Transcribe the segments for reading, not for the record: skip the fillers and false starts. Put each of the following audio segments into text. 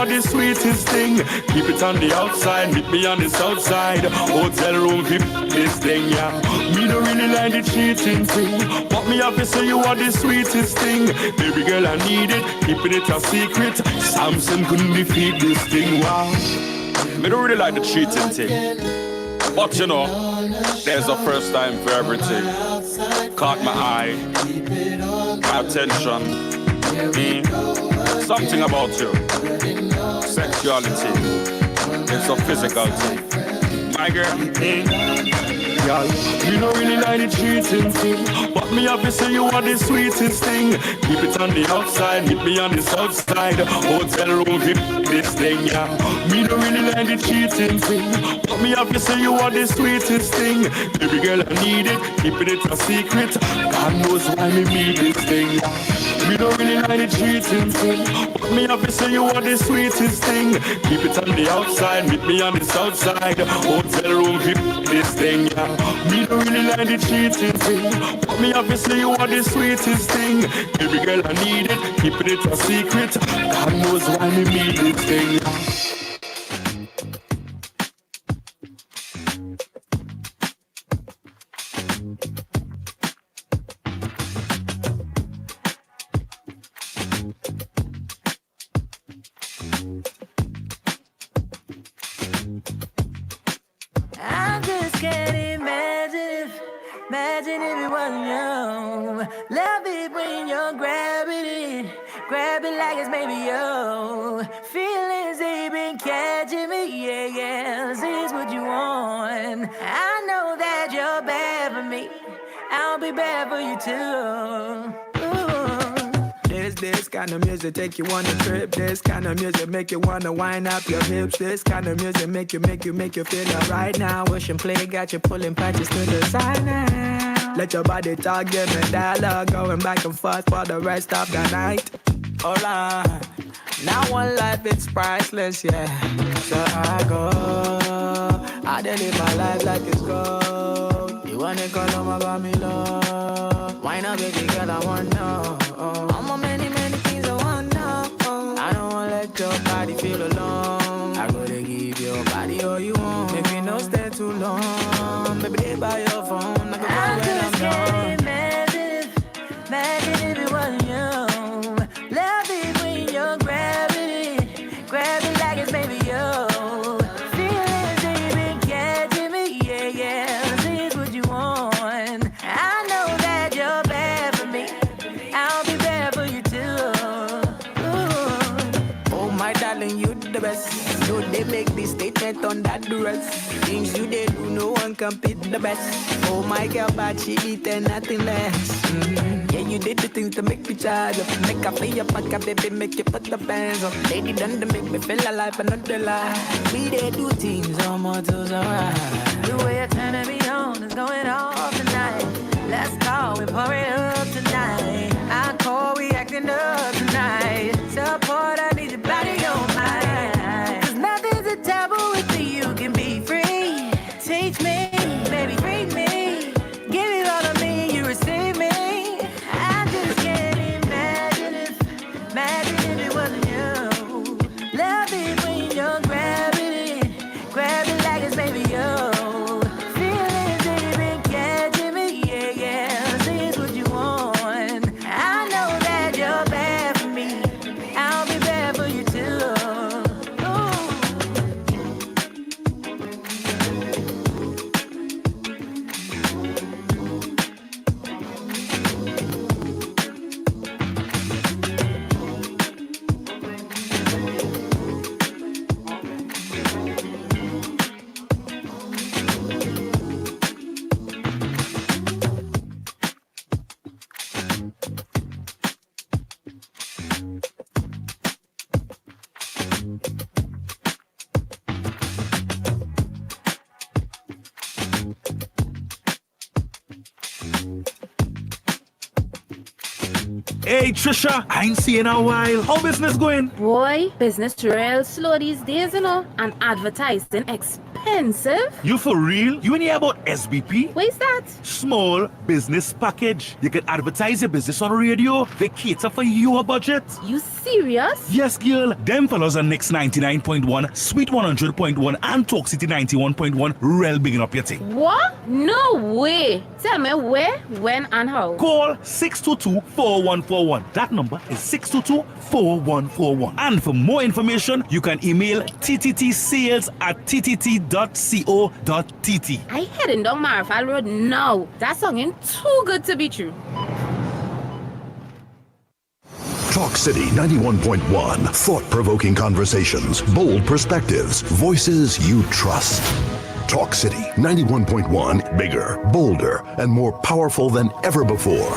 are the sweetest thing. Keep it on the outside, meet me on the south side. Hotel room, VIP, this thing, yeah. Me don't really like the cheating thing, but me have to say you are the sweetest thing. Baby girl, I need it, keeping it a secret. Samson couldn't defeat this thing, wow. Me don't really like the cheating thing, but you know, there's a first time for everything. Caught my eye, my attention. Something about you, sexuality, it's a physical thing. My girl, girl, you don't really like the cheating thing, but me have to say you are the sweetest thing. Keep it on the outside, meet me on the south side. Hotel room, VIP, this thing, yeah. Me don't really like the cheating thing, but me have to say you are the sweetest thing. Baby girl, I need it, keeping it a secret. God knows why me need this thing, yeah. Me don't really like the cheating thing, but me have to say you are the sweetest thing. Keep it on the outside, meet me on the south side. Hotel room, VIP, this thing, yeah. Me don't really like the cheating thing, but me have to say you are the sweetest thing. Baby girl, I need it, keeping it a secret. God knows why me need this thing, yeah. I just can't imagine if it wasn't you. Love it when you're grab it like it's maybe you. Feelings they been catching me, yeah. See, it's what you want. I know that you're bad for me. I'll be bad for you too. This kind of music take you on a trip. This kind of music make you wanna wind up your hips. This kind of music make you feel alright now. Wish and play got you pulling patches to the side now. Let your body talk, give me dialogue, going back and forth for the rest of the night. Alright, now one life it's priceless, yeah. So I go, I dey live my life like it's gold. You wanna call on my got me low. Why not, baby girl? I want know. I'm on many things I want know. I don't wanna let your body feel alone. I gotta give your body all you want. Maybe no stay too long. Baby, they by your phone. I just can't imagine if it wasn't you. Love it when you're grab it like it's maybe you. Feelings they been catching me, yeah. See, it's what you want. I know that you're bad for me. I'll be bad for you too. Ooh. Oh my darling, you the best. So they make this statement on that dress. Things you did do, no one can beat the best. Oh my girl, but she eating nothing less. Yeah, you did the things to make me charge up. Make a play up, like a baby, make you put the bands up. Lady done to make me feel alive, but not the lie. We did do things all more to alright. The way you're turning me on is going off tonight. Let's go and pour it up tonight. I call, we acting up tonight. Support, I need your body on mine. Cause nothing's a taboo with you, you can be free. Teach me, baby, free me. Give it all to me, you receive me. I just can't imagine if it wasn't you. Love it when you're grab it like it's maybe you. Feelings they been catching me, yeah. See, it's what you want. I know that you're bad for me. I'll be bad for you too. Hey Hey Trisha, I ain't seen in a while. How business going? Boy, business real slow these days, you know, and advertising expensive. You for real? You ain't hear about SBP? What is that? Small business package. You can advertise your business on radio. They cater for your budget. You serious? Yes, girl. Them fellas are Nix 99.1, Sweet 100.1, and Talk City 91.1. Real bigging up your thing. What? No way. Tell me where, when, and how. Call 622-4141. That number is 622-4141. And for more information, you can email tttsales@ttt.co.tt. I heading down Marfal Road now. That song ain't too good to be true. Talk City 91.1. Thought-provoking conversations, bold perspectives, voices you trust. Talk City 91.1. Bigger, bolder, and more powerful than ever before.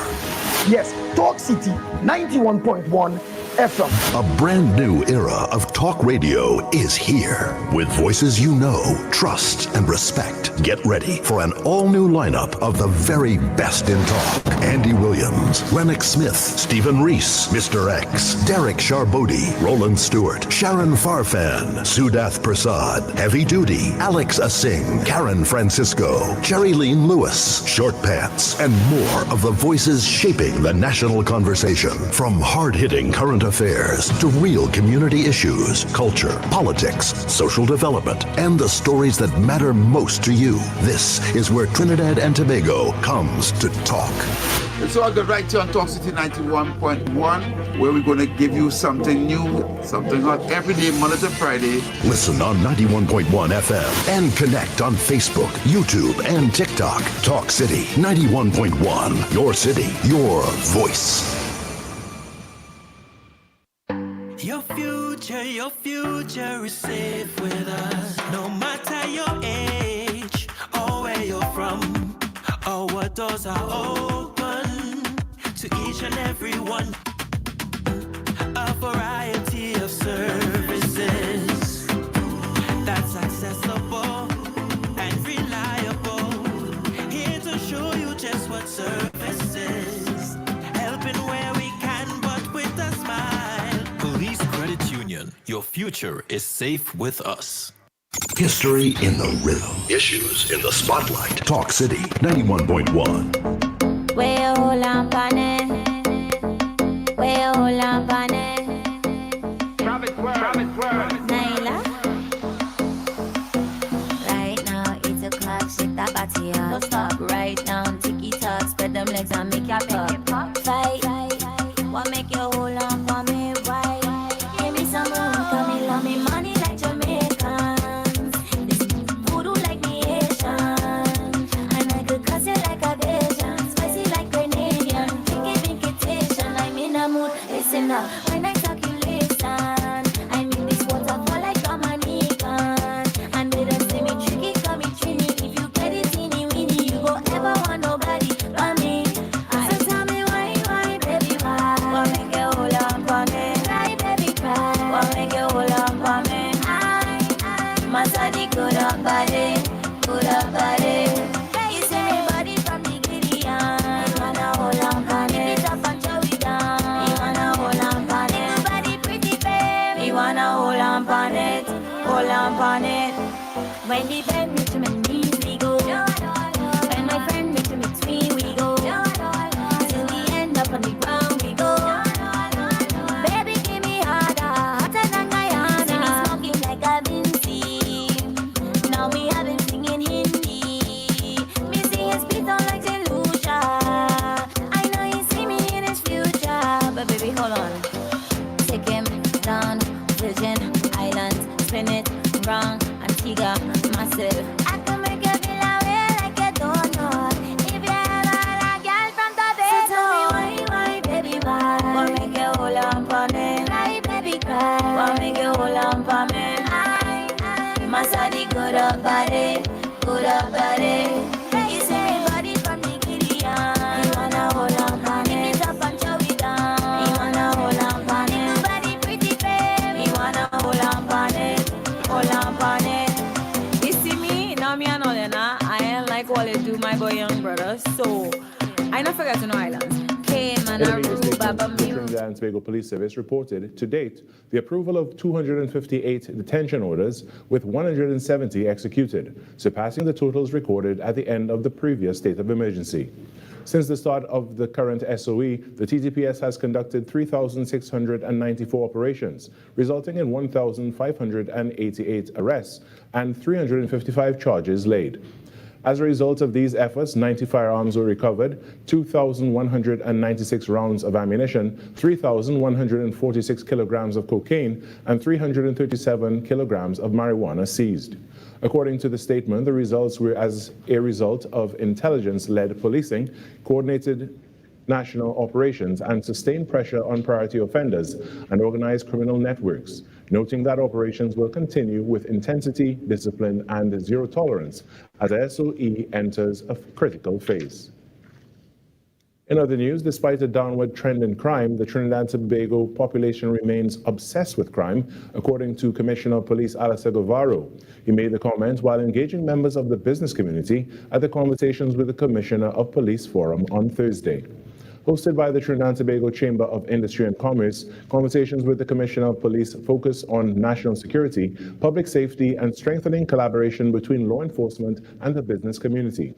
Yes, Talk City 91.1 FM. A brand new era of talk radio is here. With voices you know, trust, and respect. Get ready for an all-new lineup of the very best in talk. Andy Williams, Lennox Smith, Stephen Reese, Mr. X, Derek Charbodi, Roland Stewart, Sharon Farfan, Sudath Prasad, Heavy Duty, Alex Asing, Karen Francisco, Cherry Lean Lewis, Short Pants, and more of the voices shaping the national conversation. From hard-hitting current affairs to real community issues, culture, politics, social development, and the stories that matter most to you. This is where Trinidad and Tobago comes to talk. It's all good right here on Talk City 91.1, where we're going to give you something new, something hot every day, Monday to Friday. Listen on 91.1 FM and connect on Facebook, YouTube, and TikTok. Talk City 91.1. Your city, your voice. Your future is safe with us. No matter your age or where you're from, our doors are open to each and every one. A variety of services that's accessible and reliable. Here to show you just what service is. Helping where we can, but with a smile. Police Credit Union, your future is safe with us. History in the rhythm. Issues in the spotlight. Talk City 91.1. Naila. Right now, 8 o'clock, shake that body up. Don't stop right now, ticky-tock, spread them legs and make your pop. Fight, what make you hold on for me, right? Give me some room, come me love me money like Jamaicans. This voodoo like me Asian. And I could cuss you like a Asian. Spicy like Grenadian. Pinky tation, I'm in a mood, listen up. When I talk you listen. I mean this waterfall like Dominican. And with a semi-tricky, come me trini. If you get it teeny weeny, you go ever want nobody but me. So tell me why, baby, why? What make you hold on for me? Why, baby, cry? What make you hold on for me? Masadi good up body, good up body. You see me body from the Gideon. You wanna hold on for me? Pick it up and show it down. You wanna hold on for me? Your body pretty, babe. You wanna hold on for it, hold on for it. When the bend me to my knees, we go. When my friend me to me tween, we go. Till we end up on the ground, we go. Baby, give me harder, hotter than Guyana. See me smoking like a Vinci. Now me have him singing Hindi. Me see his beat on like Delusia. I know you see me in his future, but baby, hold on. Take him down, Virgin Islands, spin it wrong, Antigua, massive. I can make you feel away like you don't know. If you ever had a girl from Tobago. So tell me why, baby, why? What make you hold on for me? Why, baby, cry? What make you hold on for me? Masadi good up body, good up body. You say me body from the Gideon. You wanna hold on for me? Pick it up and show it down. You wanna hold on for me? Your body pretty, babe. You wanna hold on for it, hold on for it. You see me, now me and Olena, I ain't like all they do my boy young brother, so I not forget to know islands. Cayman, Aruba, but The me. Trinidad and Tobago Police Service reported to date the approval of 258 detention orders with 170 executed, surpassing the totals recorded at the end of the previous state of emergency. Since the start of the current SOE, the TTPS has conducted 3,694 operations, resulting in 1,588 arrests and 355 charges laid. As a result of these efforts, 90 firearms were recovered, 2,196 rounds of ammunition, 3,146 kilograms of cocaine, and 337 kilograms of marijuana seized. According to the statement, the results were as a result of intelligence-led policing, coordinated national operations, and sustained pressure on priority offenders and organized criminal networks, noting that operations will continue with intensity, discipline, and zero tolerance as SOE enters a critical phase. In other news, despite a downward trend in crime, the Trinidad and Tobago population remains obsessed with crime, according to Commissioner of Police Alistair Guevara. He made the comment while engaging members of the business community at the Conversations with the Commissioner of Police Forum on Thursday. Hosted by the Trinidad and Tobago Chamber of Industry and Commerce, Conversations with the Commissioner of Police focus on national security, public safety, and strengthening collaboration between law enforcement and the business community.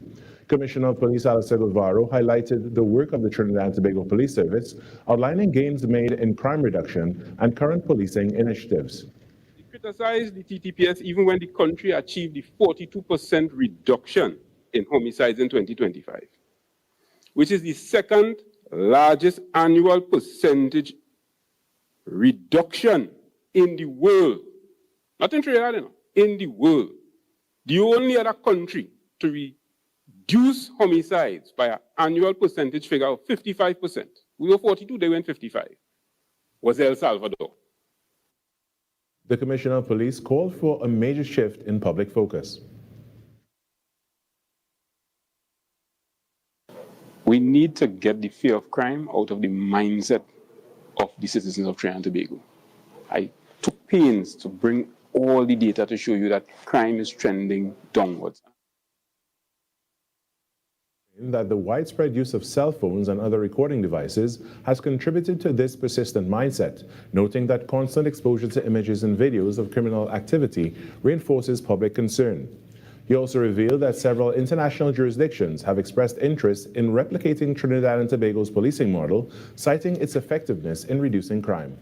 Commissioner of Police Alistair Guevara highlighted the work of the Trinidad and Tobago Police Service, outlining gains made in crime reduction and current policing initiatives. He criticized the TTPS even when the country achieved the 42% reduction in homicides in 2025, which is the second largest annual percentage reduction in the world. Not in Trinidad, in the world. The only other country to reduce homicides by an annual percentage figure of 55%. We were 42, they went 55. Was El Salvador. The Commissioner of Police called for a major shift in public focus. We need to get the fear of crime out of the mindset of the citizens of Trinidad and Tobago. I took pains to bring all the data to show you that crime is trending downwards. That the widespread use of cell phones and other recording devices has contributed to this persistent mindset, noting that constant exposure to images and videos of criminal activity reinforces public concern. He also revealed that several international jurisdictions have expressed interest in replicating Trinidad and Tobago's policing model, citing its effectiveness in reducing crime.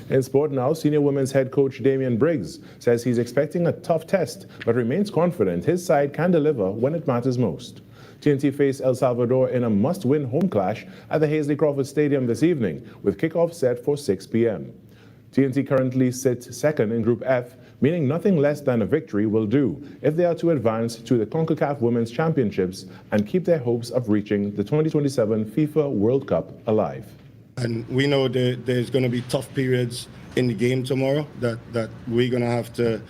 In sport now, senior women's head coach Damian Briggs says he's expecting a tough test, but remains confident his side can deliver when it matters most. TNT face El Salvador in a must-win home clash at the Hazley Crawford Stadium this evening, with kickoff set for 6 p.m. TNT currently sits second in Group F, meaning nothing less than a victory will do if they are to advance to the CONCACAF Women's Championships and keep their hopes of reaching the 2027 FIFA World Cup alive. And we know there's going to be tough periods in the game tomorrow that we're going to have to,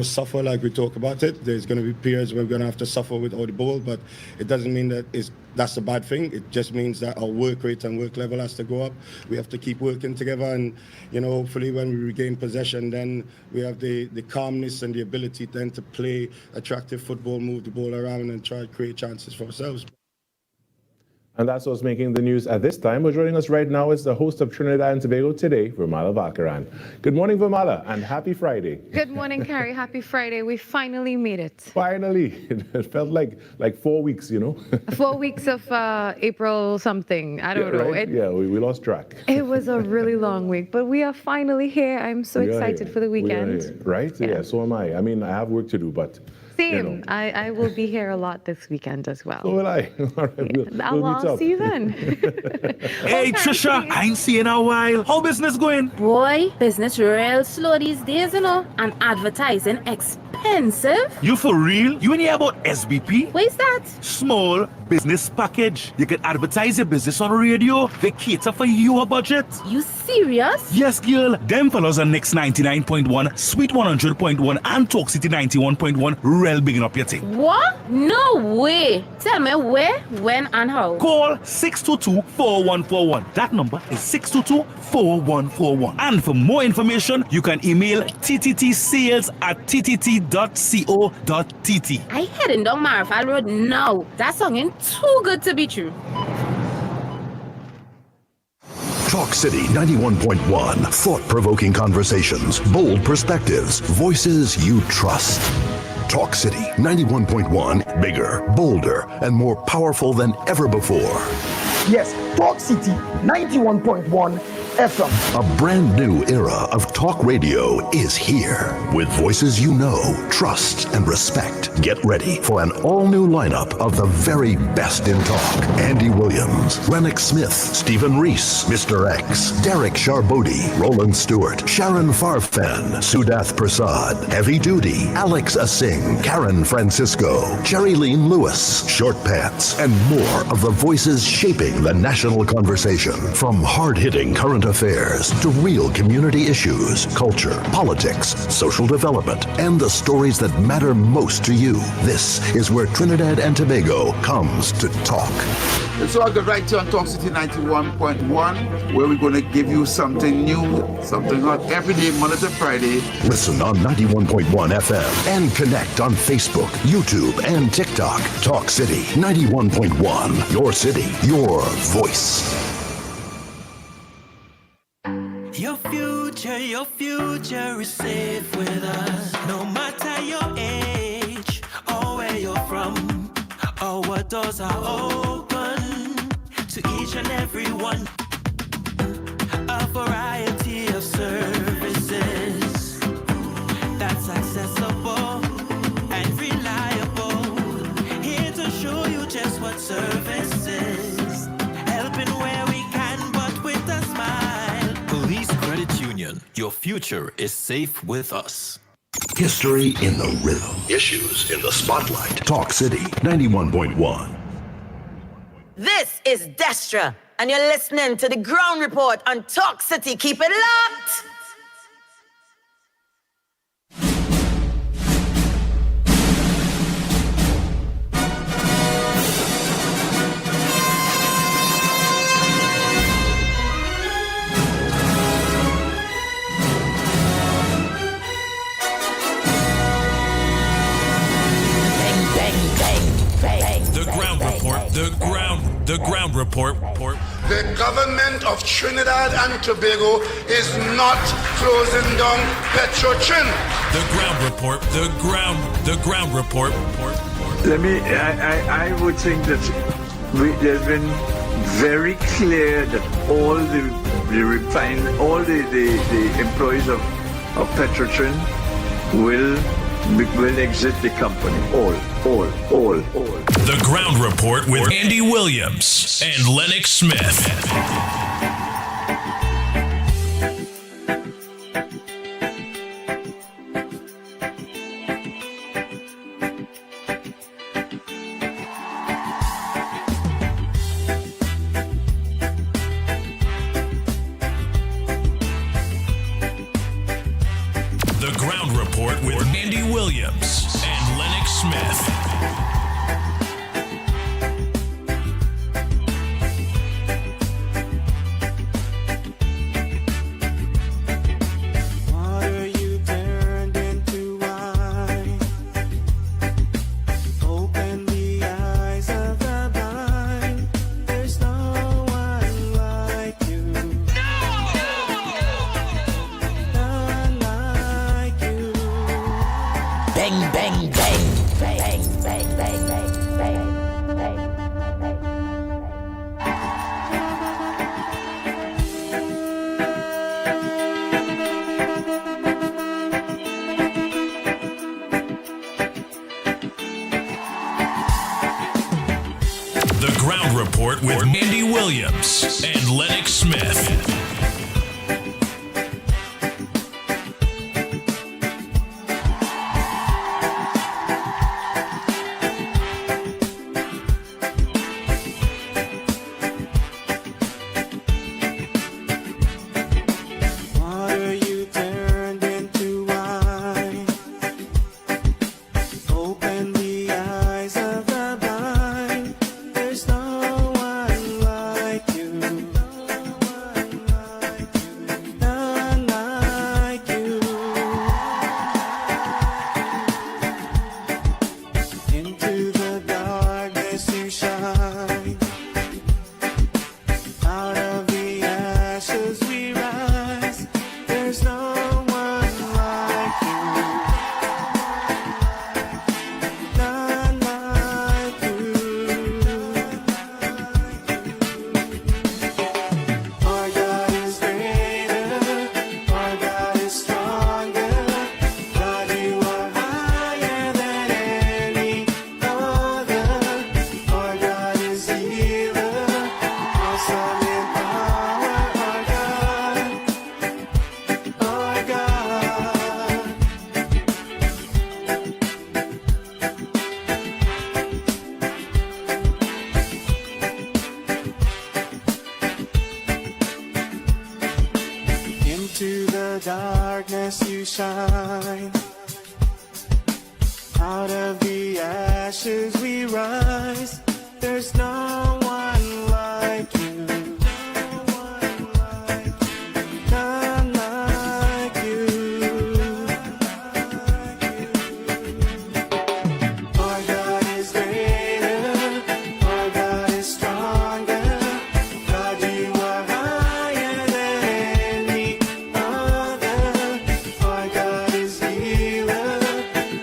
suffer like we talk about it. There's going to be periods where we're going to have to suffer without the ball, but it doesn't mean that that's a bad thing. It just means that our work rate and work level has to go up. We have to keep working together, and hopefully when we regain possession, then we have the calmness and the ability then to play attractive football, move the ball around, and try to create chances for ourselves. And that's what's making the news at this time. But joining us right now is the host of Trinidad and Tobago Today, Vermala Valkaran. Good morning, Vermala, and happy Friday. Good morning, Carrie. Happy Friday. We finally made it. Finally. It felt like 4 weeks, 4 weeks of April something. I don't know. Right? We lost track. It was a really long week, but we are finally here. I'm so excited for the weekend. Right? Yeah, so am I. I mean, I have work to do, but... Same. I will be here a lot this weekend as well. So will I. All right, I'll see you then. Hey, Trisha, I ain't seen a while. How business going? Boy, business real slow these days, and advertising expensive. You for real? You ain't hear about SBP? What is that? Small business package. You can advertise your business on radio. They cater for your budget. You serious? Yes, girl. Them fellows are Next 99.1, Sweet 100.1, and Talk City 91.1. Real bigging up your thing. What? No way. Tell me where, when, and how. Call 622-4141. That number is 622-4141. And for more information, you can email tttsales@ttt.co.tt. I heading down Marfal Road now. That song ain't too good to be true. Talk City 91.1. Thought-provoking conversations, bold perspectives, voices you trust. Talk City 91.1. Bigger, bolder, and more powerful than ever before. Yes, Talk City 91.1 FM. A brand new era of talk radio is here. With voices you know, trust, and respect. Get ready for an all-new lineup of the very best in talk. Andy Williams, Lennox Smith, Stephen Reese, Mr. X, Derek Charbodi, Roland Stewart, Sharon Farfan, Sudath Prasad, Heavy Duty, Alex Asing, Karen Francisco, Cherry-Leen Lewis, Short Pants, and more of the voices shaping the national conversation. From hard-hitting current affairs to real community issues, culture, politics, social development, and the stories that matter most to you. This is where Trinidad and Tobago comes to talk. It's all good right here on Talk City 91.1, where we're going to give you something new, something hot every day, Monday to Friday. Listen on 91.1 FM and connect on Facebook, YouTube, and TikTok. Talk City 91.1. Your city, your voice. Your future is safe with us. No matter your age or where you're from, or what doors are open to each and every one. A variety of services that's accessible and reliable. Here to show you just what service is. Helping where we can, but with a smile. Police Credit Union. Your future is safe with us. History in the rhythm. Issues in the spotlight. Talk City 91.1. This is Destra, and you're listening to the Ground Report on Talk City. Keep it locked! The ground report. The government of Trinidad and Tobago is not closing down Petrotrin. The ground report. The ground report. I would think that there's been very clear that all the employees of Petrotrin will exit the company. All. The ground report with Andy Williams and Lennox Smith. The ground report with Andy Williams and Lennox Smith. The ground report with Andy Williams and Lennox Smith. brightness you shine. Out of the ashes we rise. There's no one like you. None like you. Our God is greater. Our God is stronger. God, you are higher than any other. Our God is healer.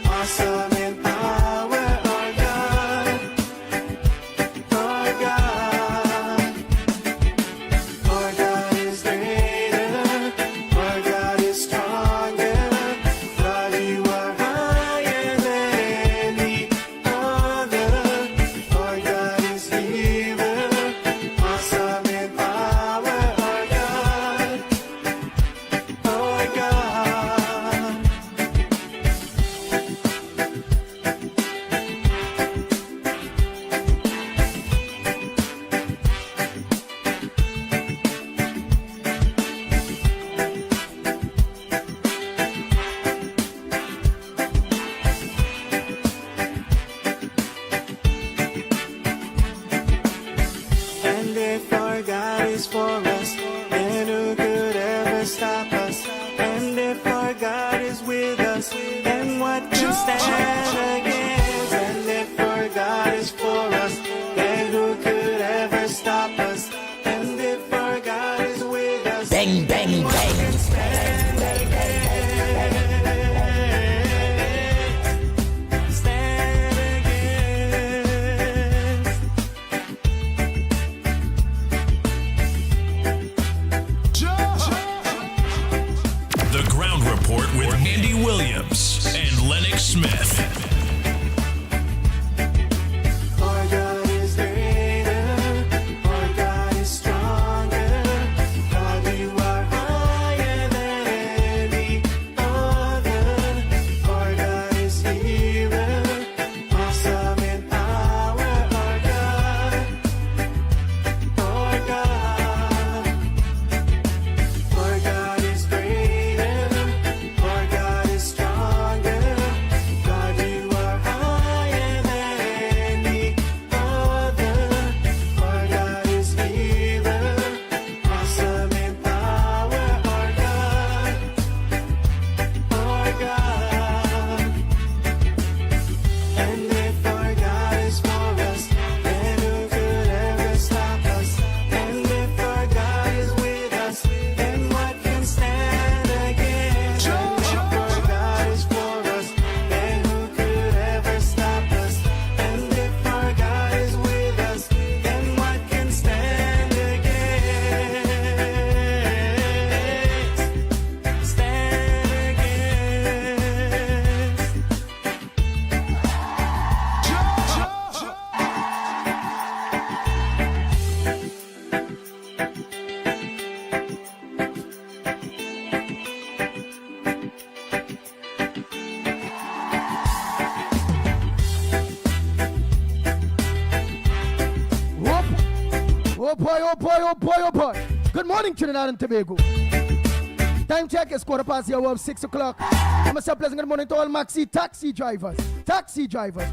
Awesome in power. Our God. Our God. Our God is greater. Our God is stronger. God, you are higher than any other. Our God is healer. Awesome in power. Our God. Our God. And if our God is for us, then who could ever stop us? And if our God is with us, then what can stand against? And if our God is for us, then who could ever stop us? And if our God is with us, Bang, bang, what bang. can stand against? Stand against. The Ground Report with Andy Williams and Lennox Smith. Our God is greater. Our God is stronger. God, you are higher than any other. Our God is healer. Awesome in power. Our God. Our God. Our God is greater. Our God is stronger. God, you are higher than any other. Our God is healer. Awesome in power. Our God. Our God. And if our God is for us, then who could ever stop us? And if our God is with us, then what can stand against? And if our God is for us, then who could ever stop us? And if our God is with us, then what can stand against? Stand against. Oh boy, oh boy, oh boy, oh boy. Good morning, Trinidad and Tobago. Time check is 6 o'clock. I'm a pleasant good morning to all maxi taxi drivers,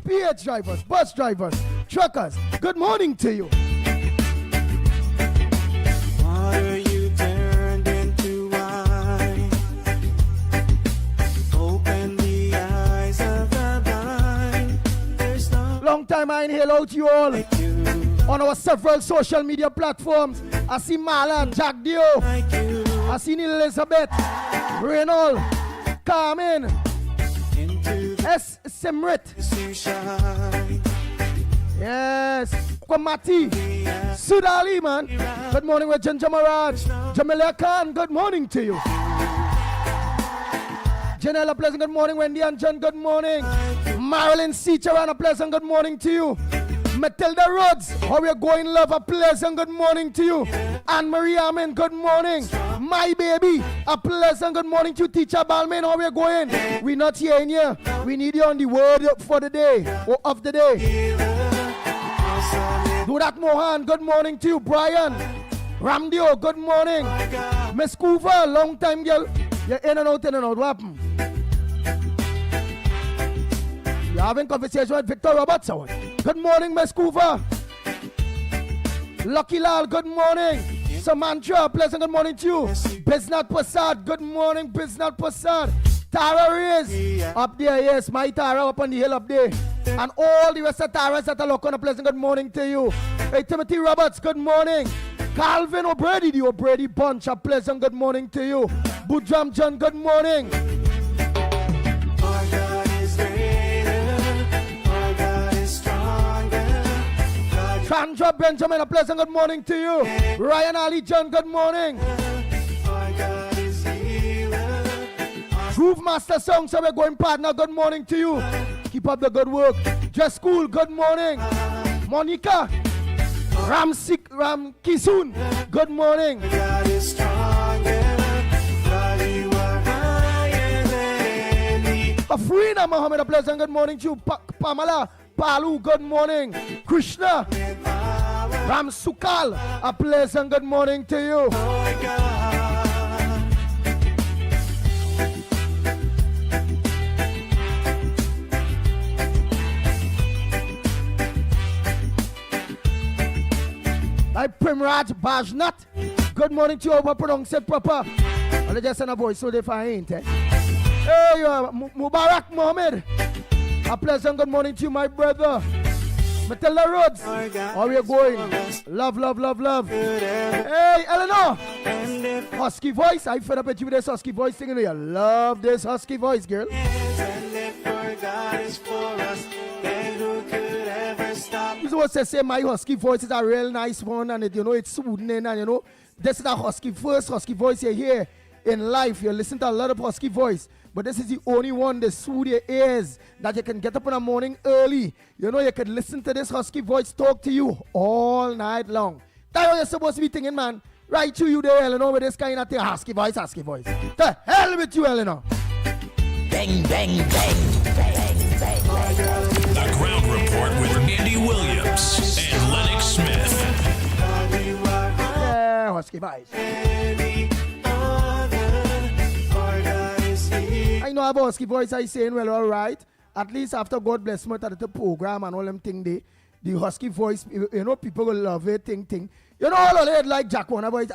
PH drivers, bus drivers, truckers. Good morning to you. Water you turned into wine. Open the eyes of the blind. There's no Long time I ain't hail out you all on our several social media platforms. I see Marlon, Jack Dio, I see Elizabeth, Reynold, Carmen, S. Simrit, yes, Kwamati, Sudali, man. Good morning with Ginger Maraj, Jamila Khan, good morning to you. Janella, pleasant good morning. Wendy and John, good morning. Marilyn Seacher, a pleasant good morning to you. Matilda Rhodes, how you going, love? A pleasant good morning to you. Anne-Marie Amen, good morning. My baby, a pleasant good morning to you. Teacher Balmain, how you going? We not hearing you. We need you on the word for the day, or of the day. Do that, Mohan, good morning to you. Brian, Ramdio, good morning. Miss Coover, long time girl. You're in and out, what happened? You're having conversation with Victor Roberts or what? Good morning, Miss Cooper. Lucky Lal, good morning. Samantha, pleasant good morning to you. Biznat Prasad, good morning, Biznat Prasad. Tara Reyes, up there, yes, my Tara up on the hill up there. And all the rest of Taras that are looking, a pleasant good morning to you. Hey, Timothy Roberts, good morning. Calvin O'Brady, the O'Brady bunch, a pleasant good morning to you. Budram John, good morning. Our God is greater, our God is stronger. Chandra Benjamin, a pleasant good morning to you. Ryan Ali John, good morning. Our God is healer. Groove Master Song, so we're going partner, good morning to you. Keep up the good work. Just School, good morning. Monica, Ram Kisun, good morning. God is stronger, God, you are higher than any. Afrina Mohammed, a pleasant good morning to you. Pamela Palu, good morning. Krishna Ram Sukal, a pleasant good morning to you. Oh God. Like Primraj Bajnat, good morning to you. Overpronounce it proper. I'll just send a voice so they find it. Hey, Mubarak Mohammed, a pleasant good morning to you, my brother. Matilda Rhodes, how are you going? Love, love, love, love. Hey, Eleanor, husky voice. I fed up with you with this husky voice thing. You love this husky voice, girl. And if our God is for us, then who could ever stop? You know what they say, my husky voice is a real nice one, and it, you know, it's soothing, and you know, this is the first husky voice you hear in life. You listen to a lot of husky voice, but this is the only one that soothe your ears, that you can get up in the morning early. You know, you can listen to this husky voice talk to you all night long. That's what you're supposed to be thinking, man. Right to you there, Eleanor, with this kind of thing. Husky voice, husky voice. The hell with you, Eleanor. Bang, bang, bang, bang, bang, bang. The Ground Report with Andy Williams and Lennox Smith. Yeah, husky voice. I know about husky voice. I saying, well, all right. At least after God bless me at the program and all them thing, the husky voice, you know, people will love it, thing. You know, all of it like Jack Warner voice.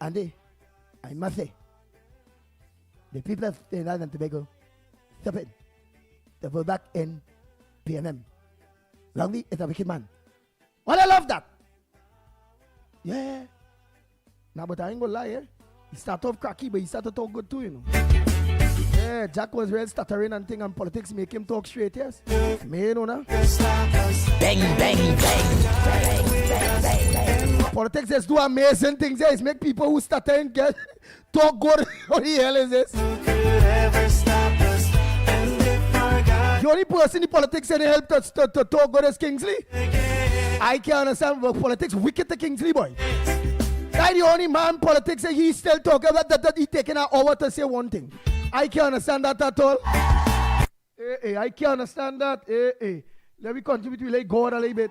Andy, I must say, the people of Trinidad and Tobago, stop it. They were back in PNM. Longley is a wicked man. Well, I love that. Yeah. Now, but I ain't gonna lie, eh? He started off cracky, but he started to talk good too, you know. Yeah, Jack was real stuttering and thing, and politics make him talk straight, yes. Me, you know, now. Bang, bang, bang, bang, bang, bang. Politics just do amazing things, yes. Make people who stutter and get talk good. What the hell is this? The only person in politics that helped us to talk good is Kingsley. I can't understand what politics wicked to Kingsley, boy. That's the only man politics that he still talking about that he taking an hour to say one thing. I can't understand that at all. I can't understand that. Let me contribute to like God a little bit.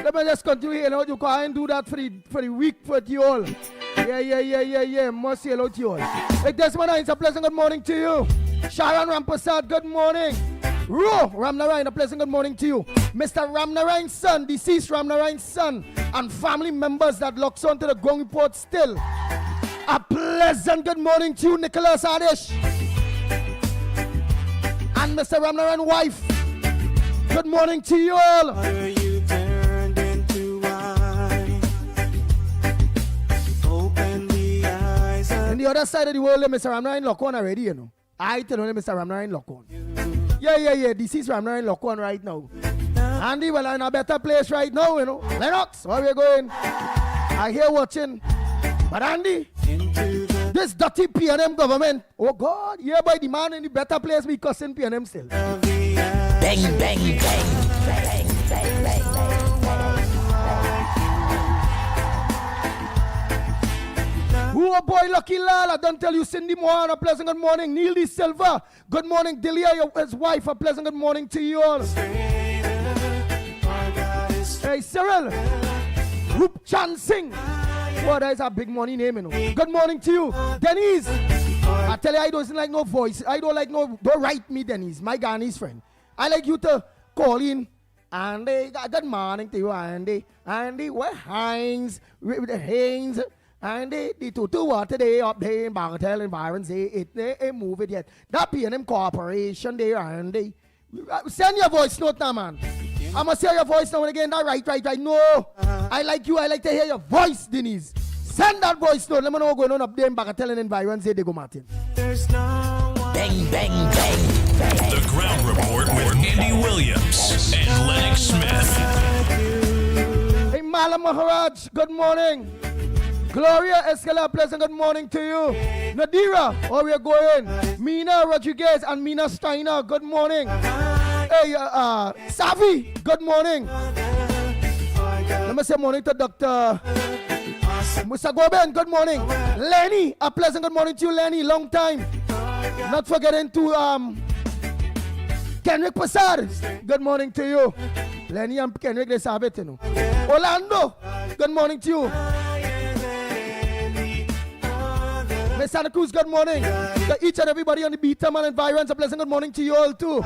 Let me just continue, you know, you can't do that for the week for you all. Yeah. Must say hello to you all. Hey, Desmond, it's a pleasant good morning to you. Sharon Rampasad, good morning. Ro Ramnarayan, a pleasant good morning to you. Mr. Ramnarayan's son, deceased Ramnarayan's son, and family members that locks on to the Ground Report still. A pleasant good morning to you, Nicholas Adish. And Mr. Ramnarayan's wife. Good morning to you all. On the other side of the world, Mr. Ramnarayan lock on already, you know. I tell you, Mr. Ramnarayan lock on. Yeah. Deceased Ramnarayan lock on right now. Andy, well, in a better place right now, you know. Lennox, where we going? I hear watching. But Andy, this dirty PNM government, oh God, yeah, by the man in the better place, we cussing PNM still. Bang, bang, bang, bang, bang, bang. Who a boy Lucky Lal, I don't tell you Cindy Mohan, a pleasant good morning. Neil D. Silva, good morning. Delia, his wife, a pleasant good morning to you all. Hey Cyril, Rup Chan Singh. Boy, that is a big money name, you know. Good morning to you. Denise. I tell you, I don't like no voice. I don't like no, don't write me, Denise, my Ghanese friend. I like you to call in. Andy, good morning to you, Andy. Andy, what Heinz, with the Haynes. Andy, the tutu water day up there in Bagatelle environs, it ain't move it yet. That P&M Corporation there, Andy. Send your voice note now, man. I must hear your voice now and again. That right. No, I like you. I like to hear your voice, Denise. Send that voice note. Let me know what's going on up there in Bagatelle and environs. They go, Martin. Bang, bang, bang. The Ground Report with Andy Williams and Lennox Smith. Hey, Malam Maharaj, good morning. Gloria Escala, pleasant good morning to you. Nadira, how are you going? Mina Rodriguez and Mina Steiner, good morning. Hey, Savi, good morning. Let me say morning to Dr. Musa Goben, good morning. Lenny, a pleasant good morning to you, Lenny, long time. Not forgetting to Kenrick Prasad, good morning to you. Lenny and Kenrick, they have it, you know. Orlando, good morning to you. Miss Santa Cruz, good morning. To each and everybody on the Beta Man environs, a pleasant good morning to you all too.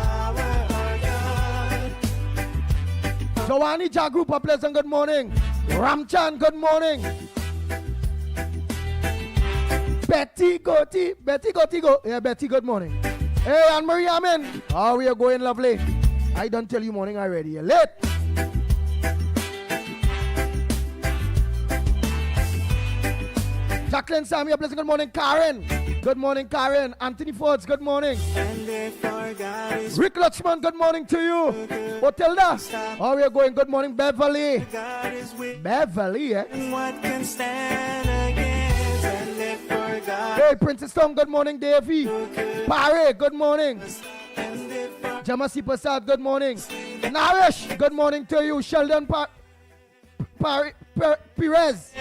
Jawani Jagroup, a pleasant good morning. Ramchan, good morning. Betty Gotti, go. Yeah, Betty, good morning. Hey, Anne-Marie, amen. How are you going, lovely? I don't tell you morning already. You're late. Jacqueline Sammy, a pleasant good morning. Karen, good morning, Karen. Anthony Fords, good morning. Rick Lutchman, good morning to you. Otelda, how are you going? Good morning, Beverly. Beverly, eh? What can stand against and live for God? Hey, Princess Tom, good morning, Davey. Pare, good morning. Jamasi Prasad, good morning. Naresh, good morning to you. Sheldon Perez.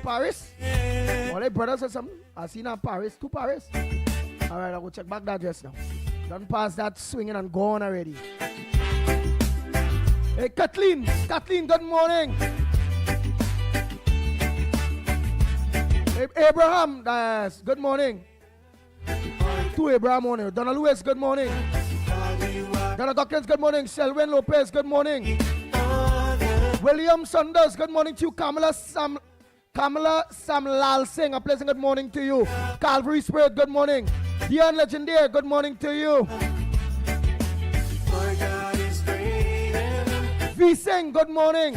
Paris? All they brothers or something? I seen her Paris, to Paris. All right, I'll go check back that dress now. Done past that swinging and gone already. Hey, Kathleen, good morning. Hey, Abraham, good morning. To Abraham morning. Donna Lewis, good morning. Donna Dawkins, good morning. Selwyn Lopez, good morning. William Saunders, good morning to you. Kamala Samlal Singh, a pleasant good morning to you. Calvary Spirit, good morning. Dion Legendary, good morning to you. V Singh, good morning.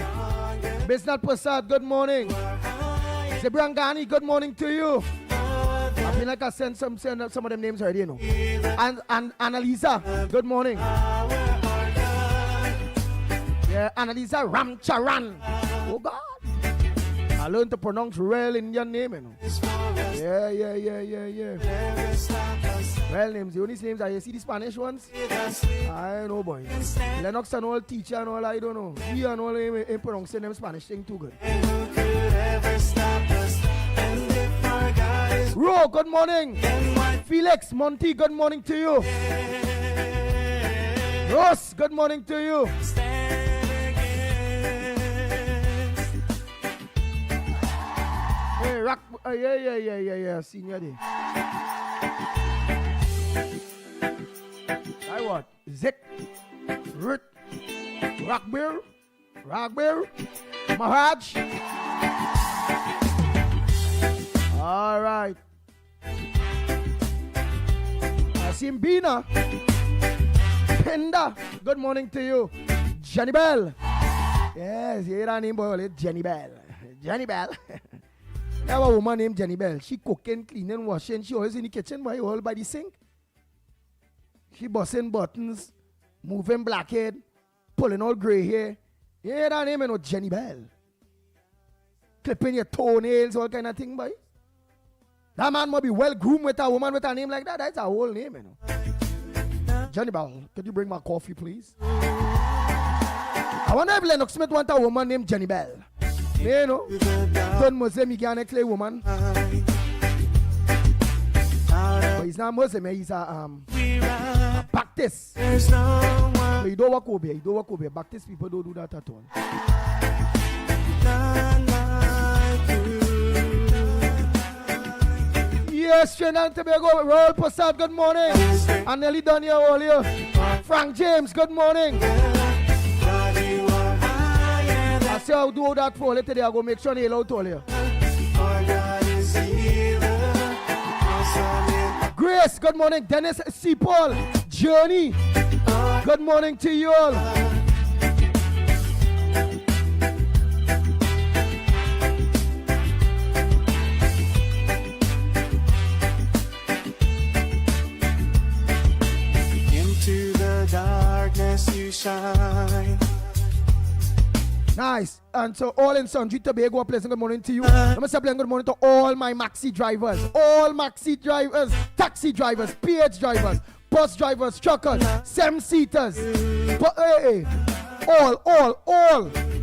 Bisnath Prasad, good morning. Zibrangani, good morning to you. I feel like I sent some of them names already, you know. And Annalisa, good morning. Yeah, Annalisa Ramcharan. Oh God. I learned to pronounce real Indian name, you know. Yeah. Real names, the only names I see the Spanish ones. I know, boy. Lennox and all teacher and all, I don't know. We and all ain't pronouncing them Spanish thing too good. Ro, good morning. Felix, Monty, good morning to you. Ross, good morning to you. Hey, rock, yeah, senior day. I what? Zick, Rut, Rockbeer, Maharaj. All right. Simbina, Penda, good morning to you. Jenny Bell. Yes, hear her name, boy, Jenny Bell. Jenny Bell. I have a woman named Jenny Bell. She cooking, cleaning, washing. She always in the kitchen, boy, all by the sink. She busting buttons, moving blackhead, pulling all gray hair. You hear that name, you know, Jenny Bell. Clipping your toenails, all kind of thing, boy. That man must be well groomed with a woman with a name like that. That's a whole name, you know. Jenny Bell, could you bring my coffee, please? I wonder if Lennox Smith want a woman named Jenny Bell. You know, don't Muslim, he can't clay woman. But he's not Muslim, he's a Baptist. But he don't walk over here, Baptist people don't do that at all. none like you. Yes, Trinidad and Tobago, Royal Passat, good morning. And nearly done here all here. Frank James, good morning. I say I'll do that for later today. I'll go make sure they out all here. Grace, good morning. Dennis C. Paul, Journey, good morning to you all. Into the darkness you shine. Nice. And so all in Sundry Tobago, a pleasant good morning to you. Let me say pleasant good morning to all my maxi drivers, all maxi drivers, taxi drivers, PH drivers, bus drivers, truckers, 7-seaters.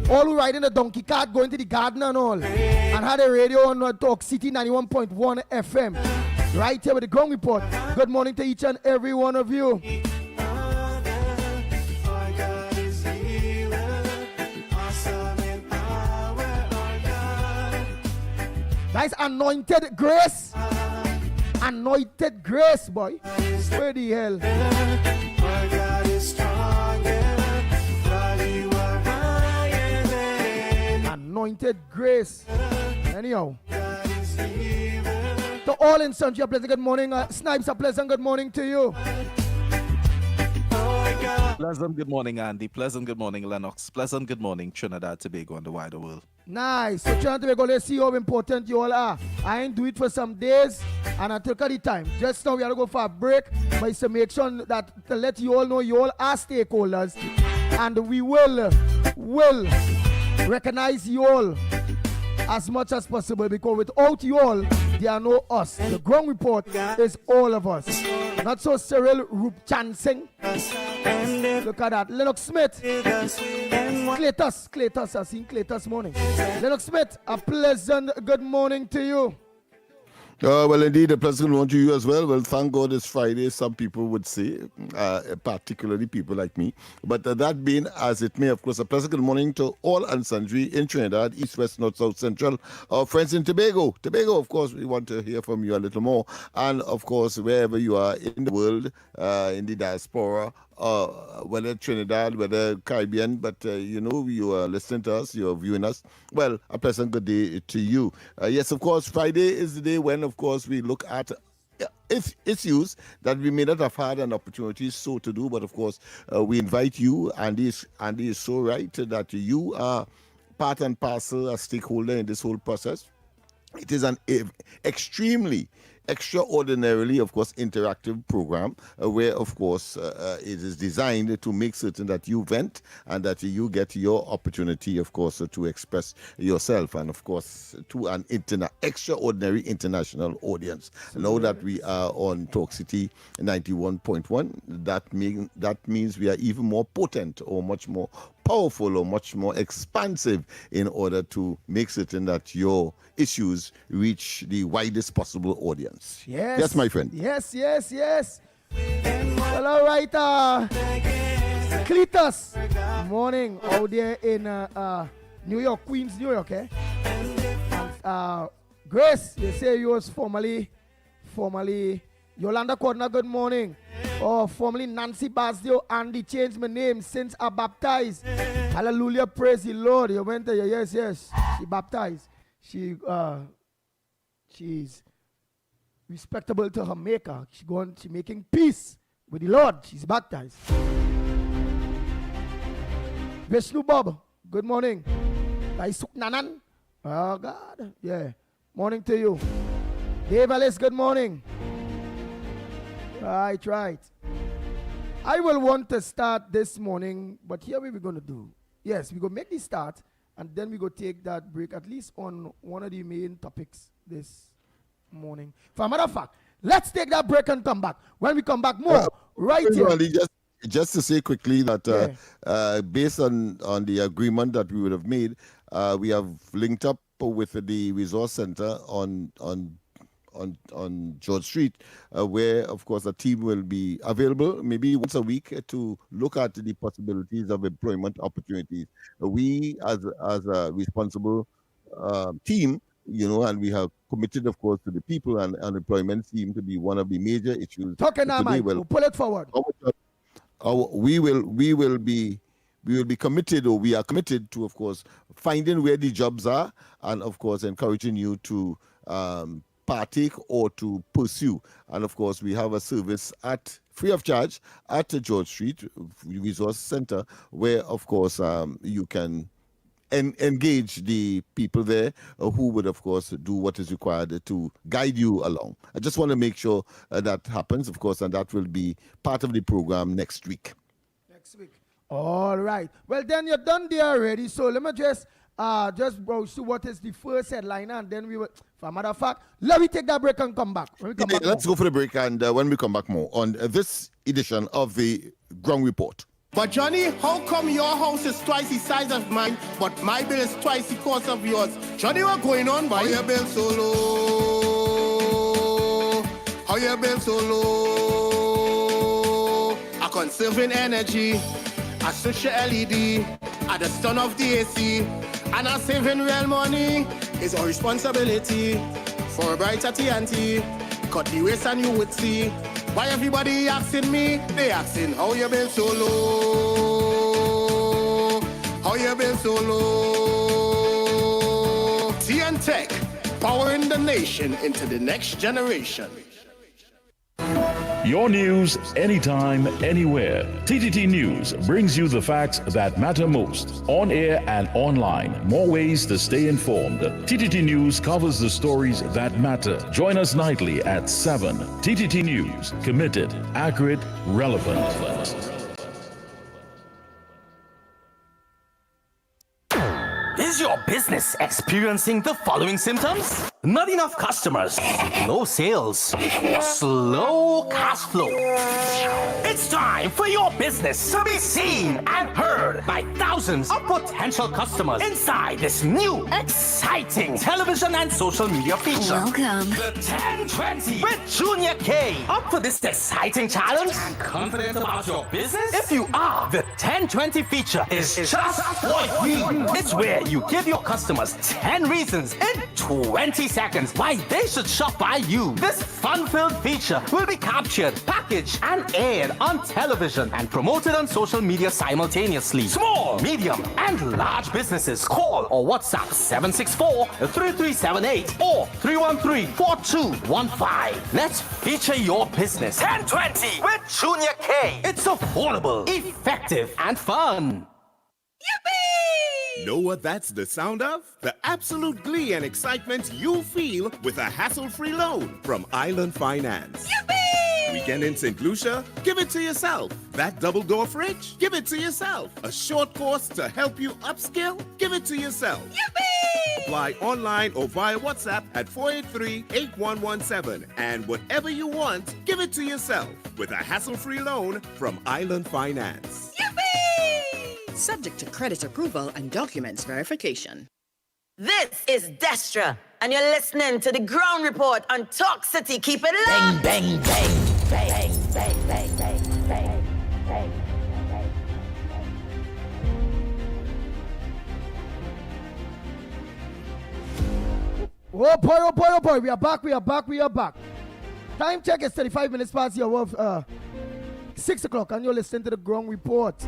All who ride in the donkey cart, going to the garden and all. And had a radio on Talk City 91.1 FM. Right here with the ground report. Good morning to each and every one of you. Guys, anointed grace. Anointed grace, boy. Where the hell? Our God is stronger. God, you are higher than. Anointed grace. Anyhow. To all in Sundry, a pleasant good morning. Snipes, a pleasant good morning to you. Pleasant good morning, Andy. Pleasant good morning, Lennox. Pleasant good morning, Trinidad, Tobago, and the wider world. Nice. So Trinidad Tobago, let's see how important you all are. I ain't do it for some days, and I took the time. Just now we have to go for a break, but it's to make sure that to let you all know you all are stakeholders, and we will recognize you all as much as possible, because without you all, there are no us. The ground report is all of us. Not so Cyril Rupchansing. Look at that. Lennox Smith. Cletus. I've seen Cletus morning. Lennox Smith, a pleasant good morning to you. Well, indeed, a pleasant one to you as well. Well, thank God it's Friday, some people would say, particularly people like me. But that being as it may, of course, a pleasant good morning to all and sundry in Trinidad, East, West, North, South, Central. Our friends in Tobago. Tobago, of course, we want to hear from you a little more. And, of course, wherever you are in the world, in the diaspora, whether Trinidad, whether Caribbean, but you are listening to us, you are viewing us. Well, a pleasant good day to you. Yes, of course, Friday is the day when, of course, we look at issues that we may not have had an opportunity so to do, but of course, we invite you, and Andy is so right that you are part and parcel, a stakeholder in this whole process. It is an extremely extraordinarily, of course, interactive program where, of course, it is designed to make certain that you vent and that you get your opportunity, of course, to express yourself, and, of course, to an extraordinary international audience. Now that we are on Talk City 91.1, that means we are even more potent, or much more powerful, or much more expansive, in order to make certain that your issues reach the widest possible audience. Yes. Yes, my friend. Yes. Well, all right. Cletus, morning out there in New York, Queens, New York, eh? And, Grace, you say you was formerly Yolanda Cordner, good morning. Oh, formerly Nancy Basdio, Andy changed my name since I baptized. Hallelujah, praise the Lord. You went there, yes. She baptized. She's respectable to her maker. She's making peace with the Lord. She's baptized. Vishnu Bob, good morning. Taisuk Nanan. Oh God. Yeah. Morning to you. Dave Alice, good morning. Right. I will want to start this morning, but here we're going to do. Yes, we're going to make the start, and then we're going to take that break, at least on one of the main topics this morning. For a matter of fact, let's take that break and come back. When we come back, more right here. Just to say quickly that based on the agreement that we would have made, we have linked up with the resource center on on George Street, where of course a team will be available maybe once a week to look at the possibilities of employment opportunities. We as a responsible team, and we have committed, of course, to the people, and unemployment seem to be one of the major issues. Talking now, Mike. We'll pull it forward. We will be committed, or we are committed to, of course, finding where the jobs are, and of course encouraging you to partake or to pursue. And of course, we have a service at free of charge at George Street Resource Center, where of course you can engage the people there who would, of course, do what is required to guide you along. I just want to make sure that happens, of course, and that will be part of the program next week. Next week. All right. Well, then you're done there already. So let me just browse through what is the first headline, and then we will, for a matter of fact, let me take that break and come back. Let's go for the break, and when we come back more on this edition of the Ground Report. But Johnny, how come your house is twice the size of mine, but my bill is twice the cost of yours? Johnny, what's going on? Why your bill so low? How your bill so low? I conserving energy, I switch your LED, at the stun of the AC, and I saving real money. It's our responsibility for a brighter TNT. Cut the waste and you would see. Why everybody asking me? They asking how you been so low? How you been so low? TN Tech, powering the nation into the next generation. Your news, anytime, anywhere. TTT News brings you the facts that matter most, on air and online. More ways to stay informed. TTT News covers the stories that matter. Join us nightly at 7. TTT News, committed, accurate, relevant. Is your business experiencing the following symptoms? Not enough customers, no sales, slow cash flow. It's time for your business to be seen and heard by thousands of potential customers inside this new, exciting television and social media feature. Welcome. The 1020 with Junior K. Up for this exciting challenge and confident about your business? If you are, the 1020 feature is just for you. It's where you give your customers 10 reasons in 20 seconds why they should shop by you. This fun-filled feature will be captured, packaged, and aired on television and promoted on social media simultaneously. Small, medium, and large businesses call or WhatsApp 764-3378 or 313-4215. Let's feature your business. 1020 with Junior K. It's affordable, effective, and fun. Know what that's the sound of? The absolute glee and excitement you feel with a hassle-free loan from Island Finance. Yippee! Weekend in St. Lucia? Give it to yourself. That double-door fridge? Give it to yourself. A short course to help you upskill? Give it to yourself. Yippee! Apply online or via WhatsApp at 483-8117. And whatever you want, give it to yourself with a hassle-free loan from Island Finance. Subject to credit approval and documents verification. This is Destra, and you're listening to the Ground Report on Talk City. Keep it locked. Bang, bang, bang, bang, bang, bang, bang, bang, bang. Oh boy, we are back. Time check is 35 minutes past the hour of 6 o'clock, and you're listening to the Ground Report.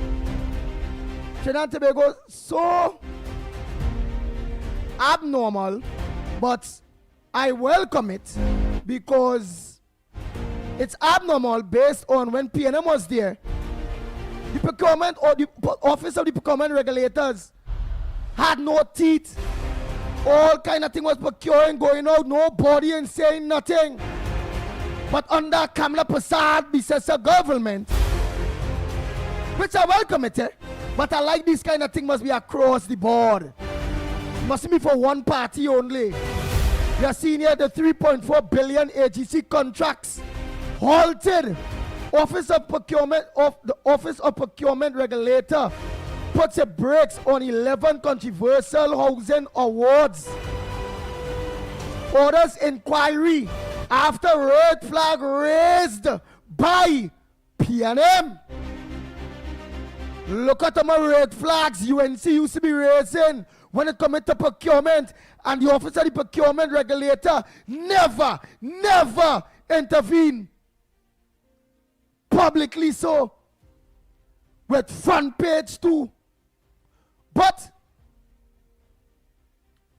Trinidad and Tobago, so abnormal, but I welcome it because it's abnormal based on when PNM was there. The procurement or the office of the procurement regulators had no teeth. All kind of thing was procuring, going out, nobody and saying nothing. But under Kamala Prasad, BCSA government, which I welcome it, but I like this kind of thing must be across the board. Must be for one party only. We are seeing here the 3.4 billion AGC contracts halted. The Office of Procurement Regulator puts a brakes on 11 controversial housing awards. Orders inquiry after red flag raised by PNM. Look at my red flags UNC used to be raising when it comes to procurement, and the office of the procurement regulator never intervene publicly so with front page too. But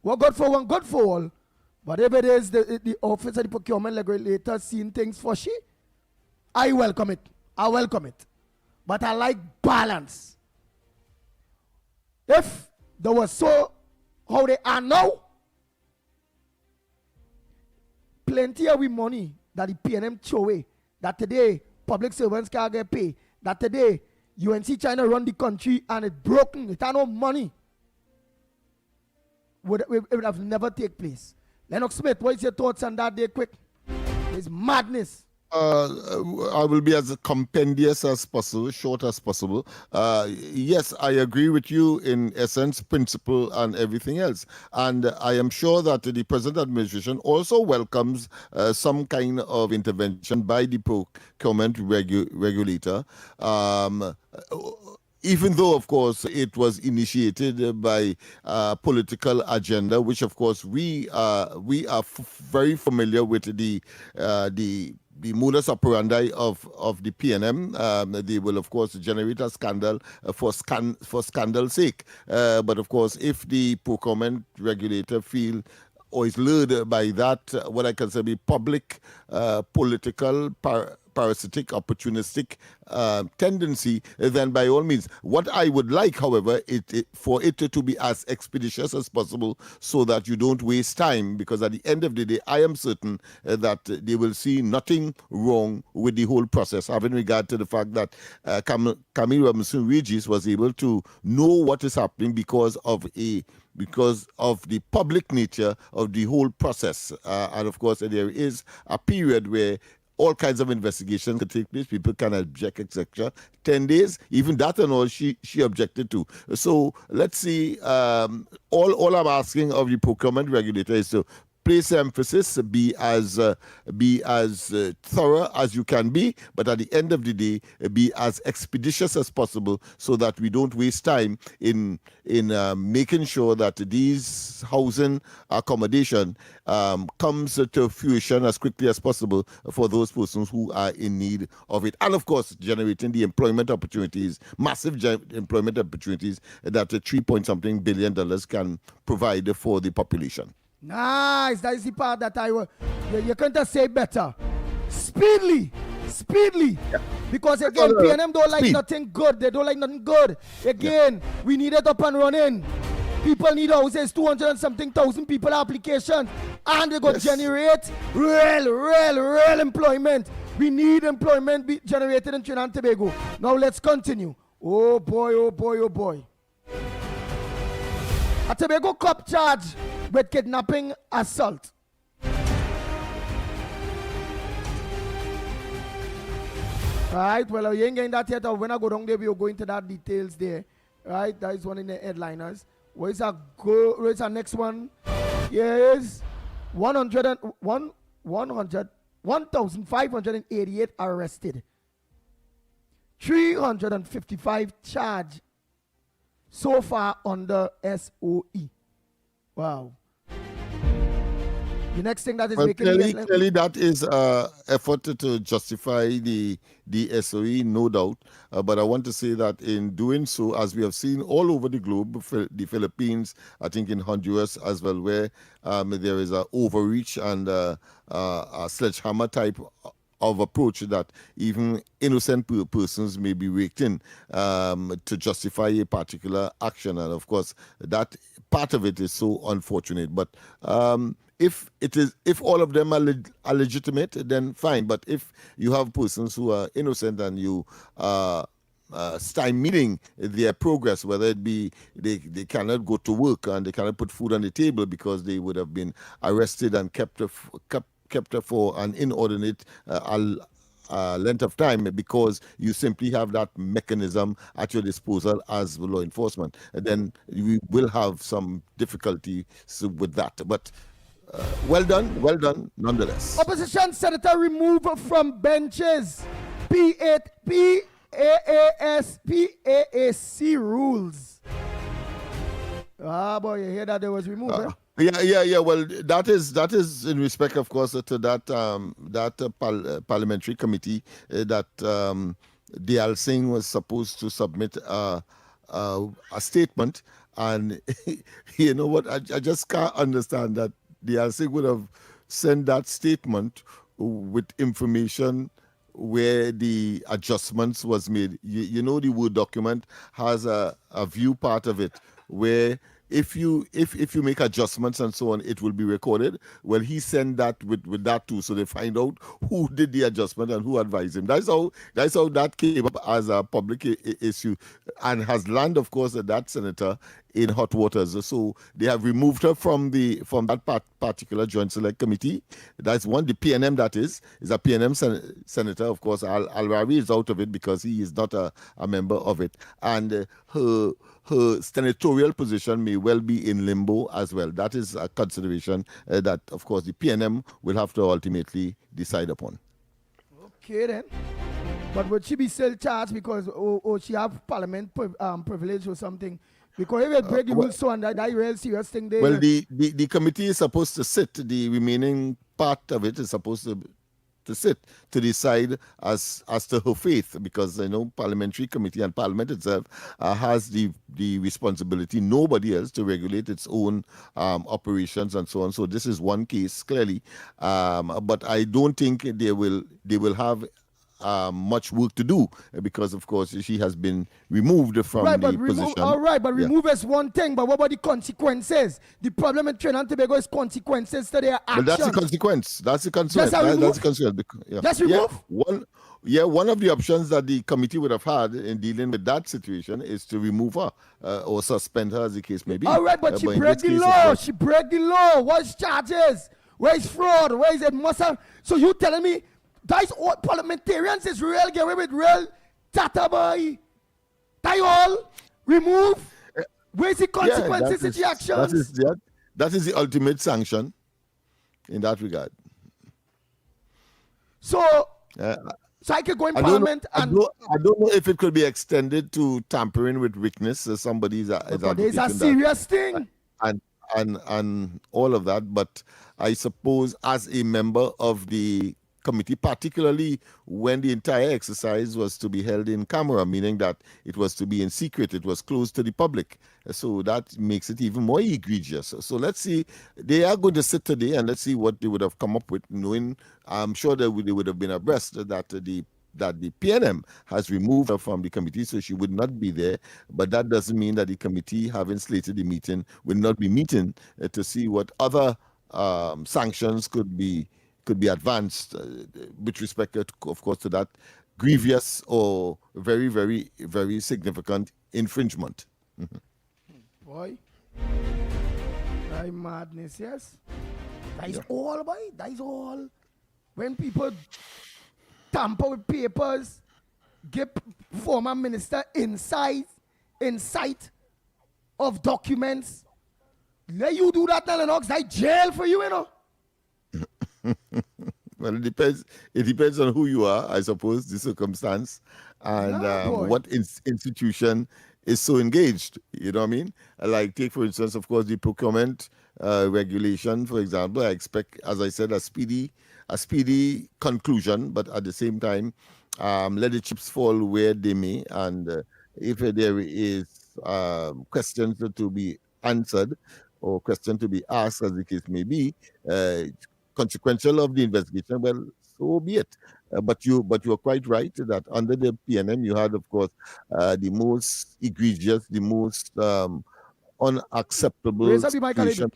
what good for one, good for all. But if it is the office of the procurement regulator seeing things for she, I welcome it. I welcome it. But I like balance. If they were so how they are now, plenty of we money that the PNM throw away, that today public servants can't get paid, that today UNC China run the country and it's broken, it has no money, it would have never take place. Lennox Smith, what is your thoughts on that day quick? It's madness. I will be as compendious as possible, short as possible. Yes, I agree with you in essence, principle, and everything else. And I am sure that the present administration also welcomes some kind of intervention by the procurement regulator. Even though, of course, it was initiated by political agenda, which, of course, we are very familiar with the modus operandi of the PNM. They will, of course, generate a scandal for scandal's sake. But, of course, if the procurement regulator feel or is lured by that, what I consider be public, political, parasitic, opportunistic tendency, then by all means. What I would like, however, for it to be as expeditious as possible so that you don't waste time, because at the end of the day, I am certain that they will see nothing wrong with the whole process, having regard to the fact that Camille Robinson-Regis was able to know what is happening because of the public nature of the whole process. And of course, there is a period where all kinds of investigations can take place. People can object, etc. 10 days, even that and all, she objected to. So let's see. All I'm asking of the procurement regulator is to place emphasis, be as thorough as you can be, but at the end of the day, be as expeditious as possible so that we don't waste time in making sure that these housing accommodation comes to fruition as quickly as possible for those persons who are in need of it. And of course, generating the employment opportunities, massive employment opportunities that $3-point-something billion can provide for the population. Nice, that is the part that you can't say better. Speedily. Yeah. Because again, PNM don't like nothing good. They don't like nothing good. Again, we need it up and running. People need houses, 200 and something thousand people applications, and they go generate real employment. We need employment be generated in Trinidad and Tobago. Now let's continue. Oh boy. A Tobago cop charged with kidnapping assault. Right, well, you ain't getting that yet. When I go down there, we'll go into that details there. Right, that is one in the headliners. Where's our next one? Yes, 1,588 arrested. 355 charged so far under SOE. Wow. The next thing that is making clearly that is effort to justify the SOE, no doubt. But I want to say that in doing so, as we have seen all over the globe, the Philippines, I think in Honduras as well, where there is an overreach and a sledgehammer type of approach that even innocent persons may be raked in to justify a particular action. And of course, that part of it is so unfortunate. But if all of them are legitimate, then fine. But if you have persons who are innocent and you stymieing their progress, whether it be they cannot go to work and they cannot put food on the table because they would have been arrested and kept for an inordinate length of time because you simply have that mechanism at your disposal as law enforcement, then we will have some difficulty with that. But well done, nonetheless. Opposition senator removed from benches. PAAC rules. Ah, boy, you hear that they was removed, eh? Yeah. Well, that is in respect, of course, to that parliamentary committee that Dayal Singh was supposed to submit a statement, and you know what? I just can't understand that Dayal Singh would have sent that statement with information where the adjustments was made. You know, the Word document has a view part of it where if you make adjustments and so on, it will be recorded. Well, he sent that with that too, so they find out who did the adjustment and who advised him. That's how that came up as a public issue, and has landed, of course, that senator in hot waters. So they have removed her from that particular joint select committee. That's one. The PNM, that is a PNM senator. Of course, Al-Rawi is out of it because he is not a member of it, and her senatorial position may well be in limbo as well. That is a consideration that, of course, the PNM will have to ultimately decide upon. Okay, then. But would she be still charged because she have parliament privilege or something? Because if you break the rules, so and that real serious thing there. Well, the committee is supposed to sit. The remaining part of it is supposed to sit to decide as to her faith, because parliamentary committee and parliament itself has the responsibility, nobody else, to regulate its own operations and so on. So this is one case clearly, but I don't think they will have much work to do, because of course she has been removed from the position. All right, but remove is one thing, but what about the consequences? The problem in Trinidad and Tobago is consequences to their actions. Well, that's the consequence. That's the consequence. That's the consequence. Yeah. Just remove? One of the options that the committee would have had in dealing with that situation is to remove her or suspend her, as the case may be. All right, but she broke the law. She broke the law. What's charges? Where is fraud? Where is it? So you telling me that's all parliamentarians is real, get away with real data boy. They all remove. Where's the consequences of the actions? That is the ultimate sanction in that regard. So I could go in parliament and I don't know if it could be extended to tampering with witness. Somebody's there's a serious thing. And all of that, but I suppose as a member of the committee, particularly when the entire exercise was to be held in camera, meaning that it was to be in secret, it was closed to the public. So that makes it even more egregious. So let's see. They are going to sit today and let's see what they would have come up with, knowing I'm sure that they would have been abreast that the PNM has removed her from the committee, so she would not be there. But that doesn't mean that the committee, having slated the meeting, will not be meeting to see what other sanctions could be advanced with respect, of course, to that grievous or very, very, very significant infringement. Boy, that madness, yes. That is all, boy. That is all. When people tamper with papers, give former minister insight of documents, let you do that, Lennox, that's jail for you, Well, it depends on who you are, I suppose, the circumstance, and what institution is so engaged. You know what I mean? Like, take, for instance, of course, the procurement regulation, for example. I expect, as I said, a speedy conclusion, but at the same time, let the chips fall where they may. And if there is questions to be answered or questions to be asked, as the case may be, consequential of the investigation, well, so be it. But you are quite right that under the PNM, you had, of course, the most egregious, the most unacceptable situation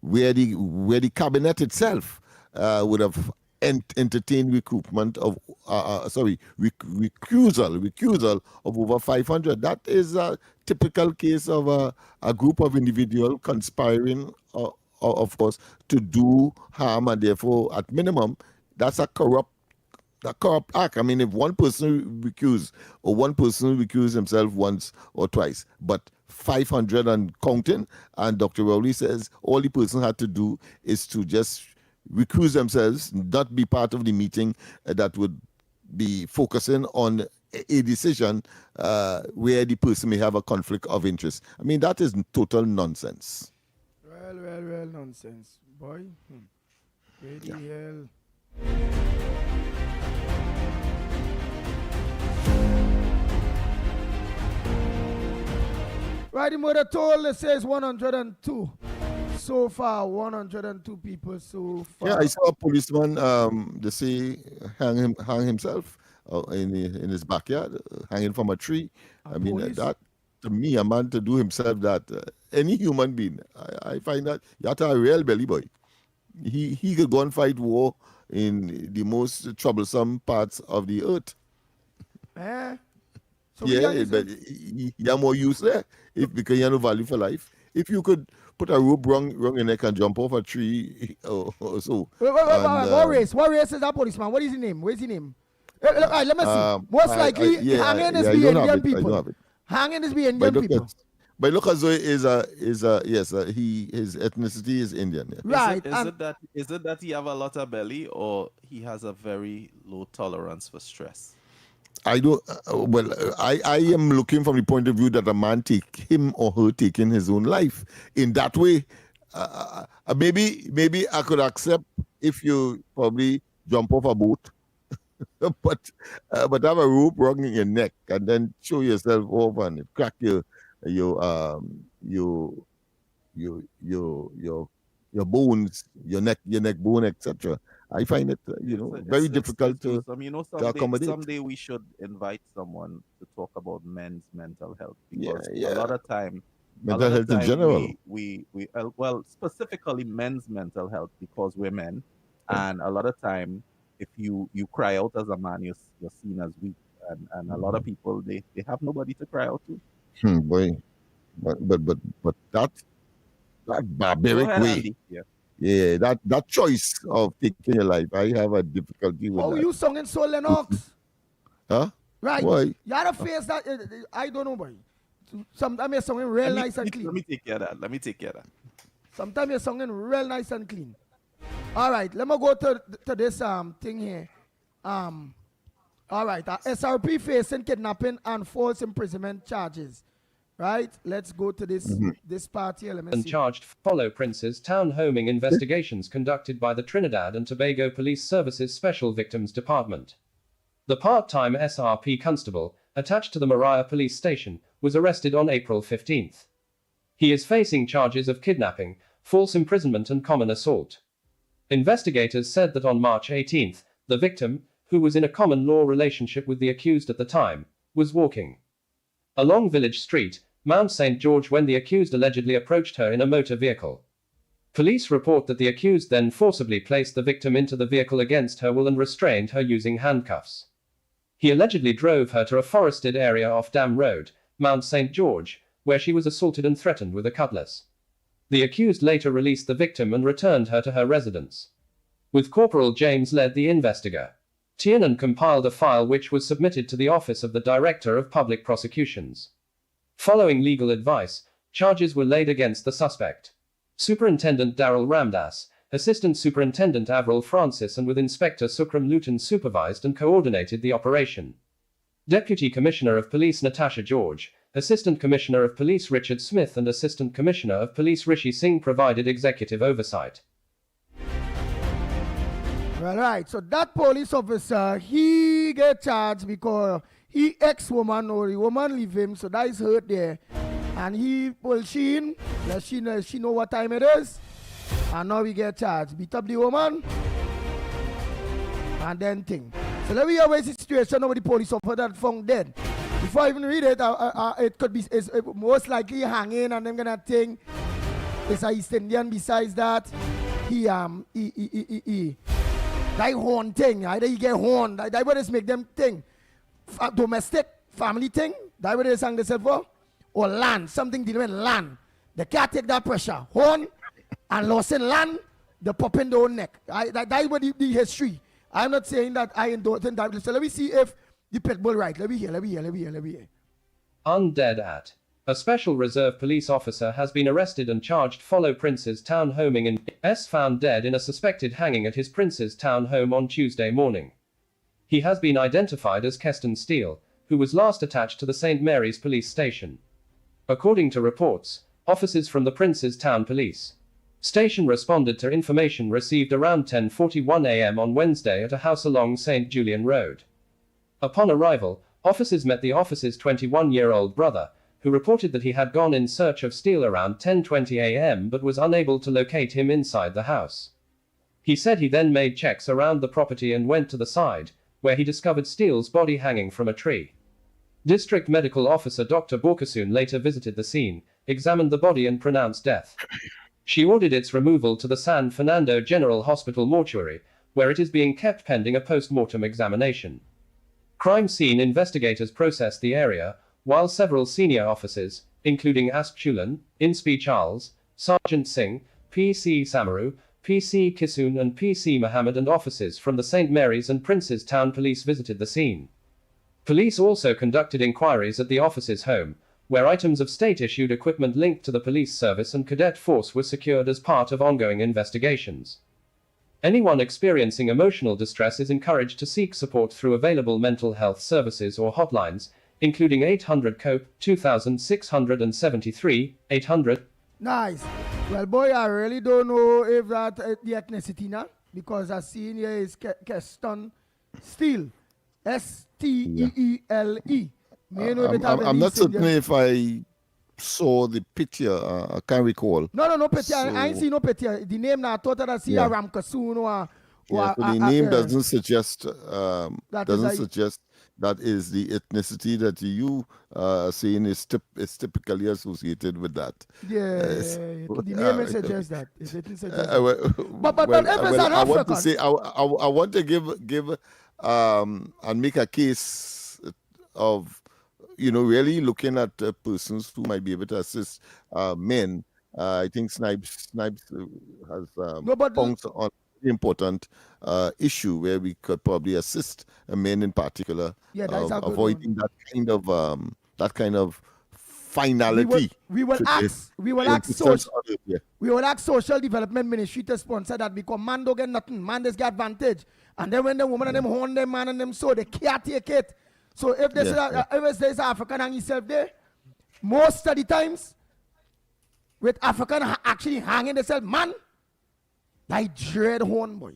where the cabinet itself would have entertained recruitment of recusal of over 500. That is a typical case of a group of individuals conspiring, of course, to do harm, and therefore, at minimum, that's a corrupt act. I mean, if one person recuse himself once or twice, but 500 and counting. And Dr. Rowley says all the person had to do is to just recuse themselves, not be part of the meeting that would be focusing on a decision where the person may have a conflict of interest. I mean, that is total nonsense. Well, nonsense. Boy. Where the hell? Right, the mother told, it says 102. So far, 102 people so far. Yeah, I saw a policeman, they say, hang himself in his backyard, hanging from a tree. I mean, that, to me, a man to do himself that, any human being, I find that you have to have a real belly boy. He could go and fight war in the most troublesome parts of the earth. So yeah, but you have more use there because you have no value for life. If you could put a rope round your neck and jump off a tree or so. Wait, what race? What race is that policeman? What is his name? Where's his name? Let me see. Most likely, hanging is the Indian people. Hanging is the Indian people. But look as though his ethnicity is Indian. Yeah. Right. Is it that he have a lot of belly, or he has a very low tolerance for stress? I don't. I am looking from the point of view that a man take him or her taking his own life in that way. Maybe I could accept if you probably jump off a boat, but have a rope around your neck and then show yourself off and crack your bones, your neck bone, etc. I find it, very difficult to accommodate. Someday we should invite someone to talk about men's mental health, because a lot of time, mental health in general. We specifically men's mental health, because we're men, and a lot of time, if you cry out as a man, you're seen as weak, and a lot of people they have nobody to cry out to. Boy, but that barbaric way. Andy. Yeah, that choice of taking your life, I have a difficulty with that. Oh, you singing so Lennox? Huh? Right. Why? You had a face that, I don't know, boy. Sometimes you're singing real nice and clean. Let me take care of that. Sometimes you're singing real nice and clean. All right, let me go to this thing here. All right, SRP facing kidnapping and false imprisonment charges. Right, let's go to this part here. Let me see. Charged follow Prince's town homing investigations conducted by the Trinidad and Tobago Police Services Special Victims Department. The part-time SRP constable, attached to the Mariah Police Station, was arrested on April 15th. He is facing charges of kidnapping, false imprisonment and common assault. Investigators said that on March 18th, the victim, who was in a common law relationship with the accused at the time, was walking along Village Street, Mount St. George, when the accused allegedly approached her in a motor vehicle. Police report that the accused then forcibly placed the victim into the vehicle against her will and restrained her using handcuffs. He allegedly drove her to a forested area off Dam Road, Mount St. George, where she was assaulted and threatened with a cutlass. The accused later released the victim and returned her to her residence. With Corporal James led the investigator. Tiernan compiled a file which was submitted to the Office of the Director of Public Prosecutions. Following legal advice, charges were laid against the suspect. Superintendent Darrell Ramdas, Assistant Superintendent Avril Francis and with Inspector Sukram Luton supervised and coordinated the operation. Deputy Commissioner of Police Natasha George, Assistant Commissioner of Police Richard Smith and Assistant Commissioner of Police Rishi Singh provided executive oversight. Right, so that police officer, he get charged because he ex-woman or the woman leave him, so that is hurt there. And he pull she in, let she know what time it is, and now we get charged. Beat up the woman, and then thing. So let me hear the situation of the police officer that found dead. Before I even read it, it could be most likely hanging and them gonna think it's a East Indian. Besides that, he that horn thing, either you get horn, that what is make them think. Domestic, family thing, that what they sang themselves for? Or land, something dealing with land. They can't take that pressure. Horn and losing land, they pop in their own neck. That is what the history. I'm not saying that I endorse that. So let me see if the pit bull right. Let me hear. Undead at A special reserve police officer has been arrested and charged follow Prince's Town homing in S found dead in a suspected hanging at his Prince's Town home on Tuesday morning. He has been identified as Keston Steele, who was last attached to the St. Mary's police station. According to reports, officers from the Prince's Town police station responded to information received around 10:41 a.m. on Wednesday at a house along St. Julian Road. Upon arrival, officers met the officer's 21-year-old brother, who reported that he had gone in search of Steele around 10:20 a.m. but was unable to locate him inside the house. He said he then made checks around the property and went to the side, where he discovered Steele's body hanging from a tree. District Medical Officer Dr. Borkasoon later visited the scene, examined the body and pronounced death. She ordered its removal to the San Fernando General Hospital mortuary, where it is being kept pending a post-mortem examination. Crime scene investigators processed the area, while several senior officers, including Ask Chulan, Inspi Charles, Sergeant Singh, PC Samaru, PC Kisoon and PC Mohammed and officers from the St. Mary's and Prince's Town police visited the scene. Police also conducted inquiries at the officer's home, where items of state-issued equipment linked to the police service and cadet force were secured as part of ongoing investigations. Anyone experiencing emotional distress is encouraged to seek support through available mental health services or hotlines, including 800-COPE, 2673, 800. Nice. Well, boy, I really don't know if that the ethnicity now, because I seen here is Keston Steele, Steele. I'm not certain if I saw the picture. I can't recall. No picture. I ain't see no picture. The name now, I thought that I see a Ramkasoon or so the name doesn't suggest that is the ethnicity that you saying is typically associated with that. The name suggests that. It didn't suggest that. But if it's an African, I want to say I want to give and make a case of really looking at persons who might be able to assist men. I think Snipes has points on an important issue where we could probably assist men in particular, avoiding that kind of finality. We will ask social development ministry to sponsor that, because man don't get nothing. Man just get advantage, and then when the woman and them horn them man and them so they can't take it. So if there's there's African hang himself there, most of the times with African actually hanging themselves, man, like dread horn boy.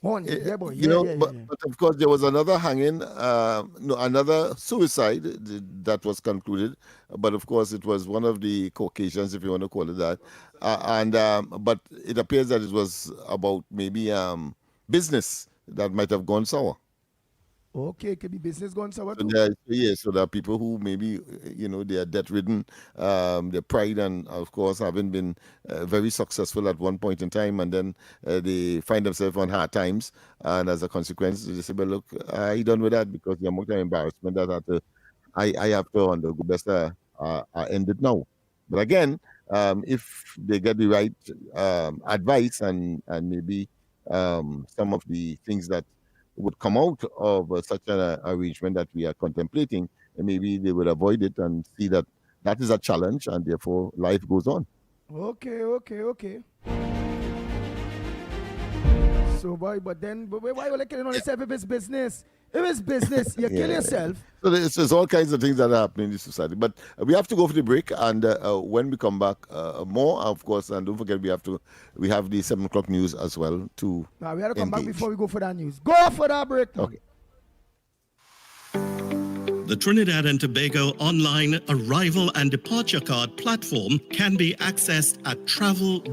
Horn, boy. But of course there was another hanging, another suicide that was concluded. But of course it was one of the Caucasians, if you want to call it that. But it appears that it was about maybe business that might have gone sour. Okay, it could be business going sour too. So there are people who maybe, they are debt-ridden, their pride, and of course having been very successful at one point in time, and then they find themselves on hard times, and as a consequence, they say, "But look, I done with that because the amount of embarrassment that I have to undergo, best I end it now." But again, if they get the right advice and maybe some of the things that would come out of such an arrangement that we are contemplating, and maybe they would avoid it and see that that is a challenge, and therefore life goes on. Okay. So why you like killing yourself if it's business? If it's business, you kill yourself. So there's all kinds of things that are happening in this society. But we have to go for the break, and when we come back, more, of course, and don't forget we have the 7 o'clock news as well to Now we have to come back before we go for that news. Go for that break. Okay. The Trinidad and Tobago online arrival and departure card platform can be accessed at travel.gov.tt.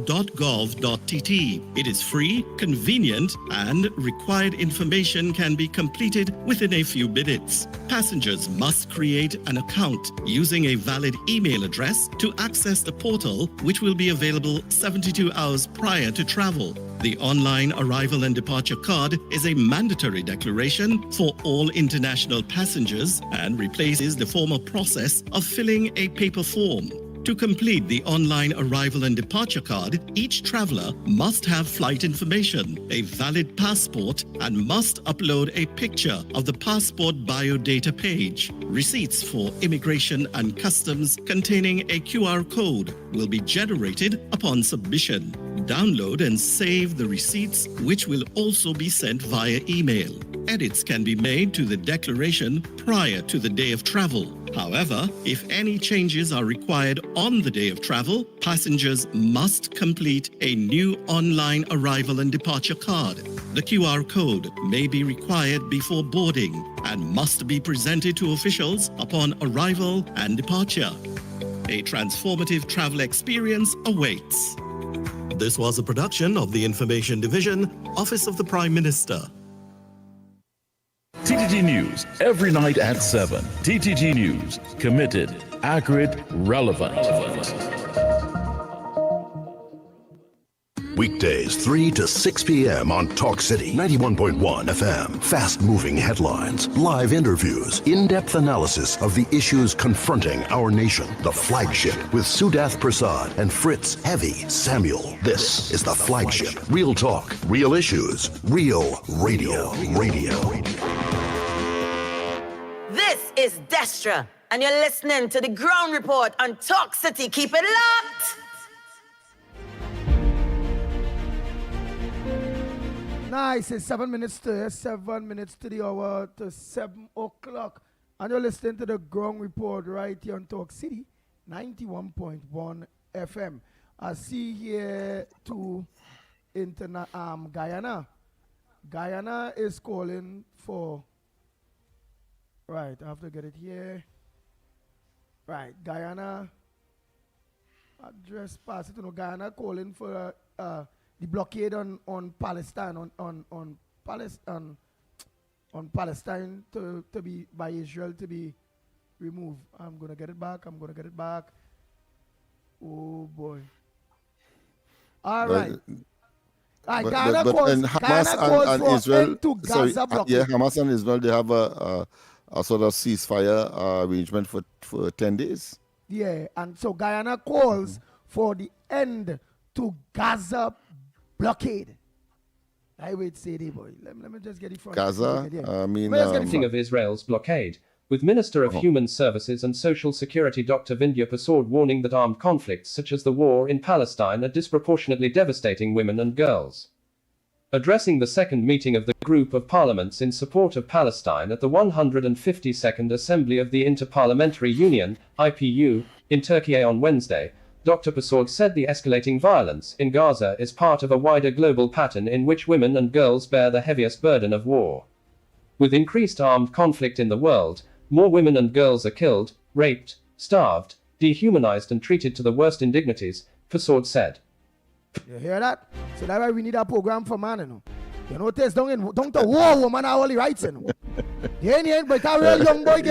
It is free, convenient, and required information can be completed within a few minutes. Passengers must create an account using a valid email address to access the portal, which will be available 72 hours prior to travel. The online arrival and departure card is a mandatory declaration for all international passengers and replaces the former process of filling a paper form. To complete the online arrival and departure card, each traveler must have flight information, a valid passport, and must upload a picture of the passport biodata page. Receipts for immigration and customs containing a QR code will be generated upon submission. Download and save the receipts, which will also be sent via email. Edits can be made to the declaration prior to the day of travel. However, if any changes are required on the day of travel, passengers must complete a new online arrival and departure card. The QR code may be required before boarding and must be presented to officials upon arrival and departure. A transformative travel experience awaits. This was a production of the Information Division, Office of the Prime Minister. TTT News, every night at 7. TTT News, committed, accurate, relevant. Weekdays 3 to 6 p.m. on Talk City 91.1 FM. Fast-moving headlines, live interviews, in-depth analysis of the issues confronting our nation. The Flagship with Sudath Prasad and Fritz Heavy Samuel. This is The Flagship. Real talk, real issues, real radio. This is Destra, and you're listening to the Ground Report on Talk City. Keep it locked! Nice, it's 7 minutes to the hour to 7 o'clock. And you're listening to the Ground Report right here on Talk City, 91.1 FM. I see here to Guyana. Guyana is calling for, right, I have to get it here. Right, Guyana, address pass it to Guyana calling for the blockade on Palestine, on Palestine to be by Israel to be removed. I'm gonna get it back. Oh boy. All right. Ghana calls and for Israel, end to Gaza blockade. yeah, Hamas and Israel, they have a sort of ceasefire arrangement for 10 days. Yeah, and so Guyana calls for the end to Gaza blockade. I would say, boy. Let me just get it from Gaza. Speaking of Israel's blockade, with Minister of Human Services and Social Security Dr. Vindhya Prasad warning that armed conflicts such as the war in Palestine are disproportionately devastating women and girls. Addressing the second meeting of the Group of Parliaments in support of Palestine at the 152nd Assembly of the Inter-Parliamentary Union, IPU, in Turkey on Wednesday, Dr. Prasad said the escalating violence in Gaza is part of a wider global pattern in which women and girls bear the heaviest burden of war. With increased armed conflict in the world, more women and girls are killed, raped, starved, dehumanized and treated to the worst indignities, Prasad said. You hear that? So that's why we need a program for man, you know. You notice don't the war woman are only rights, you know. You ain't but that real young boy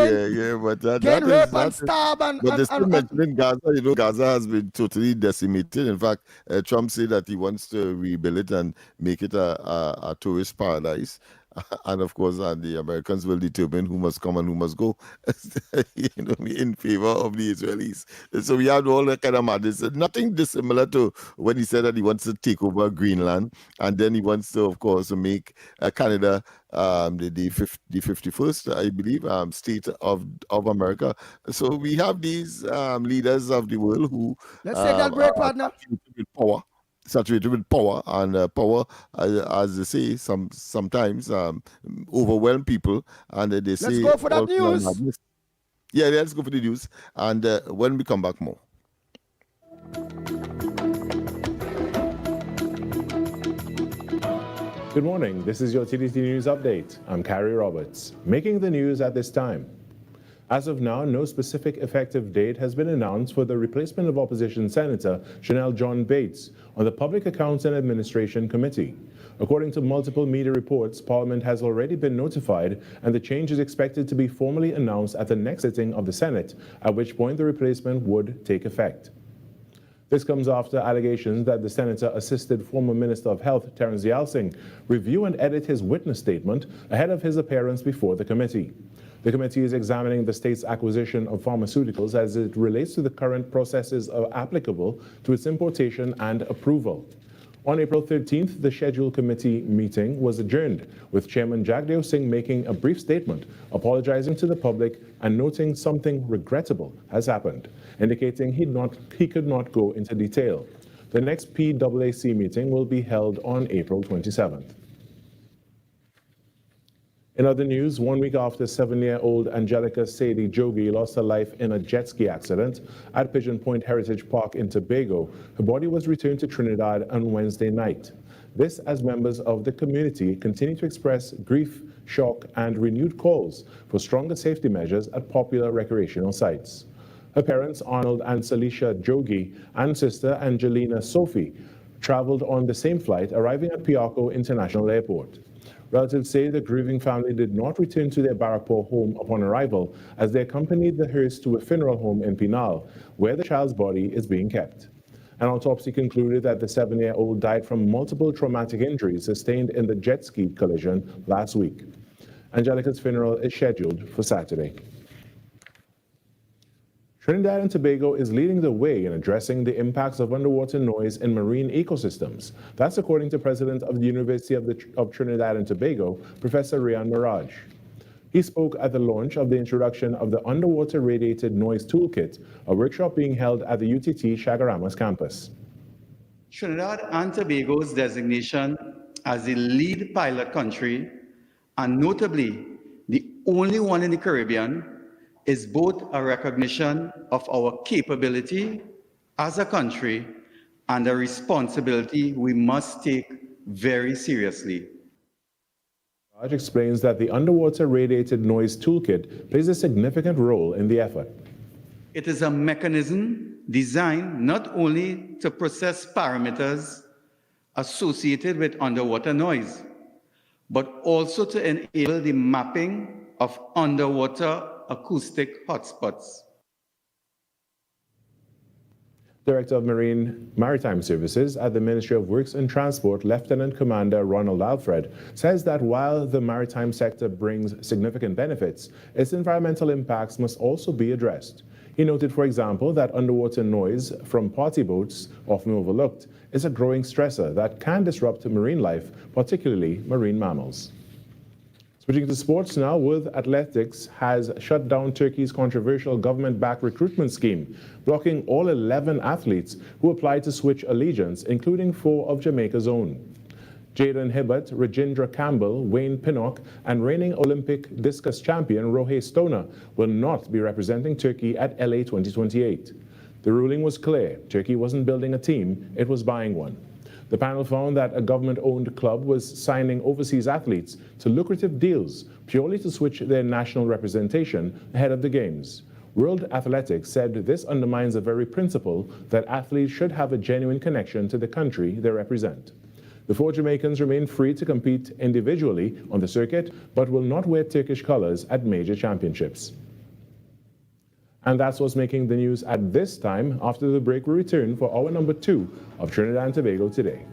but that rape and stab but they still mentioning Gaza. You know, Gaza has been totally decimated. In fact, Trump said that he wants to rebuild it and make it a tourist paradise. And of course, the Americans will determine who must come and who must go, in favor of the Israelis. So we have all that kind of madness. Nothing dissimilar to when he said that he wants to take over Greenland, and then he wants to, of course, make Canada the 51st, I believe, state of America. So we have these leaders of the world who let's take that break, partner. Saturated with power, and power, as they say, sometimes overwhelm people, and they say, let's go for that news. Yeah, let's go for the news, and when we come back, more. Good morning. This is your TTT News Update. I'm Carrie Roberts. Making the news at this time. As of now, no specific effective date has been announced for the replacement of opposition Senator Chanel John Bates on the Public Accounts and Administration Committee. According to multiple media reports, Parliament has already been notified, and the change is expected to be formally announced at the next sitting of the Senate, at which point the replacement would take effect. This comes after allegations that the senator assisted former Minister of Health Terence Yalsing review and edit his witness statement ahead of his appearance before the committee. The committee is examining the state's acquisition of pharmaceuticals as it relates to the current processes applicable to its importation and approval. On April 13th, the scheduled committee meeting was adjourned, with Chairman Jagdeo Singh making a brief statement, apologizing to the public and noting something regrettable has happened, indicating he could not go into detail. The next PAAC meeting will be held on April 27th. In other news, 1 week after 7-year-old Angelica Sadie Jogi lost her life in a jet ski accident at Pigeon Point Heritage Park in Tobago, her body was returned to Trinidad on Wednesday night. This as members of the community continue to express grief, shock, and renewed calls for stronger safety measures at popular recreational sites. Her parents, Arnold and Celicia Jogi, and sister Angelina Sophie, traveled on the same flight, arriving at Piarco International Airport. Relatives say the grieving family did not return to their Barrackpore home upon arrival, as they accompanied the hearse to a funeral home in Pinal, where the child's body is being kept. An autopsy concluded that the 7-year-old died from multiple traumatic injuries sustained in the jet ski collision last week. Angelica's funeral is scheduled for Saturday. Trinidad and Tobago is leading the way in addressing the impacts of underwater noise in marine ecosystems. That's according to President of the University of Trinidad and Tobago, Professor Rian Miraj. He spoke at the launch of the introduction of the Underwater Radiated Noise Toolkit, a workshop being held at the UTT Chaguaramas campus. Trinidad and Tobago's designation as the lead pilot country, and notably the only one in the Caribbean, is both a recognition of our capability as a country and a responsibility we must take very seriously. Raj explains that the Underwater Radiated Noise Toolkit plays a significant role in the effort. It is a mechanism designed not only to process parameters associated with underwater noise, but also to enable the mapping of underwater acoustic hotspots. Director of Maritime Services at the Ministry of Works and Transport, Lieutenant Commander Ronald Alfred, says that while the maritime sector brings significant benefits, its environmental impacts must also be addressed. He noted, for example, that underwater noise from party boats, often overlooked, is a growing stressor that can disrupt marine life, particularly marine mammals. Switching to sports now, with athletics has shut down Turkey's controversial government-backed recruitment scheme, blocking all 11 athletes who applied to switch allegiance, including 4 of Jamaica's own. Jaden Hibbert, Rajendra Campbell, Wayne Pinnock, and reigning Olympic discus champion Rohey Stoner will not be representing Turkey at LA 2028. The ruling was clear. Turkey wasn't building a team, it was buying one. The panel found that a government-owned club was signing overseas athletes to lucrative deals purely to switch their national representation ahead of the Games. World Athletics said this undermines the very principle that athletes should have a genuine connection to the country they represent. The 4 Jamaicans remain free to compete individually on the circuit, but will not wear Turkish colors at major championships. And that's what's making the news at this time. After the break, we return for hour number 2 of Trinidad and Tobago Today.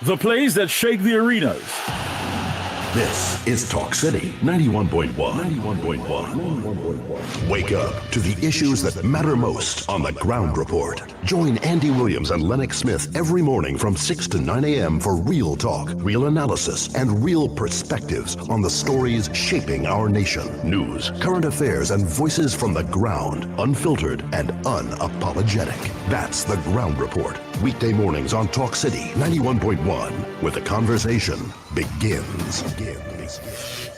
The plays that shake the arenas. This is Talk City 91.1. 91.1. Wake up to the issues that matter most on the Ground Report. Join Andy Williams and Lennox Smith every morning from 6 to 9 a.m. for real talk, real analysis, and real perspectives on the stories shaping our nation. News, current affairs, and voices from the ground, unfiltered and unapologetic. That's the Ground Report. Weekday mornings on Talk City 91.1, where the conversation begins.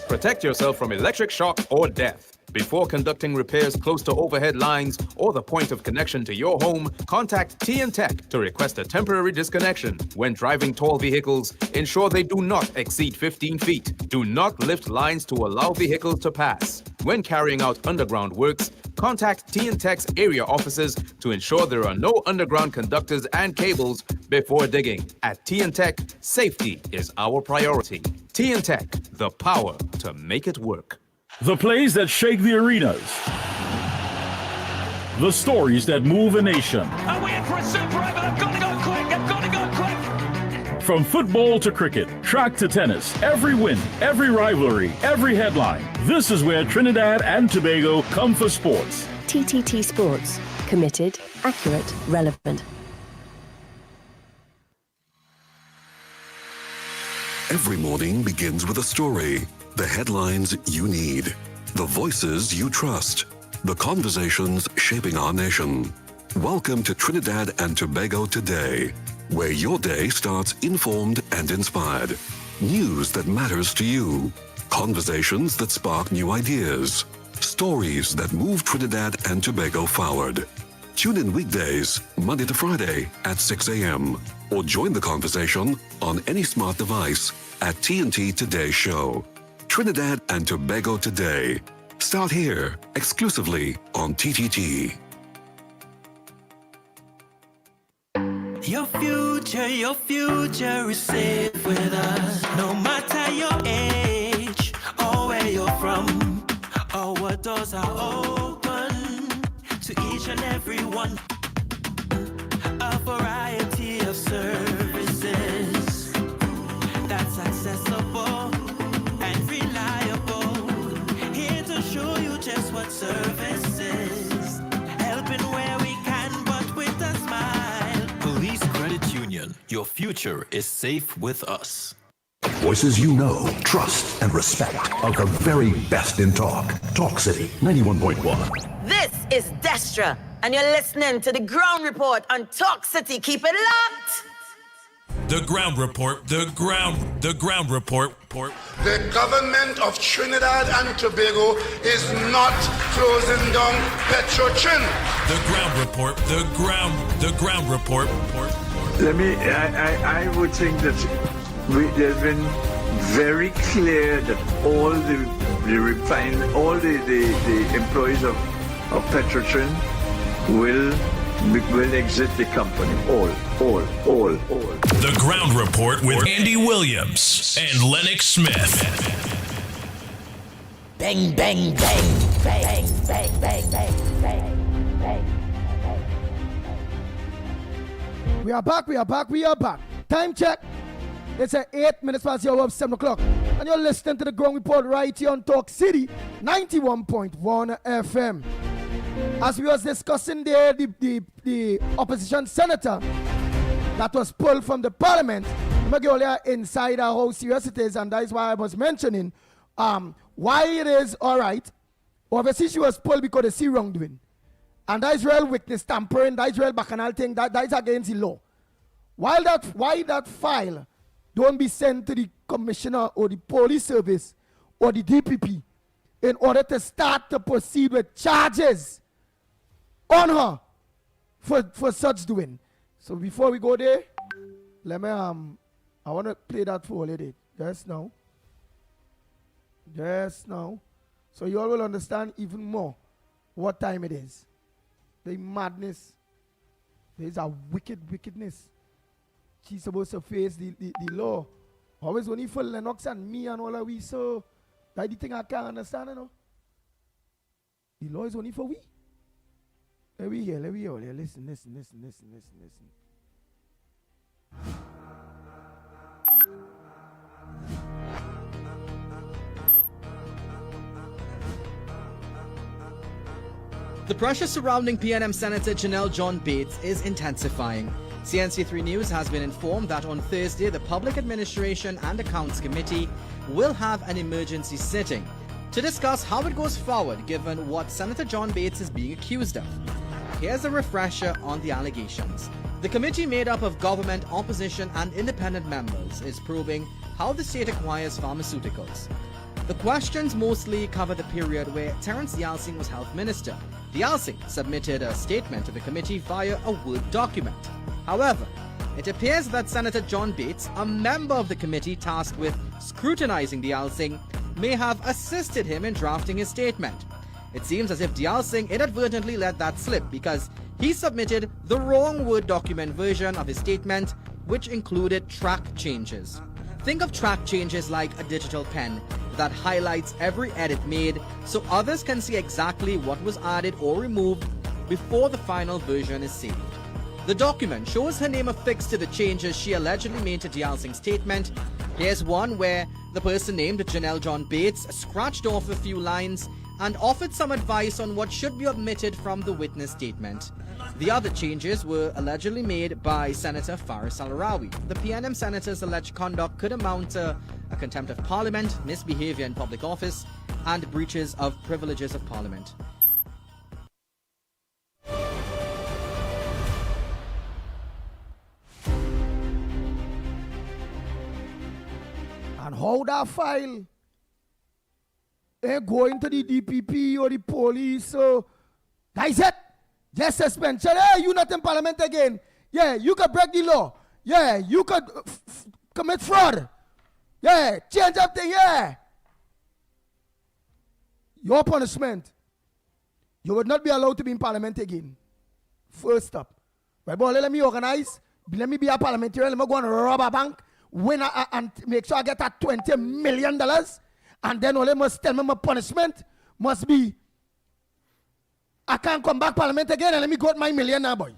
Protect yourself from electric shock or death. Before conducting repairs close to overhead lines or the point of connection to your home, contact TN-Tech to request a temporary disconnection. When driving tall vehicles, ensure they do not exceed 15 feet. Do not lift lines to allow vehicles to pass. When carrying out underground works, contact TN-Tech's area offices to ensure there are no underground conductors and cables before digging. At TN-Tech, safety is our priority. TN-Tech, the power to make it work. The plays that shake the arenas. The stories that move a nation. I'm waiting for a super over. I've got to go quick. From football to cricket, track to tennis, every win, every rivalry, every headline. This is where Trinidad and Tobago come for sports. TTT Sports. Committed, accurate, relevant. Every morning begins with a story. The headlines you need. The voices you trust. The conversations shaping our nation. Welcome to Trinidad and Tobago Today, where your day starts informed and inspired. News that matters to you. Conversations that spark new ideas. Stories that move Trinidad and Tobago forward. Tune in weekdays, Monday to Friday at 6 a.m. or join the conversation on any smart device at TNT Today Show. Trinidad and Tobago Today. Start here, exclusively on TTT. Your future is safe with us. No matter your age or where you're from, our doors are open to each and every one. A variety of services that's accessible and reliable. Here to show you just what service is. Helping where we can, but with a smile. Police Credit Union, your future is safe with us. Voices you know, trust, and respect of the very best in talk. Talk City 91.1. This is Destra, and you're listening to the Ground Report on Talk City. Keep it locked. The Ground Report, the Ground Report. The government of Trinidad and Tobago is not closing down Petrotrin. The Ground Report, the Ground Report. I would think that there's been very clear that all the employees of Petrotrin will exit the company. All. The Ground Report with Andy Williams and Lennox Smith. Bang, bang, bang, bang, bang, bang, bang, bang, bang. We are back. Time check. It's 8 minutes past the hour of 7 o'clock. And you're listening to the Ground Report right here on Talk City 91.1 FM. As we was discussing there, the opposition senator that was pulled from the parliament, Magolia inside how serious it is, and that is why I was mentioning why it is all right. Obviously, she was pulled because they see wrongdoing. And that is real witness tampering, that is real bacchanal thing, that is against the law. Why that file don't be sent to the commissioner or the police service or the DPP in order to start to proceed with charges on her for such doing. So before we go there, let me I want to play that for a lady just now. So you all will understand even more what time it is. The madness. There is a wickedness. She's supposed to face the law. Always only for Lennox and me and all of we, so that's the thing I can't understand, you know. The law is only for we. Let me hear. Listen. The pressure surrounding PNM Senator Janelle John Bates is intensifying. CNC3 News has been informed that on Thursday, the Public Administration and Accounts Committee will have an emergency sitting to discuss how it goes forward given what Senator John Bates is being accused of. Here's a refresher on the allegations. The committee, made up of government, opposition and independent members, is probing how the state acquires pharmaceuticals. The questions mostly cover the period where Terence Dialsing was health minister. Dialsing submitted a statement to the committee via a Word document. However, it appears that Senator John Bates, a member of the committee tasked with scrutinizing Dialsing, may have assisted him in drafting his statement. It seems as if Dialsing inadvertently let that slip because he submitted the wrong Word document version of his statement, which included track changes. Think of track changes like a digital pen that highlights every edit made so others can see exactly what was added or removed before the final version is saved. The document shows her name affixed to the changes she allegedly made to Dial Singh's statement. Here's one where the person named Janelle John Bates scratched off a few lines and offered some advice on what should be omitted from the witness statement. The other changes were allegedly made by Senator Faris Al-Rawi. The PNM senator's alleged conduct could amount to a contempt of parliament, misbehavior in public office, and breaches of privileges of parliament. And how that file ain't going to the DPP or the police, so that's it. Just suspension. Hey, you not in parliament again. Yeah, you could break the law. Yeah, you could commit fraud. Yeah, change up thing. Yeah. Your punishment. You would not be allowed to be in parliament again. First up. Right, boy, let me organize. Let me be a parliamentarian. Let me go and rob a bank. Win and make sure I get that $20 million. And then all they must tell me my punishment must be I can't come back parliament again and let me go with my million now, boy.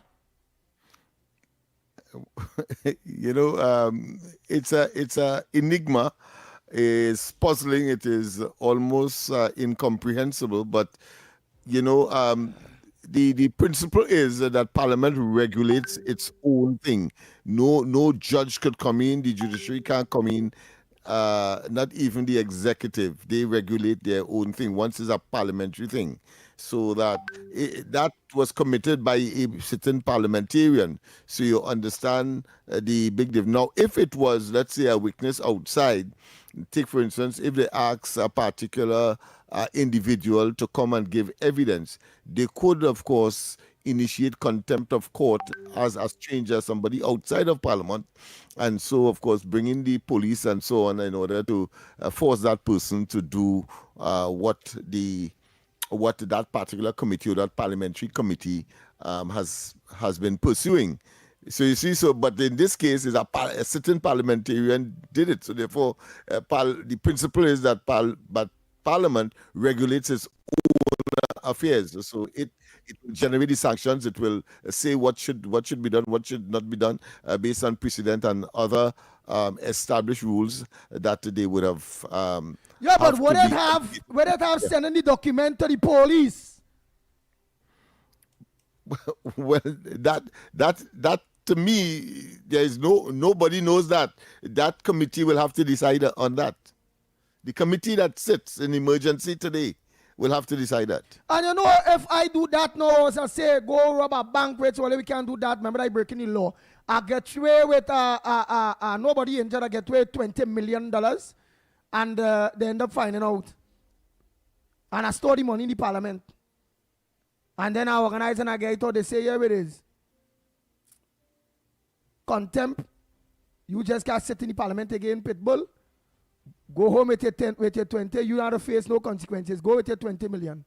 It's a enigma. It's puzzling. It is almost incomprehensible. But the principle is that Parliament regulates its own thing. No judge could come in. The judiciary can't come in. Not even the executive. They regulate their own thing. Once it's a parliamentary thing. So that was committed by a certain parliamentarian. So you understand the big difference. Now, if it was, let's say, a witness outside, take for instance, if they ask a particular individual to come and give evidence, they could, of course, initiate contempt of court as a stranger, somebody outside of Parliament, and so, of course, bring in the police and so on in order to force that person to do what that particular committee or that parliamentary committee has been pursuing. So you see, but in this case, is a certain parliamentarian did it. So therefore, the principle is that Parliament regulates its own affairs. So it will generate the sanctions. It will say what should be done, what should not be done, based on precedent and other established rules that they would have. Yeah, but would it have sending the document to the police? Well, that to me, there is nobody knows that. That committee will have to decide on that. The committee that sits in emergency today will have to decide that. And if I do that now, as I say, go rob a bank, which we can't do that. Remember, I breaking the law. I get away with nobody injured. I get away with $20 million, and they end up finding out. And I store the money in the parliament. And then I organize and I get it out. They say, here it is. Contempt. You just can't sit in the parliament again, Pitbull. Go home with your 20. You don't have to face no consequences. Go with your 20 million.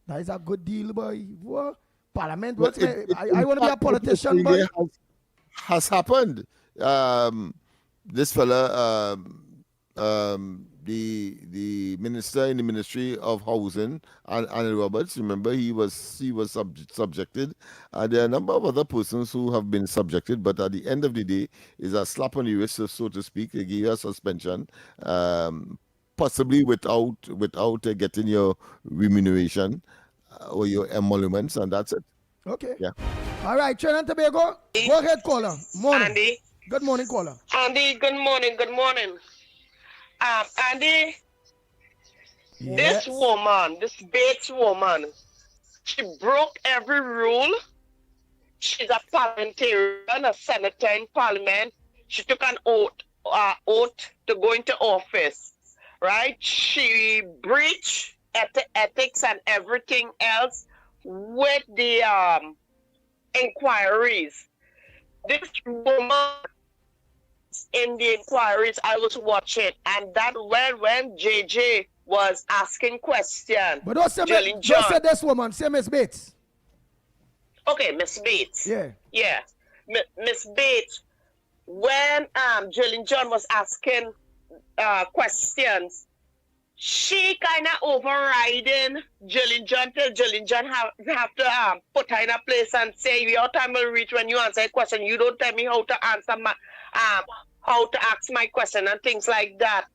That is a good deal, boy. What? Parliament. Well, I want to be a politician, boy. Has happened. This fella, the minister in the Ministry of Housing, Annie Roberts, remember he was subjected. There are a number of other persons who have been subjected, but at the end of the day, is a slap on the wrist, so to speak. They give you a suspension, possibly without getting your remuneration or your emoluments, and that's it. Okay. Yeah. All right, Trinidad and Tobago. Go ahead, caller. Morning. Andy. Good morning, caller. Andy, good morning. Good morning. Andy, yes. This woman, this Bates woman, she broke every rule. She's a parliamentarian, a senator in parliament. She took an oath to go into office, right? She breached ethics and everything else with the inquiries. This woman, in the inquiries, I was watching, and that when JJ was asking questions, but don't say this woman, say Miss Bates. Okay, Miss Bates. Yeah. Yeah. Miss Bates, when Jillian John was asking questions, she kind of overriding Jillian till Jillian have to put her in a place and say, your time will reach when you answer a question. You don't tell me how to answer my, how to ask my question and things like that.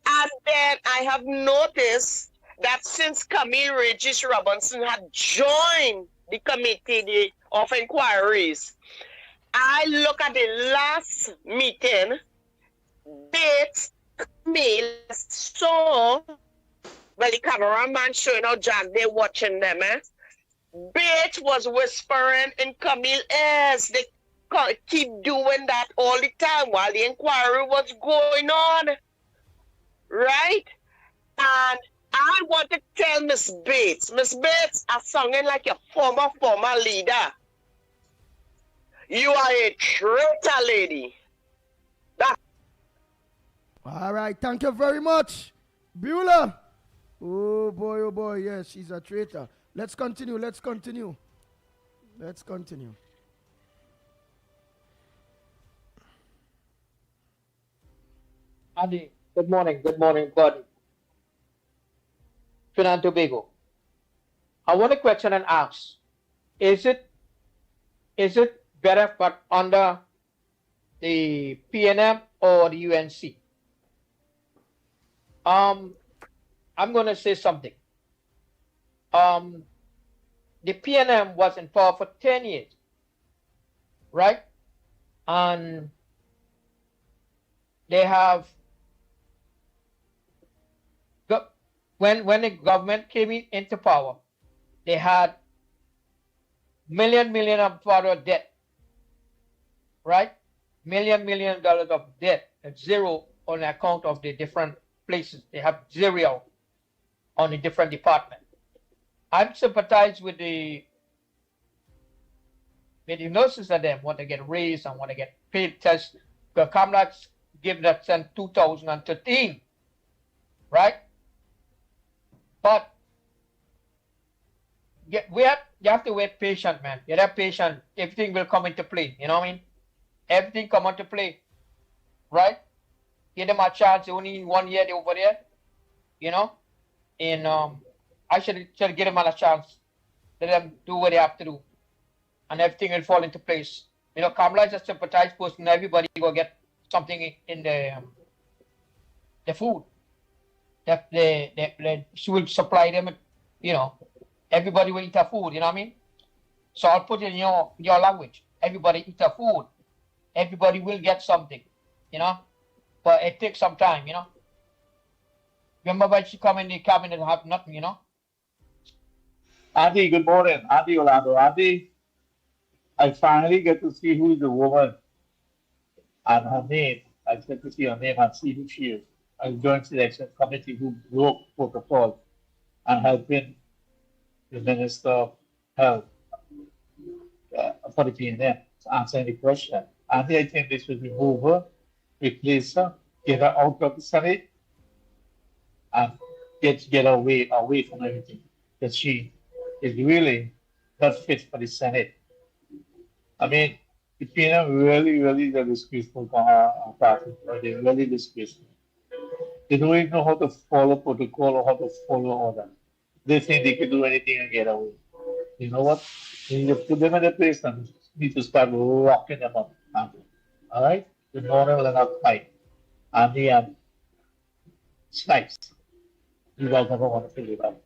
And then I have noticed that since Camille Regis Robinson had joined the committee of inquiries, I look at the last meeting, Bates, Camille saw, well, the cameraman showing how Jack, they watching them, Bates was whispering in Camille's ears. They keep doing that all the time while the inquiry was going on. Right? And I want to tell Miss Bates, are sounding like a former leader. You are a traitor, lady. All right, thank you very much. Beulah. Oh boy, yes, she's a traitor. Let's continue. Andy, good morning, buddy. Trinidad and Tobago. I want a question and ask. Is it better but under the PNM or the UNC? I'm going to say something. The PNM was in power for 10 years, right? And they have, when the government came into power, they had million of federal debt, right? $million of debt, and zero on account of the different places. They have zero on the different departments. I'm sympathize with the nurses and them want to get raised and want to get paid tests. The Comlax give that since 2013, right? But you have to wait patient, man. You have patient. Everything will come into play. You know what I mean? Everything come into play, right? Give them a chance. Only 1 year they over there, you know. And I should give them a chance. Let them do what they have to do, and everything will fall into place. You know, Kamala is a sympathized person. Everybody will get something in the food. That she will supply them. You know, everybody will eat her food. You know what I mean? So I'll put it in your language. Everybody eat her food. Everybody will get something. You know, but it takes some time. You know. Remember when she come in the cabinet and have nothing. You know. Andy, good morning. Andy Orlando. Andy, I finally get to see who is the woman and her name. I get to see her name and see who she is. I joined the election committee who broke protocol and helping the Minister of Health for the PNM to answer any question. Andy, I think they should remove her, replace her, get her out of the Senate, and get her away from everything. Because she is really not fit for the Senate. I mean, the PNM really is disgraceful for her party. They're really disgraceful. They don't even know how to follow protocol or how to follow order. They think they can do anything and get away. You know what? You need to put them in a place and need to start locking them up. All right? Good morning, Lennox. Hi. Andy and Snipes. You guys never want to figure it out.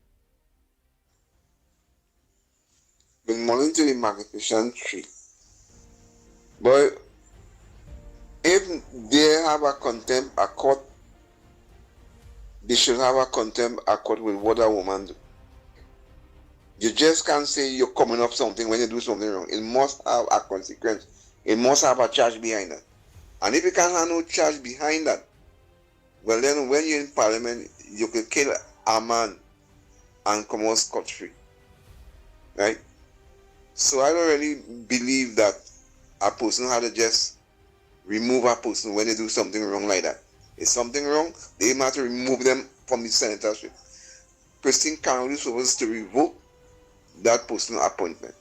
Good morning to the magnificent tree. But if they have a contempt accord, they should have a contempt accord with what a woman do. You just can't say you're coming up something when you do something wrong. It must have a consequence. It must have a charge behind that. And if you can't have no charge behind that, well then when you're in parliament, you can kill a man and come out scot-free. Right? So I don't really believe that a person had to just remove a person when they do something wrong like that. If something wrong, they have to remove them from the senatorship. Christine Kennedy is supposed to revoke that person's appointment.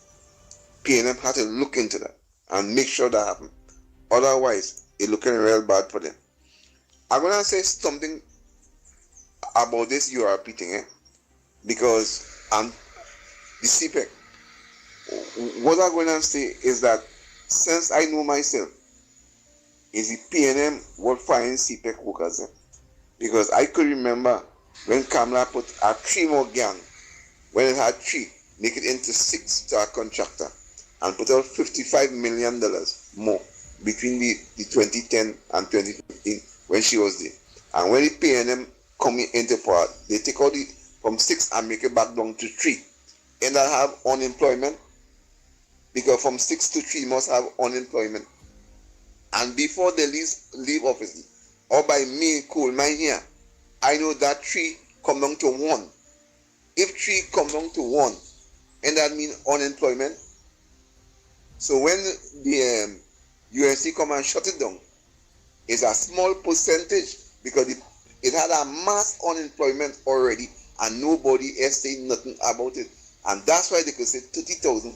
PNM had to look into that and make sure that happens. Otherwise, it's looking real bad for them. I'm going to say something about this URP thing, because the CPEC. What I'm going to say is that since I know myself, is the PNM what firing CPEC workers, because I could remember when Kamala put a 3 more gang, when it had 3, make it into 6-star contractor, and put out $55 million more between the 2010 and 2015 when she was there. And when the PNM coming into power, they take out the from 6 and make it back down to 3. And I have unemployment, because from 6 to 3 must have unemployment. And before they leave office, or by me, coal mine here, I know that 3 come down to 1. If 3 come down to 1, and that means unemployment. So when the UNC come and shut it down, it's a small percentage, because it had a mass unemployment already, and nobody else saying nothing about it. And that's why they could say 30,000,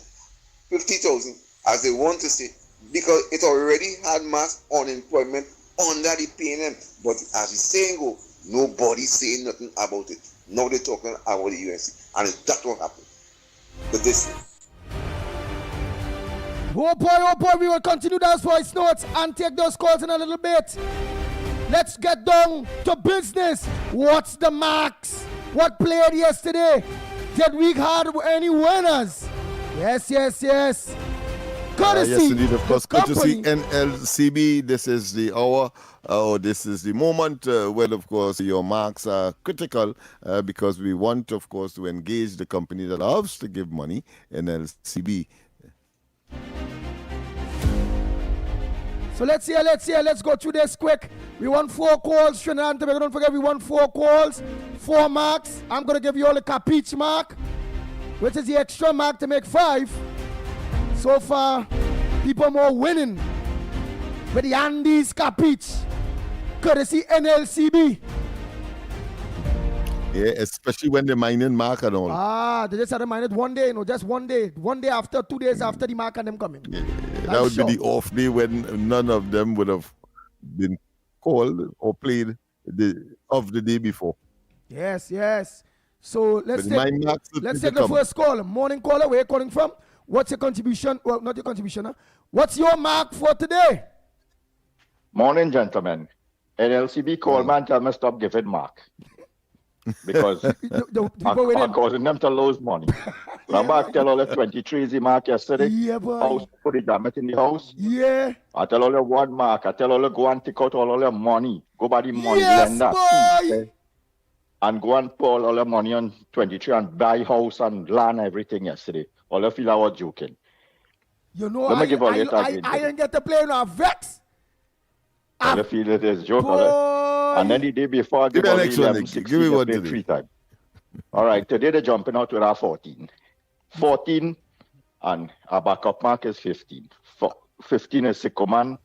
50,000, as they want to say, because it already had mass unemployment under the PNM. But as the saying go, nobody saying nothing about it. Now they're talking about the UNC, and that's what happened. But this. Oh boy, we will continue those voice notes and take those calls in a little bit. Let's get down to business. What's the marks? What played yesterday? Did we have any winners? Yes. Courtesy. Yes, indeed, of course. Courtesy company. NLCB. This is the hour, this is the moment when, of course, your marks are critical because we want, of course, to engage the company that loves to give money, NLCB. So let's hear. Let's go through this quick. We want 4 calls. Trinidad and Tobago, don't forget, we want 4 calls, 4 marks. I'm going to give you all a capiche mark, which is the extra mark to make 5. So far, people more winning with the Andes capiche, courtesy NLCB. Yeah, especially when they're mining mark and all. They just had to mine it one day, just one day. 1 day after, 2 days after the mark and them coming. Yeah, that would be the off day when none of them would have been called or played of the day before. Yes. So let's take the come. first call. Morning caller, where are you calling from? What's your contribution? Well, not your contribution. What's your mark for today? Morning, gentlemen. NLCB Coleman tell me stop giving mark. Because I'm causing them to lose money. Remember I tell all the 23 is the mark yesterday? Yeah, boy. House, put the damage in the house? Yeah. I tell all the 1 mark. I tell all the go and take out all the money. Go by the money yes, lender. Boy. And go and pour all the money on 23 and buy house and land everything yesterday. All I feel I was joking. You know, I didn't get to play in our vex. I feel it is joke. And then the day before, give me an next one. Give me one today. 3 times. All right, today they're jumping out with our 14. 14 and our backup mark is 15. 15 is Sycoman,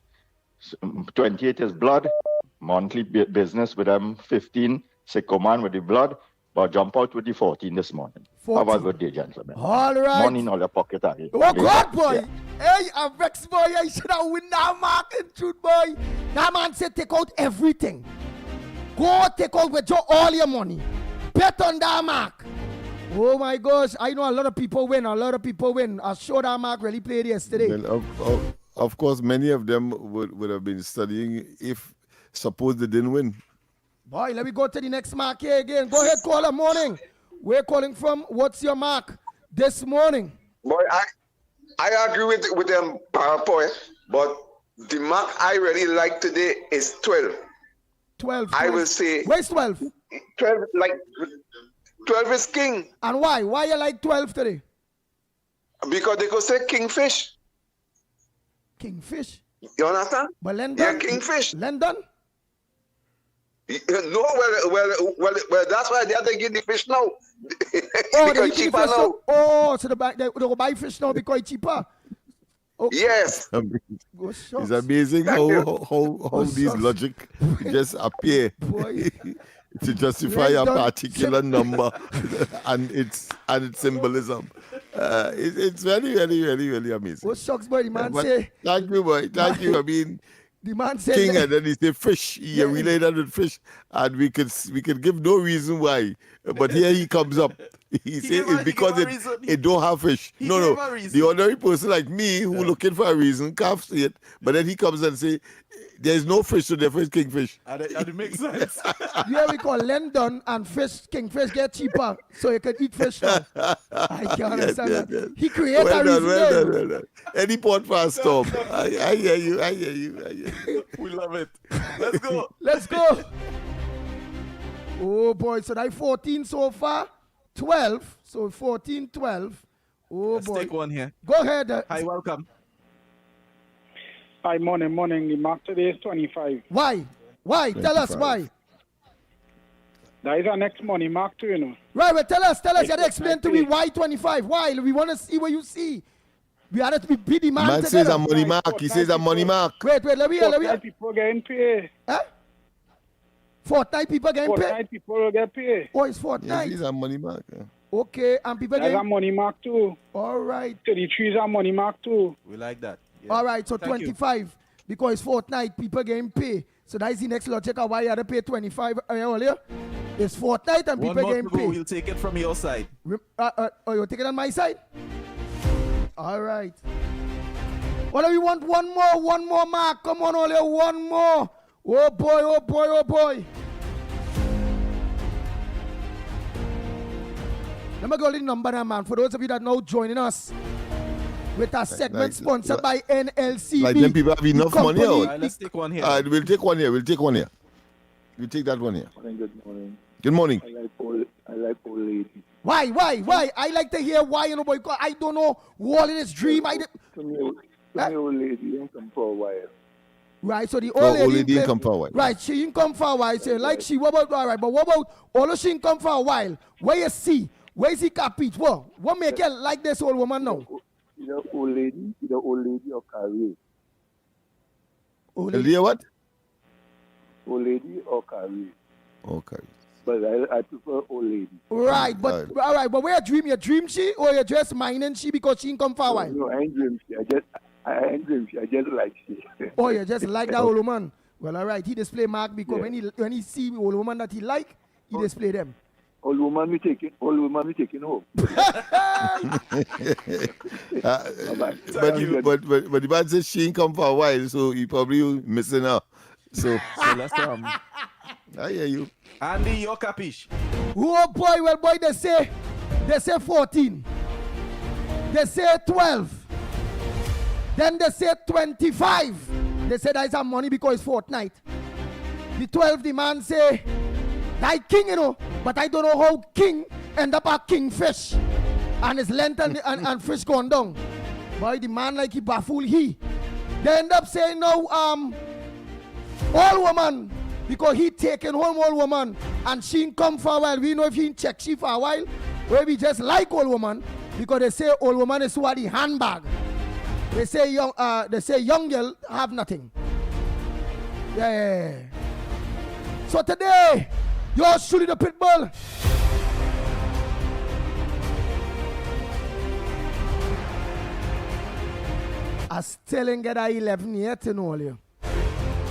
28 is Blood, monthly business with them 15, Sycoman with the Blood, but jump out with the 14 this morning. 14. Have a good day, gentlemen. All right. Money in all your pocket. Oh, God, boy. Yeah. Hey, a vex boy, I should have win that mark in truth, boy. That man said take out everything. Go take out with all your money. Bet on that mark. Oh, my gosh. I know a lot of people win. I'm sure that mark really played yesterday. Well, of course, many of them would have been studying if suppose they didn't win. Boy, let me go to the next mark here again. Go ahead, caller. Morning. Where calling from? What's your mark this morning? Boy, I agree with them, PowerPoint, but the mark I really like today is 12. 12. I will say. Where's 12? 12, like 12 is king. And why? Why you like 12 today? Because they could say kingfish. Kingfish? You understand? But London? Yeah, kingfish. London? No, well, that's why they are taking the fish now. Oh, because cheaper now. So, oh, so they will buy fish now because it's cheaper. Oh. Yes. It's amazing how these logic just appear to justify a particular number and its symbolism. It's very, very, very, very amazing. What shocks, boy, the man say. Thank you, boy. Thank you. I mean, The man said king, and then he said fish. He related that with fish, and we could give no reason why. But here he comes up. He said it's because it don't have fish. No. The ordinary person like me who looking for a reason can't see it. But then he comes and say there's no fish, so therefore it's kingfish. And it makes sense. Yeah, we call London and kingfish get cheaper, so you can eat fish now. I can understand that. Yes. He created well a done, reason. well done. Any port for a storm. I hear you. We love it. Let's go. Let's go. Oh boy, so that 14 so far. 12. So 14, 12. Oh Let's boy. take one here. Go ahead. Hi, welcome. Hi, morning. The mark today is 25. Why? 25. Tell us why. That is our next money mark too, you know. Right, well, tell us. You had to explain to me why 25. Why? We want to see what you see. We had to be the man Man together. says a money mark. He says a money mark. Wait, let me hear. People getting paid. Huh? Fortnight people getting paid? Fortnight people will get paid. Oh, it's fortnight. Yes, he's a money mark. Okay, and people That's getting... a money mark too. All right. 33 is a money mark too. We like that. Yeah. All right, so Thank 25. you. Because it's fortnight, people getting paid. So that is the next logic of why you had to pay 25 earlier. It's fortnight and One people more getting to go. paid. We'll take it from your side. Oh, you'll take it on my side? All right. What do we want? One more, Mark. Come on, Ole, one more. Oh, boy. Let me go to the number now, man. For those of you that know joining us with a segment sponsored by NLCB. Like them people have enough money out. Right, let's take one here. We'll take one here. We'll take that one here. Good morning. Good morning. I like old lady. Why? I like to hear why, you know, boy, because I don't know what in this dream. To me, old lady didn't come for a while. Right, so the old lady didn't come for a while. Right, she didn't come for a while. So like she, what about, all right, but what about, although she didn't come for a while, where you see, where is he capit? What make her like this old woman now? Either old lady or career. Old lady what? Old lady or career. Okay. But I prefer old lady. Right, but all right, but where you dream she or you just minding she because she didn't come for a while? No, I ain't dream she. I ain't dream she. I just like she. Oh, you just like that old woman. Well, all right, he display mark because when he see old woman that he like, he display them. Old woman we taking home. But the man says she ain't come for a while, so he probably missing out. So let's I hear you. Andy, your capiche. Oh boy, well boy, they say 14. They say 12. Then they say 25. They say that is our money because it's fortnight. The 12, the man say, that king, you know, but I don't know how king end up a kingfish. And his length and fish gone down. Boy, the man like he baffled he. They end up saying, no, old woman, because he taken home old woman and she ain't come for a while. We know if he ain't check she for a while, where we just like old woman, because they say old woman is what the handbag. They say young girl have nothing. Yeah. So today, yours truly the Pitbull. I still ain't get that 11 yet, you know, you.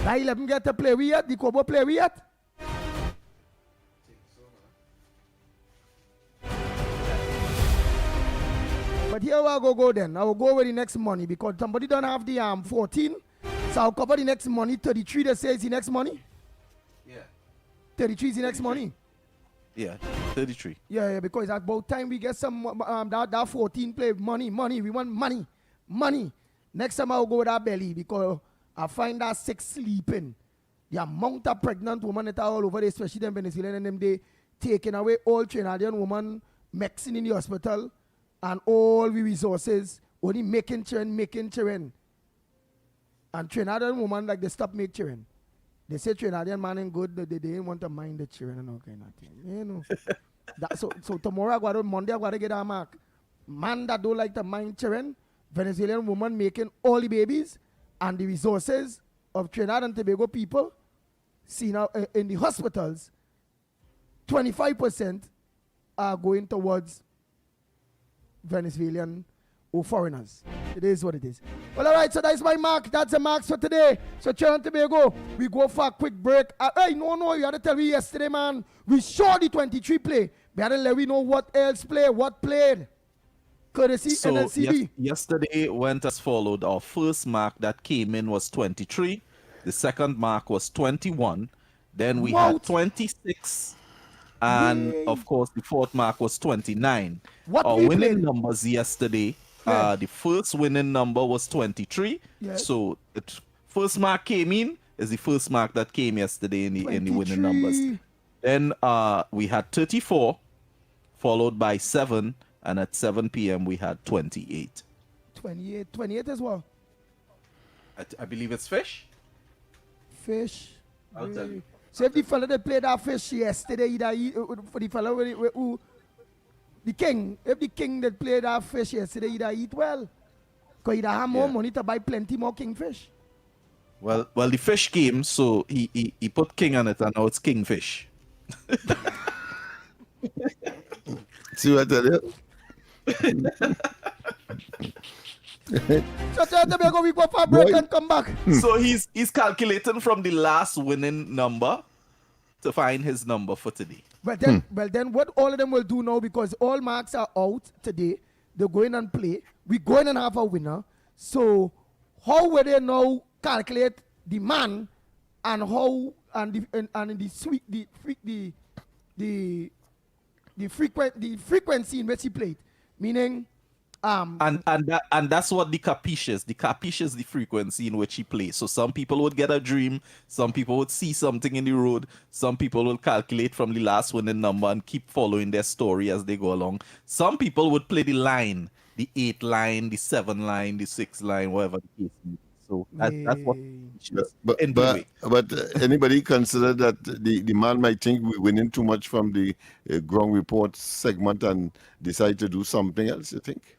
That 11 get to play with yet? The Kobo play with yet? But here I go then. I will go with the next money because somebody don't have the 14. So I'll cover the next money. 33 they say is the next money. Yeah. 33 is the next money. Yeah, 33. Yeah, because it's about time we get some that 14 play money. We want money. Next time I'll go with that belly because I find that 6 sleeping. The amount of pregnant women that are all over there, especially them Venezuelan and them, they taking away all Trinidadian women, mixing in the hospital, and all the resources, only making children. And Trinidadian women, like, they stop making children. They say Trinidadian man ain't good, they didn't want to mind the children and all kind of thing. You know. So tomorrow, Monday, I got to get a mark. Man that don't like to mind children, Venezuelan woman making all the babies, and the resources of Trinidad and Tobago people, see now in the hospitals, 25% are going towards Venezuelan or foreigners. It is what it is. Well, all right, so that's my mark. That's the marks for today. So Trinidad and Tobago, we go for a quick break. Hey, no, you had to tell me yesterday, man. We saw the 23 play. We had to let me know what else played, what played. Courtesy So NLCB. yesterday went as followed. Our first mark that came in was 23. The second mark was 21. Then we had 26. And of course, the fourth mark was 29. Our winning numbers yesterday, the first winning number was 23. Yes. So the first mark came in is the first mark that came yesterday in the winning numbers. Then we had 34, followed by 7, and at 7 p.m. we had 28. 28 as well. I believe it's fish. Fish. I'll tell you. So if the fellow that played that fish yesterday, for the fellow who, the king, if the king that played that fish yesterday, he'd eat well. Because he'd have more money to buy plenty more kingfish. Well, the fish came, so he put king on it, and now it's kingfish. See what I tell you? So tell them we go for a break and come back. So he's calculating from the last winning number to find his number for today. Well then what all of them will do now, because all marks are out today, they're going and play. We're going and have a winner. So how will they now calculate the man and how and the frequency in which he played? Meaning and that's what the capiche is. The capiche is the frequency in which he plays. So some people would get a dream, some people would see something in the road, some people will calculate from the last winning number and keep following their story as they go along. Some people would play the line, the 8 line, the 7 line, the 6 line, whatever the case is. So that's what. But anybody consider that the man might think we're winning too much from the ground report segment and decide to do something else? You think?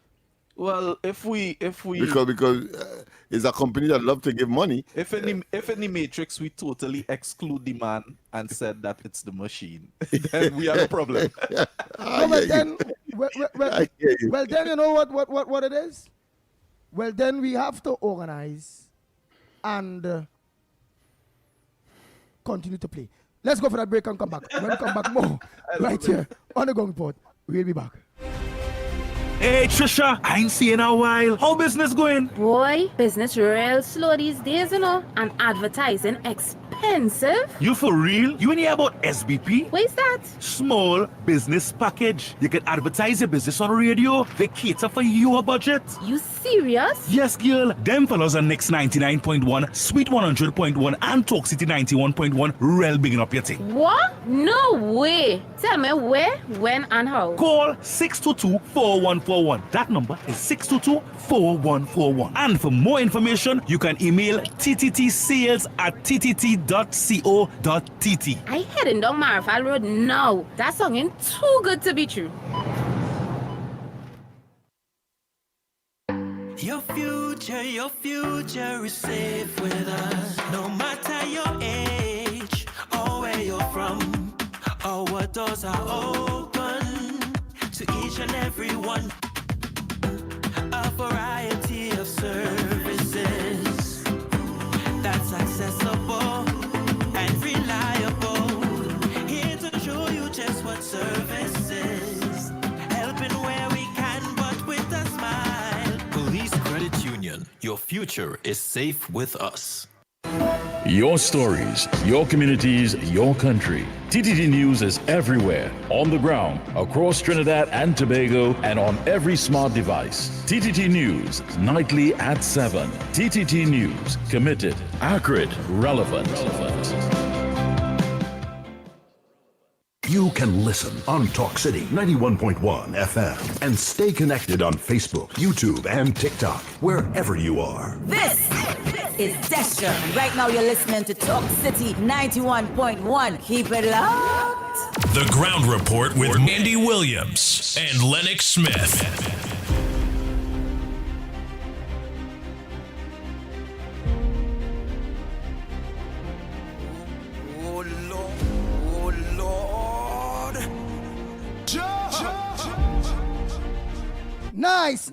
Well, if we because it's a company that love to give money. If in the matrix we totally exclude the man and said that it's the machine, then we have a problem. Well, then you know what it is? Well, then we have to organize and continue to play. Let's go for that break and come back. When we come back, more right here on the Gong Report. We'll be back. Hey Trisha, I ain't seen you in a while. How business going? Boy, business real slow these days, you know, and advertising expensive. You for real? You ain't hear about SBP? What is that? Small Business Package. You can advertise your business on radio. They cater for your budget. You serious? Yes, girl. Them fellows are Next 99.1, Sweet 100.1, and Talk City 91.1. Real bigging up your thing. What? No way. Tell me where, when, and how. Call 622-4141. That number is 622-4141. And for more information, you can email tttsales@ttt.co.tt. I heading down Marfal Road now. That song ain't too good to be true. Your future is safe with us. No matter your age or where you're from, or what doors are open to each and every one. A variety of services that's accessible and reliable. Here to show you just what service is. Helping where we can, but with a smile. Police Credit Union. Your future is safe with us. Your stories, your communities, your country. TTT News is everywhere, on the ground, across Trinidad and Tobago, and on every smart device. TTT News, nightly at 7. TTT News, committed, accurate, relevant. You can listen on Talk City 91.1 FM and stay connected on Facebook, YouTube, and TikTok, wherever you are. This is Destra. Right now you're listening to Talk City 91.1. Keep it locked. The Ground Report with Andy Williams and Lennox Smith. Nice.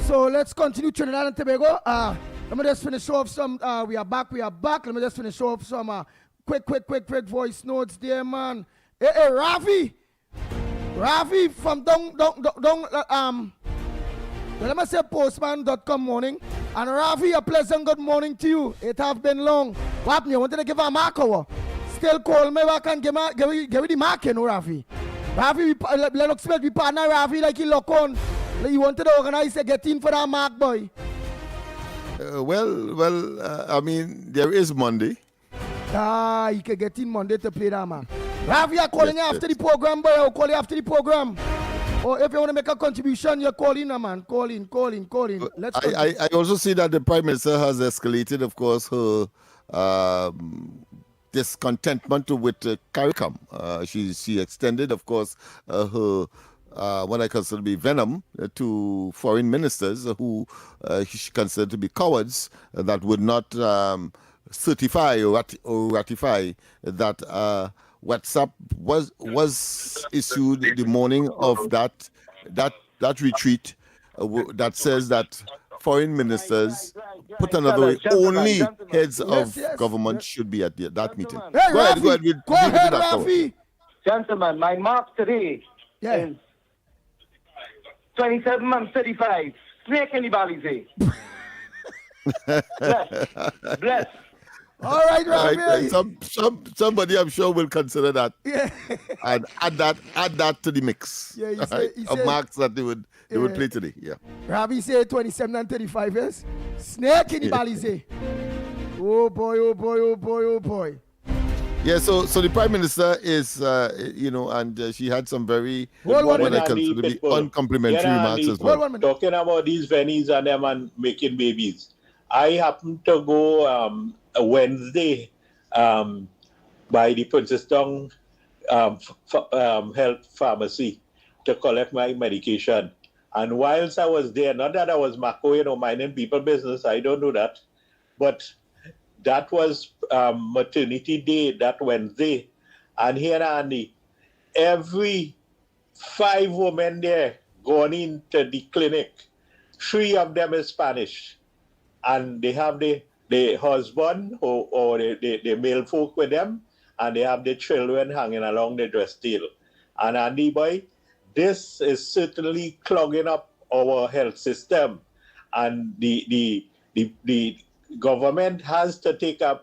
So let's continue Trinidad and Tobago. Let me just finish off some. We are back. Let me just finish off some quick voice notes there, man. Hey, Rafi from let me say postman.com morning. And Rafi, a pleasant good morning to you. It have been long. What me? You wanted to give a mark over? Still call me back and give me the mark, you know, Rafi. Rafi, Lennox be partner Rafi like he lock on. You wanted to organize a get in for that mark, boy. I mean, there is Monday. You can get in Monday to play that, man. Rafi, I'm calling you after the program, boy. I'll call you after the program. Or if you want to make a contribution, you call in, man. Call in. Let's. I also see that the Prime Minister has escalated, of course, her discontentment with CARICOM. She extended, of course, her what I consider to be venom to foreign ministers who she considered to be cowards that would not certify or ratify that WhatsApp was issued the morning of that retreat that says that foreign ministers, put another way, only heads of government should be at that meeting. Hey, go ahead. Go ahead, Rafi. Gentlemen, my mark today is 27 and 35. Snake in the belly, Bless. All right, Rafi. Somebody I'm sure will consider that. Yeah. And add that to the mix. Yeah, he of said, marks that they would play today. Yeah. Rafi said 27 and 35 yes. Snake in the belly. Oh boy. Yeah, so the Prime Minister is, and she had some very, what I consider to be uncomplimentary remarks as well. Talking about these vennies and them and making babies. I happened to go a Wednesday by the Princeton Health Pharmacy to collect my medication. And whilst I was there, not that I was macoing or minding people business, I don't do that, but that was maternity day that Wednesday. And here, Andy, every 5 women there going into the clinic, 3 of them is Spanish. And they have the husband or the male folk with them, and they have the children hanging along the dress tail. And Andy boy, this is certainly clogging up our health system. And the government has to take a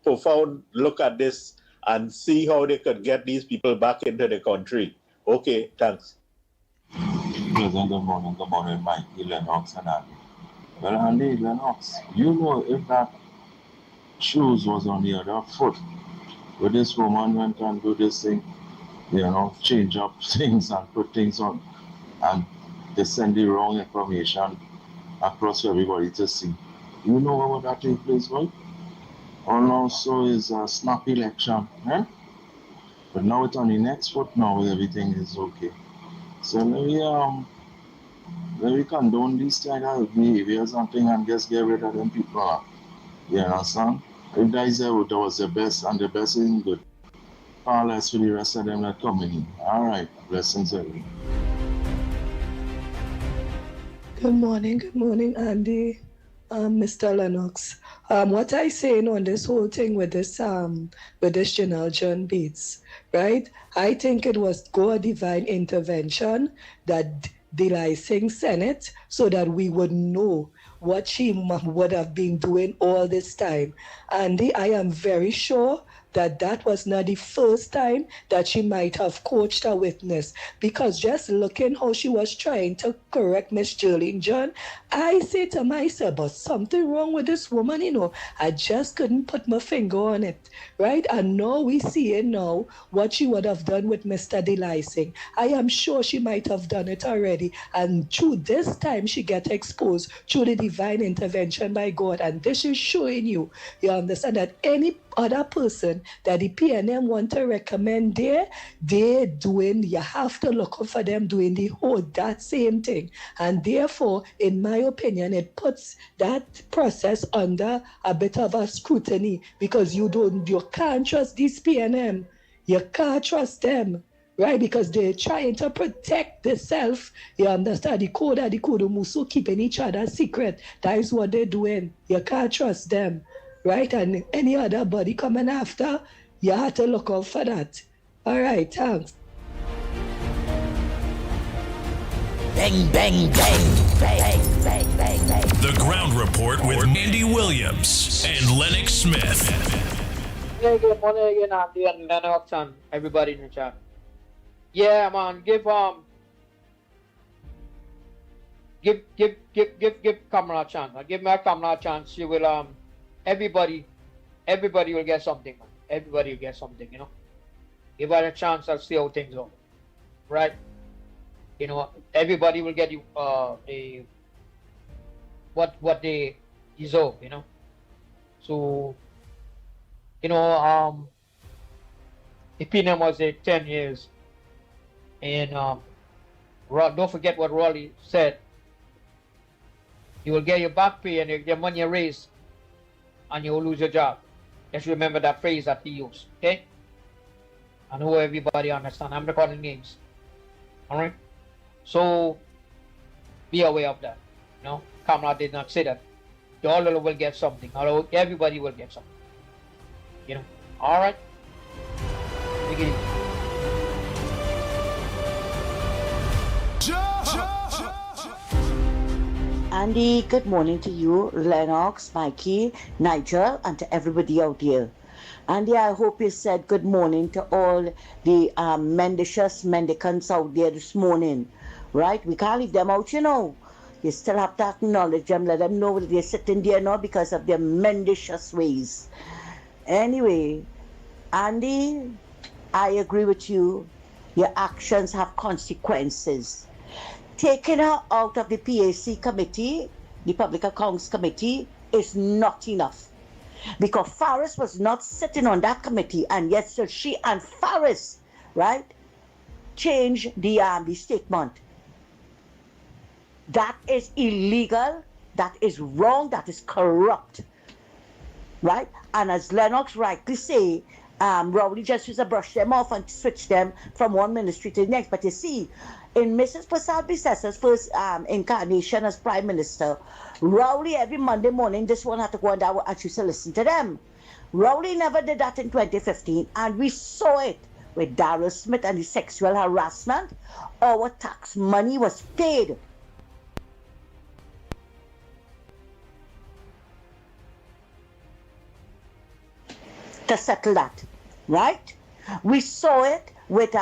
profound look at this and see how they could get these people back into the country. Okay, thanks. Good morning, Mike, Lennox, and Andy. Well, Andy, Lennox, you know, if that shoes was on the other foot, where this woman went and do this thing, change up things and put things on, and they send the wrong information across for everybody to see. You know what that take place, right? And also is a snap election, eh? But now it's on the next foot now, everything is okay. So let me condone these kind of behaviors and things and just get rid of them people. You understand? If that was the best and the best is good. All less for the rest of them that coming in. All right. Blessings, everyone. Good morning, Andy. Mr. Lennox. What I saying on this whole thing with this Janelle John Bates, right? I think it was God divine intervention that delicing Senate so that we would know what she would have been doing all this time. Andy, I am very sure that was not the first time that she might have coached a witness, because just looking how she was trying to correct Miss Jolene John, I say to myself, but something wrong with this woman, I just couldn't put my finger on it, right? And now we see it now, what she would have done with Mr. Delicing. I am sure she might have done it already, and through this time she get exposed through the divine intervention by God, and this is showing you understand that any other person that the PNM want to recommend you have to look out for them doing that same thing. And therefore, in my opinion, it puts that process under a bit of a scrutiny, because you can't trust these PNM. You can't trust them. right? Because they're trying to protect themselves. You understand? The Musu keeping each other secret. That is what they're doing. You can't trust them, right? And any other body coming after, you have to look out for that. All right, thanks. Bang, bang, bang, bang, bang, bang, bang. The Ground Report with Andy Williams and Lennox Smith. Yeah, good morning again, Andy and Lennox and everybody in the chat. Yeah, man, give Kamala a chance. Give my Kamala a chance. She will everybody will get something, man. Everybody will get something, you know. Give her a chance and see how things go. Right? You know, everybody will get what they deserve, you know. So, you know, the PNM was 10 years. And don't forget what Raleigh said. You will get your back pay and your money raised, and you will lose your job. Just remember that phrase that he used, okay? I know everybody understand. I'm recording names. All right? So, be aware of that. You know, Kamala did not say that. The all will get something. Everybody will get something. You know? All right? Begin. Andy, good morning to you, Lennox, Mikey, Nigel, and to everybody out there. Andy, I hope you said good morning to all the mendicants out there this morning, right? We can't leave them out, you know. You still have to acknowledge them, let them know that they're sitting there now because of their mendicious ways. Anyway, Andy, I agree with you. Your actions have consequences. Taking her out of the PAC committee, the Public Accounts Committee, is not enough. Because Faris was not sitting on that committee, and yet so she and Faris, right, changed the statement. That is illegal, that is wrong, that is corrupt, right? And as Lennox rightly say, Rowley just used to brush them off and switch them from one ministry to the next. But you see, in Mrs. Prasad Bises's first incarnation as Prime Minister, Rowley every Monday morning, this one had to go on that and she used to listen to them. Rowley never did that in 2015, and we saw it with Darrell Smith and the sexual harassment. Our tax money was paid. To settle that, right? We saw it with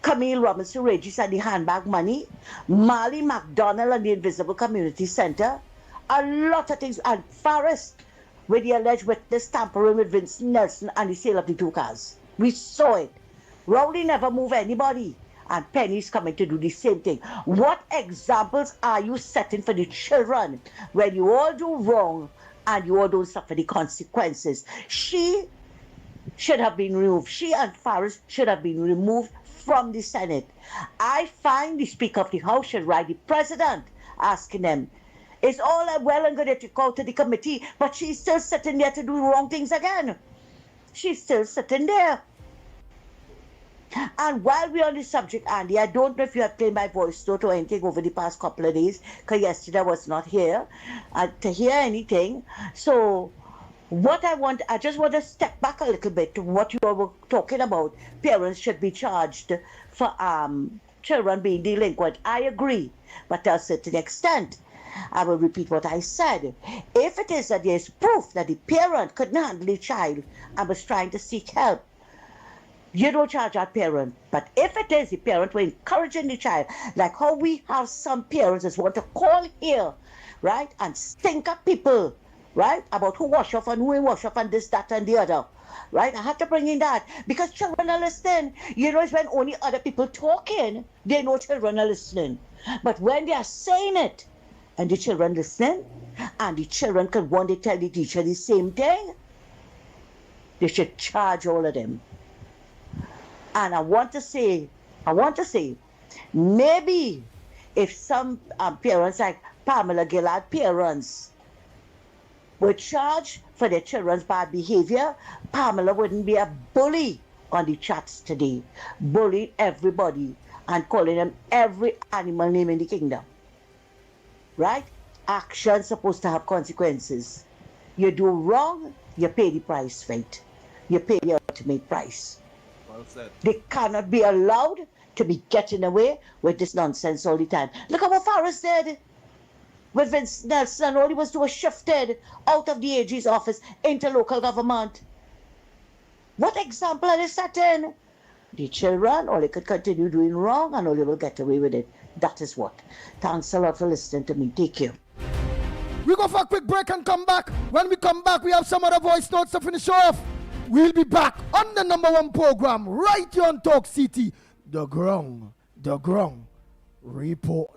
Camille Robinson Regis and the handbag money, Marley McDonald and the Invisible Community Center, a lot of things, and Faris with the alleged witness tampering with Vincent Nelson and the sale of the 2 cars. We saw it. Rowley never moved anybody, and Penny's coming to do the same thing. What examples are you setting for the children when you all do wrong and you all don't suffer the consequences? She should have been removed. She and Faris should have been removed from the Senate. I find the Speaker of the House should write the President asking them, it's all well and good that you go to the committee, but she's still sitting there to do wrong things again. She's still sitting there. And while we're on the subject, Andy, I don't know if you have played my voice note or anything over the past couple of days, because yesterday I was not here to hear anything. So what I just want to step back a little bit to what you were talking about. Parents should be charged for children being delinquent. I agree, but to a certain extent. I will repeat what I said. If it is that there is proof that the parent couldn't handle the child and was trying to seek help, you don't charge that parent. But if it is the parent who encouraging the child, like how we have some parents that want to call here, right, and stink at people, right, about who wash off and who ain't wash off and this, that, and the other, right? I have to bring in that because children are listening. You know, it's when only other people talking, they know children are listening. But when they are saying it, and the children listening, and the children can one day tell the teacher the same thing, they should charge all of them. And I want to say, maybe if some parents like Pamela Gillard parents were charged for their children's bad behavior, Pamela wouldn't be a bully on the chats today, bullying everybody and calling them every animal name in the kingdom. Right? Action's supposed to have consequences. You do wrong, you pay the price for it. You pay the ultimate price. Well said. They cannot be allowed to be getting away with this nonsense all the time. Look at what Farris did with Vince Nelson. All he was doing was shifted out of the AG's office into local government. What example are they setting? The children, or they could continue doing wrong and all they will get away with it. That is what. Thanks a lot for listening to me. Take care. We go for a quick break and come back. When we come back, we have some other voice notes to finish off. We'll be back on the number one program right here on Talk City. The Ground Report.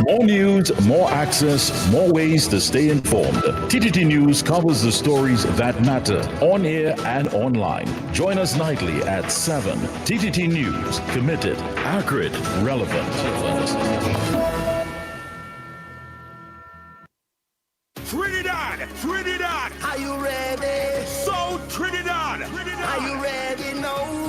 More news, more access, more ways to stay informed. TTT News covers the stories that matter on air and online. Join us nightly at 7. TTT News, committed, accurate, relevant. Trinidad, Are you ready? so Trinidad, Are you ready now?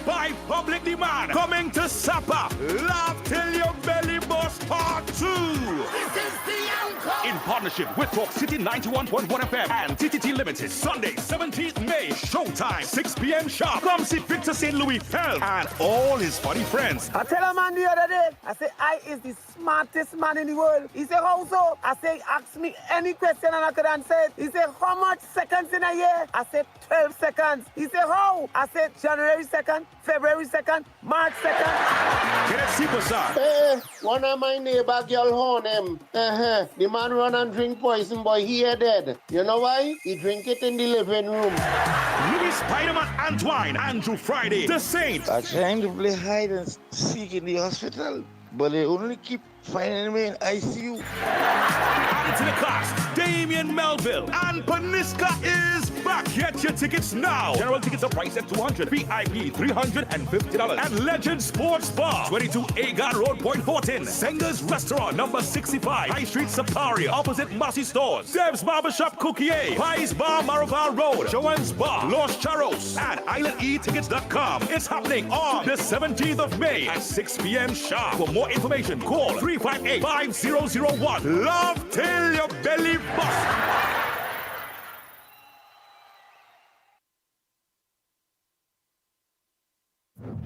by public demand, coming to Sapa, Laugh Till Your Belly Bust Part 2. This is the anchor. In partnership with Talk City 91.1 FM and TTT Limited, Sunday, 17th May, showtime, 6 p.m. sharp. Come see Victor St. Louis Pell and all his funny friends. I tell a man the other day, I say, I is the smartest man in the world. He said, how so? I say, ask me any question and I could answer it. He said, how much seconds in a year? I said, 12 seconds. He said, how? I said, January 2nd, February 2nd, March 2nd. Get it, super sir. Hey, one of my neighbor girl horn him. The man run and drink poison, boy, he a dead. You know why? He drink it in the living room. Louis Spider-Man Antoine, Andrew Friday, The Saint. I trying to play hide and seek in the hospital, but they only keep finding me in ICU. Added to the cast, Damian Melville and Paniska is back. Get your tickets now. General tickets are priced at $200, VIP $350, and Legend Sports Bar, 22 Agar Road, Point Fortin. Senga's Restaurant, number 65, High Street, Sapari, opposite Massey Stores. Dev's Barbershop, Cookier, Pies Bar, Maraval Road, Joanne's Bar, Los Charros, and IslandEtickets.com. It's happening on the 17th of May at 6 p.m. sharp. For more information, call 358-5001. Love till your belly busts.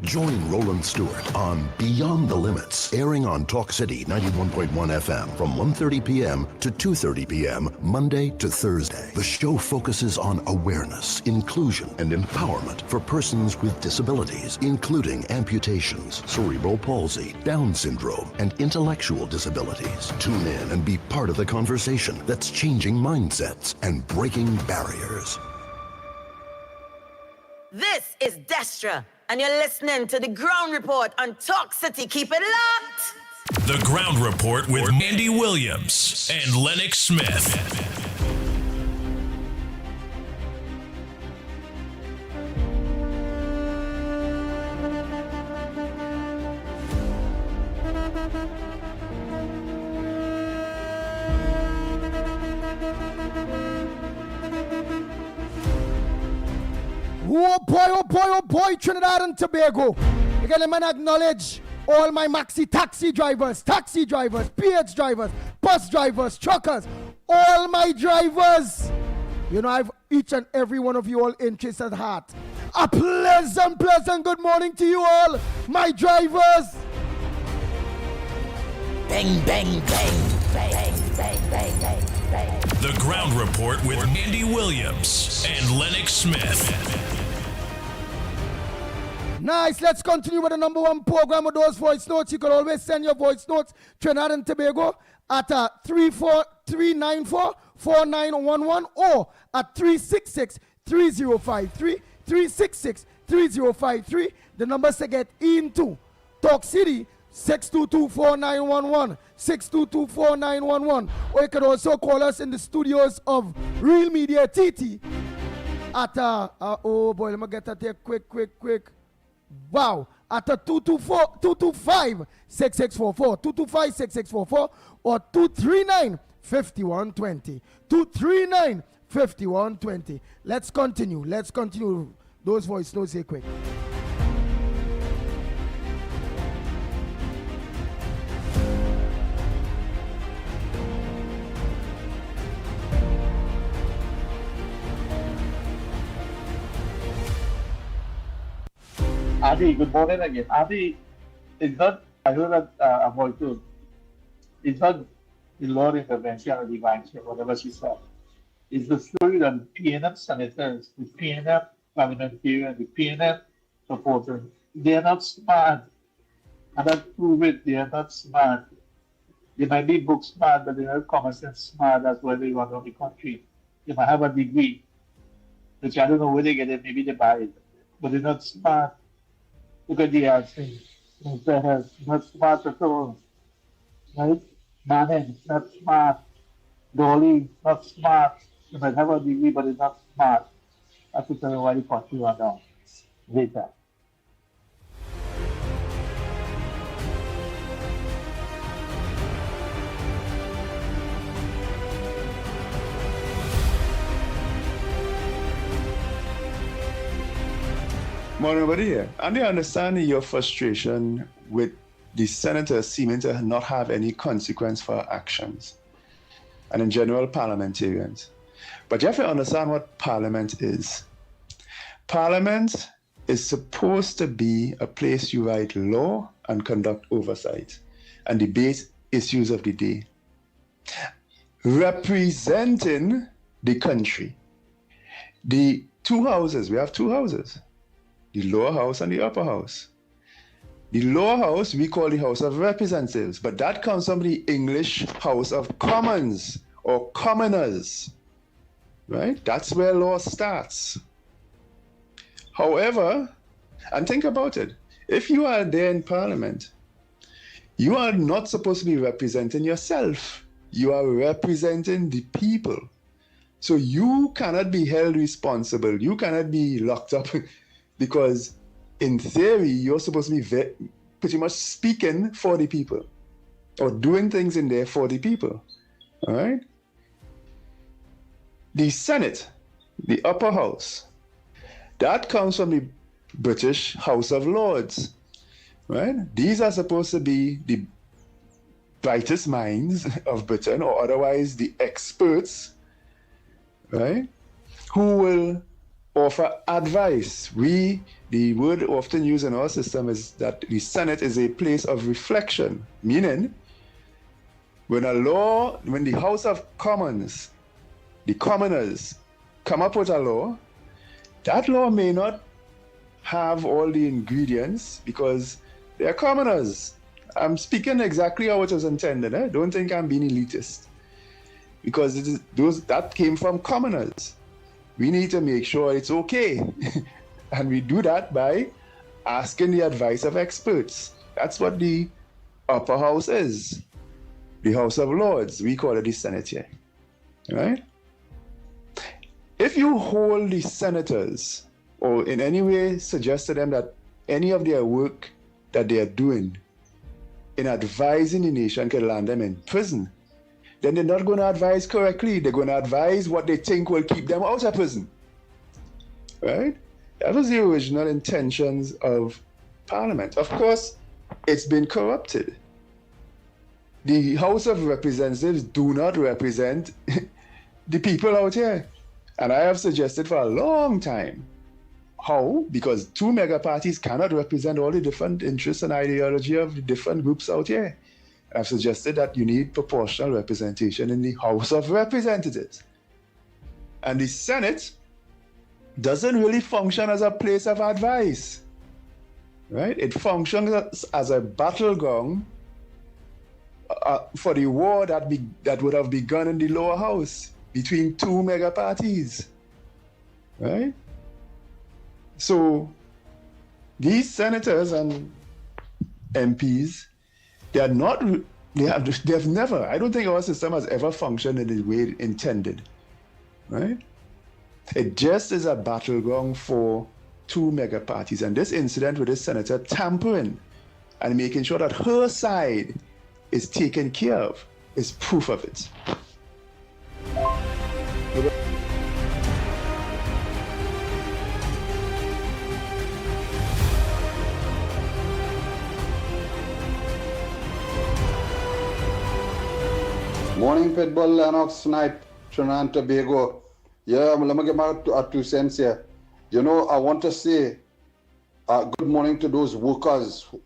Join Roland Stewart on Beyond the Limits, airing on Talk City 91.1 FM from 1:30 p.m. to 2:30 p.m. Monday to Thursday. The show focuses on awareness, inclusion, and empowerment for persons with disabilities, including amputations, cerebral palsy, Down syndrome, and intellectual disabilities. Tune in and be part of the conversation that's changing mindsets and breaking barriers. This is Destra, and you're listening to the Ground Report on Talk City. Keep it locked. The Ground Report with Andy Williams and Lennox Smith. Oh boy, Trinidad and Tobago. Again, let me acknowledge all my maxi taxi drivers, PH drivers, bus drivers, truckers, all my drivers. You know, I've each and every one of you all interests at heart. A pleasant good morning to you all, my drivers. Bang, bang, bang, bang, bang, bang, bang, bang. The Ground Report with Andy Williams and Lennox Smith. Nice, let's continue with the number one program with those voice notes. You can always send your voice notes, Trinidad and Tobago, at 394-4911 or at 366-3053, 366-3053. The numbers to get into Talk City, 622-4911, 622-4911. Or you can also call us in the studios of Real Media TT at, oh boy, let me get that here quick. Wow, at a 225-6644, 225-6644 or 239-5120, 5120. Let's continue. Those voice notes here quick. Adi, good morning again. Adi, it's not, I know that I'm all too. It's not the Lord intervention or divine change, whatever she said. It's the story that the PNF senators, the PNF parliamentarians, the PNF supporters, they are not smart. And that prove it, they are not smart. They might be book smart, but they're not common sense smart. That's why they run around the country. They might have a degree, which I don't know where they get it, maybe they buy it. But they're not smart. Look at the thing. Not smart at all. Right? Manning, not smart. Dolly, not smart. You might have a degree, but it's not smart. That's to tell you why the country run down. Later. Morning, buddy here. And I understand your frustration with the senators seeming to not have any consequence for actions, and in general, parliamentarians. But you have to understand what parliament is. Parliament is supposed to be a place you write law and conduct oversight and debate issues of the day, representing the country. The two houses, we have two houses, the lower house and the upper house. The lower house we call the House of Representatives, but that comes from the English House of Commons or commoners, right? That's where law starts. However, and think about it, if you are there in Parliament, you are not supposed to be representing yourself. You are representing the people. So you cannot be held responsible. You cannot be locked up because in theory, you're supposed to be pretty much speaking for the people or doing things in there for the people, all right? The Senate, the upper house, that comes from the British House of Lords, right? These are supposed to be the brightest minds of Britain, or otherwise the experts, right? Who will offer advice. The word often used in our system is that the Senate is a place of reflection, meaning when the House of Commons, the commoners, come up with a law, that law may not have all the ingredients because they're commoners. I'm speaking exactly how it was intended. Don't think I'm being elitist. Because that came from commoners. We need to make sure it's okay. And we do that by asking the advice of experts. That's what the upper house is. The House of Lords, we call it the Senate here. Right? If you hold the senators or in any way suggest to them that any of their work that they are doing in advising the nation can land them in prison, then they're not going to advise correctly. They're going to advise what they think will keep them out of prison. Right? That was the original intentions of Parliament. Of course, it's been corrupted. The House of Representatives do not represent the people out here. And I have suggested for a long time. How? Because two mega parties cannot represent all the different interests and ideology of the different groups out here. I've suggested that you need proportional representation in the House of Representatives. And the Senate doesn't really function as a place of advice, right? It functions as a battleground for the war that would have begun in the lower house between two mega parties, right? So these senators and MPs, they have never, I don't think our system has ever functioned in the way intended, right? It just is a battleground for two mega parties. And this incident with this senator tampering and making sure that her side is taken care of is proof of it. Morning, Pitbull, Lennox, Snipe, Trinidad and Tobago. Yeah, let me get my 2 cents here. You know, I want to say good morning to those workers who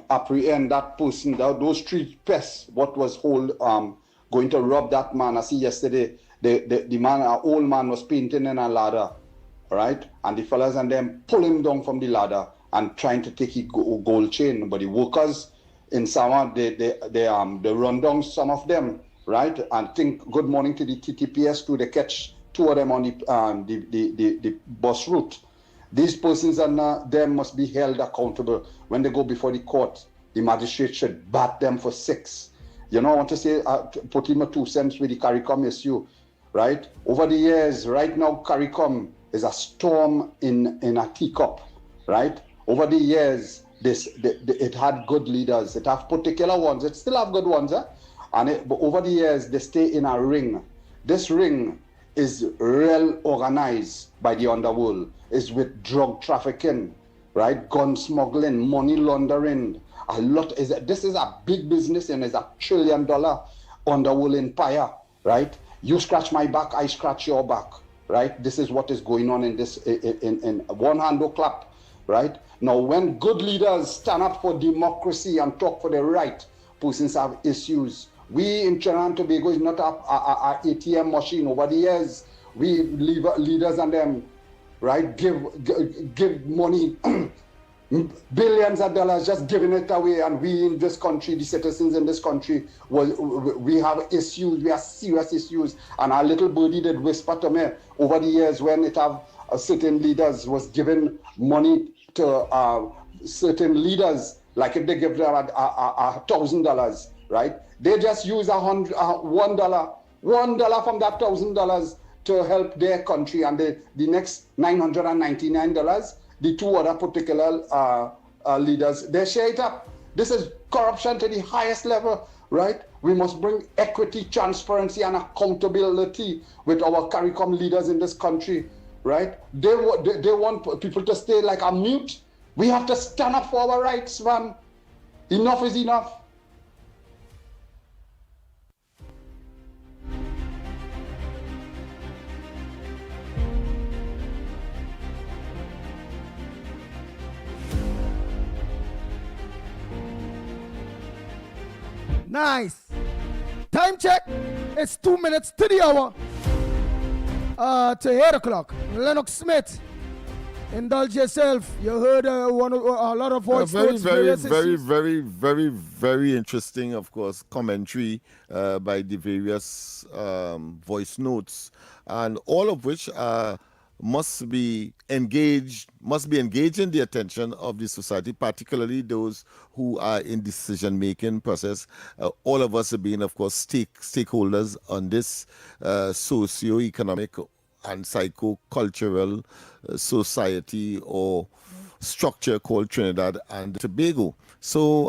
apprehend that person, those 3 pests, what was going to rob that man. I see yesterday, the man, an old man was painting in a ladder, right? And the fellas and them pull him down from the ladder and trying to take his gold chain. But the workers in Sama, they run down some of them, right? And think good morning to the TTPS too. They catch 2 of them on the bus route. These persons and them must be held accountable when they go before the court. The magistrate should bat them for 6. You know, I want to say, put in my 2 cents with the CARICOM issue, right? Over the years, right now, CARICOM is a storm in a teacup, right? Over the years, it had good leaders. It have particular ones. It still have good ones, but over the years, they stay in a ring. This ring is well organized by the underworld. Is with drug trafficking, right? Gun smuggling, money laundering. This is a big business and it's $1 trillion underworld empire, right? You scratch my back, I scratch your back, right? This is what is going on in this in one hand clap, right? Now, when good leaders stand up for democracy and talk for the right, persons have issues. We in Trinidad and Tobago is not a ATM machine. Over the years, we leaders and them, right, give money, billions of dollars, just giving it away. And we in this country, the citizens in this country, we have issues, we have serious issues. And our little birdie did whisper to me over the years when it have certain leaders was giving money to certain leaders, like if they give them $1,000, right? They just use $1 from that $1,000 to help their country, and the next $999, the 2 other particular leaders, they share it up. This is corruption to the highest level, right? We must bring equity, transparency, and accountability with our CARICOM leaders in this country, right? They want people to stay like a mute. We have to stand up for our rights, man. Enough is enough. Nice. Time check. It's 2 minutes to the hour. To 8 o'clock. Lennox Smith. Indulge yourself. You heard a lot of voice notes. Very interesting, of course, commentary by the various voice notes, and all of which must be engaging the attention of the society, particularly those who are in decision-making process. All of us being, of course, stakeholders on this socio-economic and psycho-cultural society or structure called Trinidad and Tobago. So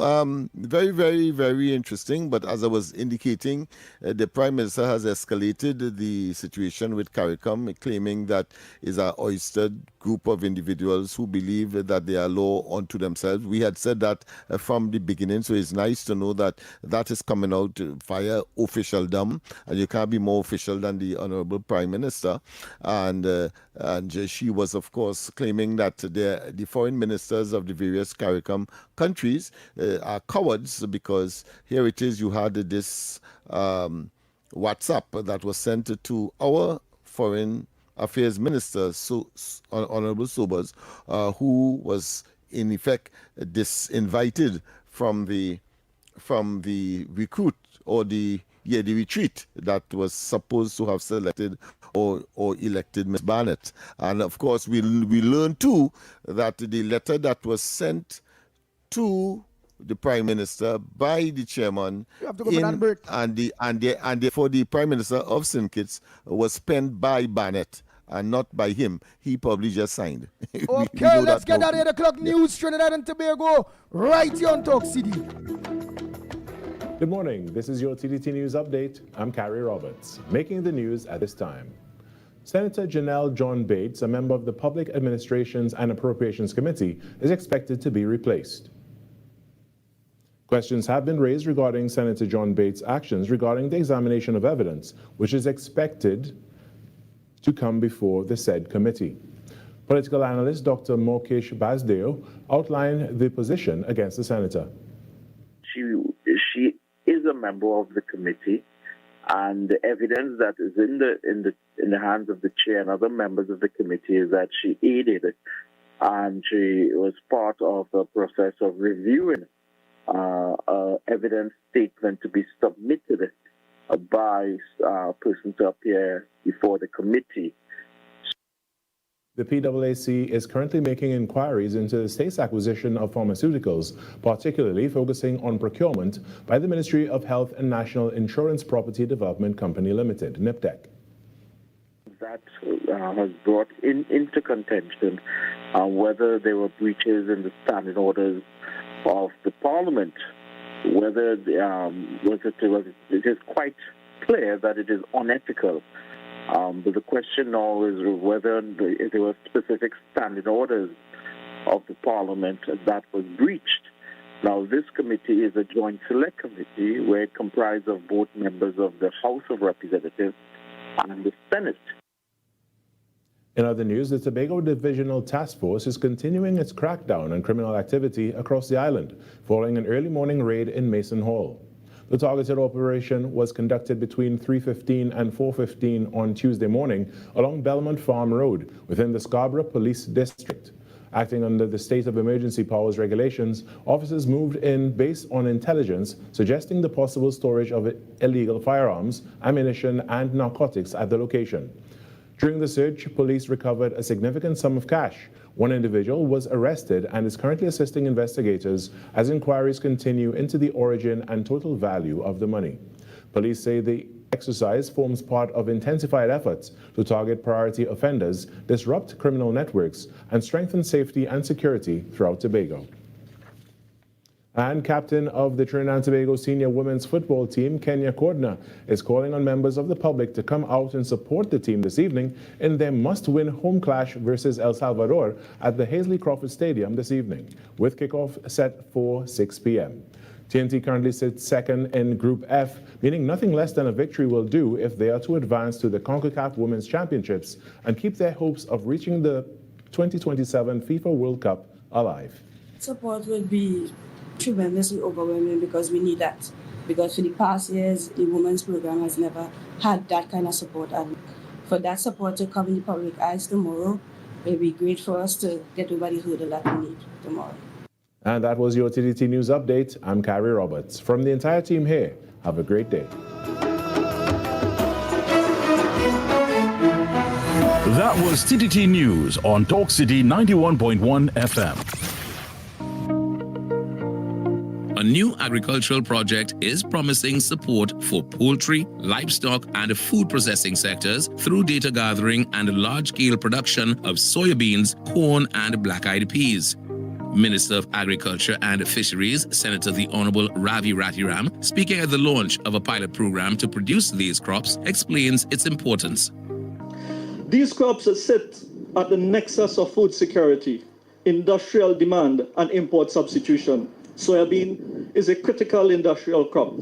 very interesting. But as I was indicating, the Prime Minister has escalated the situation with CARICOM, claiming that is an oystered group of individuals who believe that they are law unto themselves. We had said that from the beginning, so it's nice to know that that is coming out via officialdom, and you can't be more official than the Honorable Prime Minister. And she was, of course, claiming that the foreign ministers of the various CARICOM countries are cowards, because here it is, you had this WhatsApp that was sent to our foreign affairs minister, Honorable Sobers, who was in effect disinvited from the recruit or the retreat that was supposed to have selected or elected Ms. Barnett. And of course, we learned too that the letter that was sent to the Prime Minister by the chairman and for the Prime Minister of St. Kitts was penned by Barnett and not by him. He probably just signed. Okay, let's get that 8 o'clock news, Trinidad and Tobago, right here on Talk City. Good morning. This is your TDT News Update. I'm Carrie Roberts. Making the news at this time. Senator Janelle John Bates, a member of the Public Administrations and Appropriations Committee, is expected to be replaced. Questions have been raised regarding Senator John Bates' actions regarding the examination of evidence, which is expected to come before the said committee. Political analyst Dr. Mokesh Basdeo outlined the position against the senator. She is a member of the committee, and the evidence that is in the hands of the chair and other members of the committee is that she aided and she was part of the process of reviewing evidence statement to be submitted by a person to appear before the committee. The PAAC is currently making inquiries into the state's acquisition of pharmaceuticals, particularly focusing on procurement by the Ministry of Health and National Insurance Property Development Company Limited, NIPTEC. That has brought into contention whether there were breaches in the standing orders of the Parliament, whether it is quite clear that it is unethical. But the question now is whether there were specific standing orders of the Parliament that was breached. Now, this committee is a joint select committee where it comprises of both members of the House of Representatives and the Senate. In other news, the Tobago Divisional Task Force is continuing its crackdown on criminal activity across the island, following an early morning raid in Mason Hall. The targeted operation was conducted between 3:15 and 4:15 on Tuesday morning along Belmont Farm Road within the Scarborough Police District. Acting under the State of Emergency Powers regulations, officers moved in based on intelligence suggesting the possible storage of illegal firearms, ammunition, and narcotics at the location. During the search, police recovered a significant sum of cash. One individual was arrested and is currently assisting investigators as inquiries continue into the origin and total value of the money. Police say the exercise forms part of intensified efforts to target priority offenders, disrupt criminal networks, and strengthen safety and security throughout Tobago. And captain of the Trinidad and Tobago senior women's football team, Kenya Cordner, is calling on members of the public to come out and support the team this evening in their must-win home clash versus El Salvador at the Hazley Crawford Stadium this evening, with kickoff set for 6 p.m. TNT currently sits second in Group F, meaning nothing less than a victory will do if they are to advance to the CONCACAF Women's Championships and keep their hopes of reaching the 2027 FIFA World Cup alive. Support would be tremendously overwhelming because we need that. Because for the past years, the women's program has never had that kind of support. And for that support to come in the public eyes tomorrow, it will be great for us to get over the hurdle that we need tomorrow. And that was your TDT News Update. I'm Carrie Roberts. From the entire team here, have a great day. That was TDT News on Talk City 91.1 FM. A new agricultural project is promising support for poultry, livestock, and food processing sectors through data gathering and large-scale production of soybeans, corn, and black-eyed peas. Minister of Agriculture and Fisheries, Senator the Honorable Ravi Rathiram, speaking at the launch of a pilot program to produce these crops, explains its importance. These crops sit at the nexus of food security, industrial demand, and import substitution. Soybean is a critical industrial crop.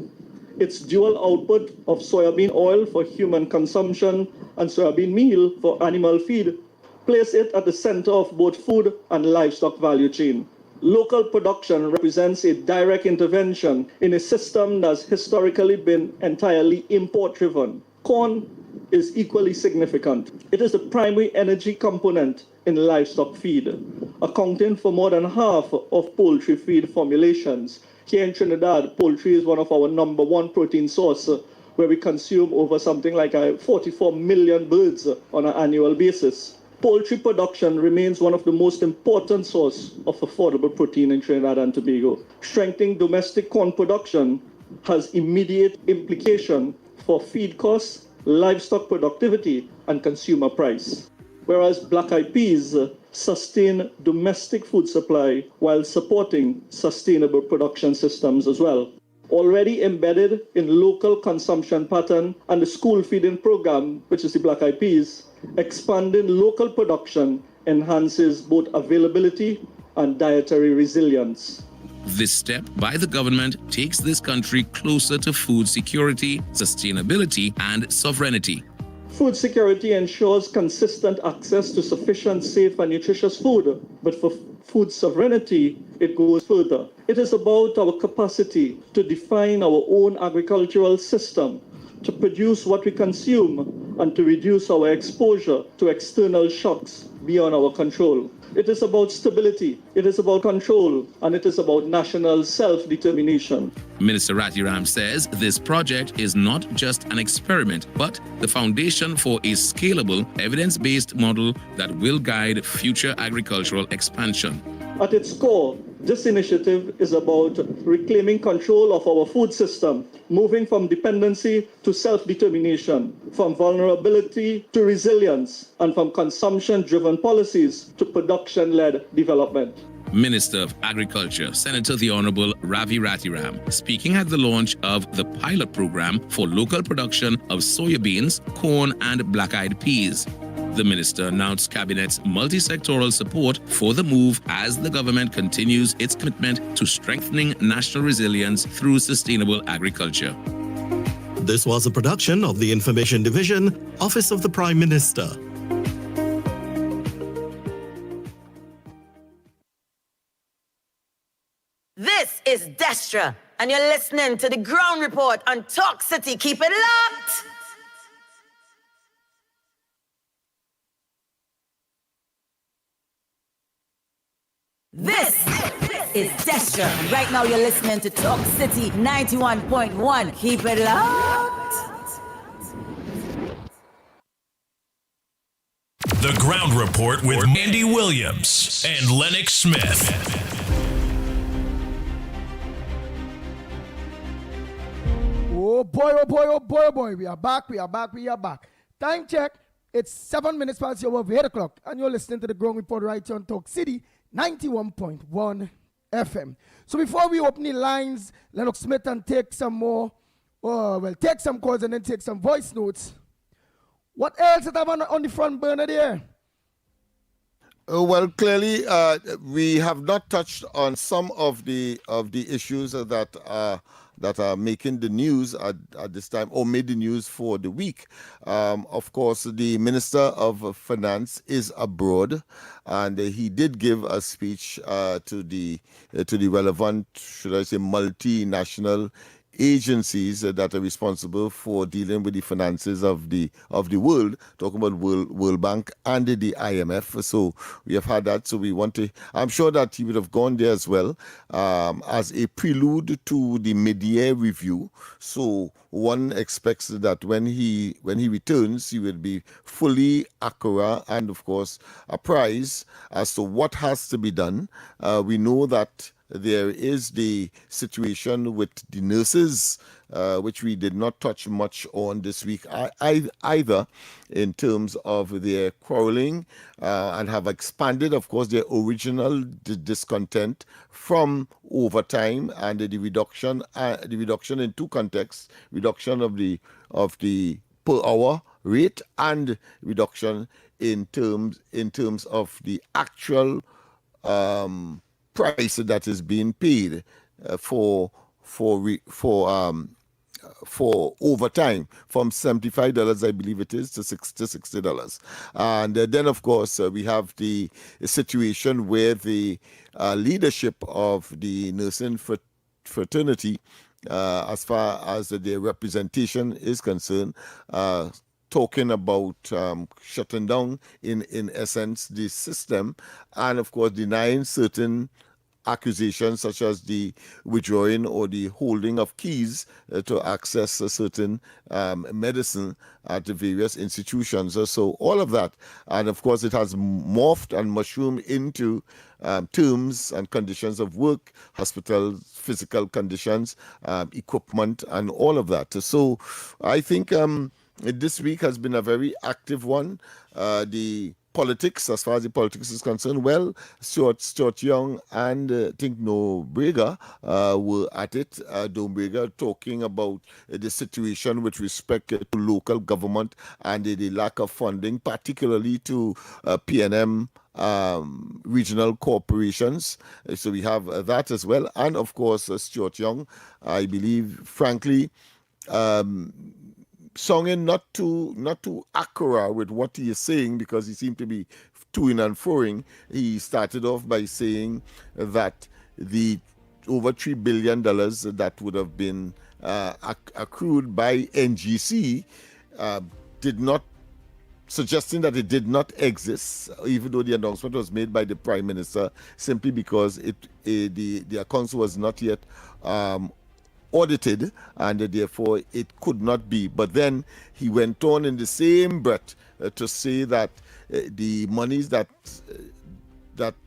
Its dual output of soybean oil for human consumption and soybean meal for animal feed place it at the center of both food and livestock value chain. Local production represents a direct intervention in a system that's historically been entirely import-driven. Corn is equally significant. It is the primary energy component in livestock feed, accounting for more than half of poultry feed formulations. Here in Trinidad, poultry is one of our #1 protein source, where we consume over something like 44 million birds on an annual basis. Poultry production remains one of the most important sources of affordable protein in Trinidad and Tobago. Strengthening domestic corn production has immediate implication for feed costs, livestock productivity, and consumer price. Whereas black-eyed peas sustain domestic food supply while supporting sustainable production systems as well. Already embedded in local consumption pattern and the school feeding program, which is the black-eyed peas, expanding local production enhances both availability and dietary resilience. This step by the government takes this country closer to food security, sustainability, and sovereignty. Food security ensures consistent access to sufficient, safe, and nutritious food. But for food sovereignty, it goes further. It is about our capacity to define our own agricultural system, to produce what we consume, and to reduce our exposure to external shocks beyond our control. It is about stability, it is about control, and it is about national self-determination. Minister Ratiram says this project is not just an experiment, but the foundation for a scalable, evidence-based model that will guide future agricultural expansion. At its core, this initiative is about reclaiming control of our food system, moving from dependency to self-determination, from vulnerability to resilience, and from consumption-driven policies to production-led development. Minister of Agriculture, Senator the Honorable Ravi Ratiram, speaking at the launch of the pilot program for local production of soybeans, corn, and black-eyed peas. The minister announced Cabinet's multi-sectoral support for the move as the government continues its commitment to strengthening national resilience through sustainable agriculture. This was a production of the Information Division, Office of the Prime Minister. This is Destra, and you're listening to the Ground Report on Talk City. Keep it locked! This is Destra. And right now you're listening to Talk City 91.1. Keep it locked. The Ground Report with Andy Williams and Lennox Smith. Oh boy, oh boy, oh boy, oh boy. We are back, we are back, we are back. Time check. It's 7 minutes past your 8 o'clock. And you're listening to the Ground Report right here on Talk City 91.1 FM. So before we open the lines, Lennox Smith, and take some more, take some calls and then take some voice notes. What else is that on the front burner there? Well, clearly, we have not touched on some of the issues that are making the news at this time, or made the news for the week. Of course, the Minister of Finance is abroad, and he did give a speech to the relevant, should I say, multinational agencies that are responsible for dealing with the finances of the world, talking about World Bank and the IMF. So we have had that. So we want to, I'm sure that he would have gone there as well, as a prelude to the mid-year review. So one expects that when he returns, he will be fully accurate and, of course, apprised as to what has to be done. We know that there is the situation with the nurses, which we did not touch much on this week either, in terms of their quarreling, and have expanded, of course, their original discontent from overtime and the reduction in two contexts: reduction of the per hour rate and reduction in terms of the actual price that is being paid for overtime, from $75, I believe it is, to $60. And then, of course, we have the situation where the leadership of the nursing fraternity, as far as their representation is concerned, talking about shutting down, in essence, the system, and of course denying certain accusations such as the withdrawing or the holding of keys to access a certain medicine at the various institutions. So all of that, and of course it has morphed and mushroomed into terms and conditions of work, hospitals, physical conditions, equipment, and all of that. So I think this week has been a very active one. The politics, as far as the politics is concerned, well, Stuart Young and I think Brega were at it. Brega talking about the situation with respect to local government and the lack of funding, particularly to PNM regional corporations. So we have that as well. And of course, Stuart Young, I believe, frankly, songing not too accurate with what he is saying, because he seemed to be to-ing and fro-ing. He started off by saying that the over $3 billion that would have been accrued by NGC did not, suggesting that it did not exist, even though the announcement was made by the Prime Minister, simply because the accounts was not yet audited, and therefore it could not be. But then he went on in the same breath to say that the monies that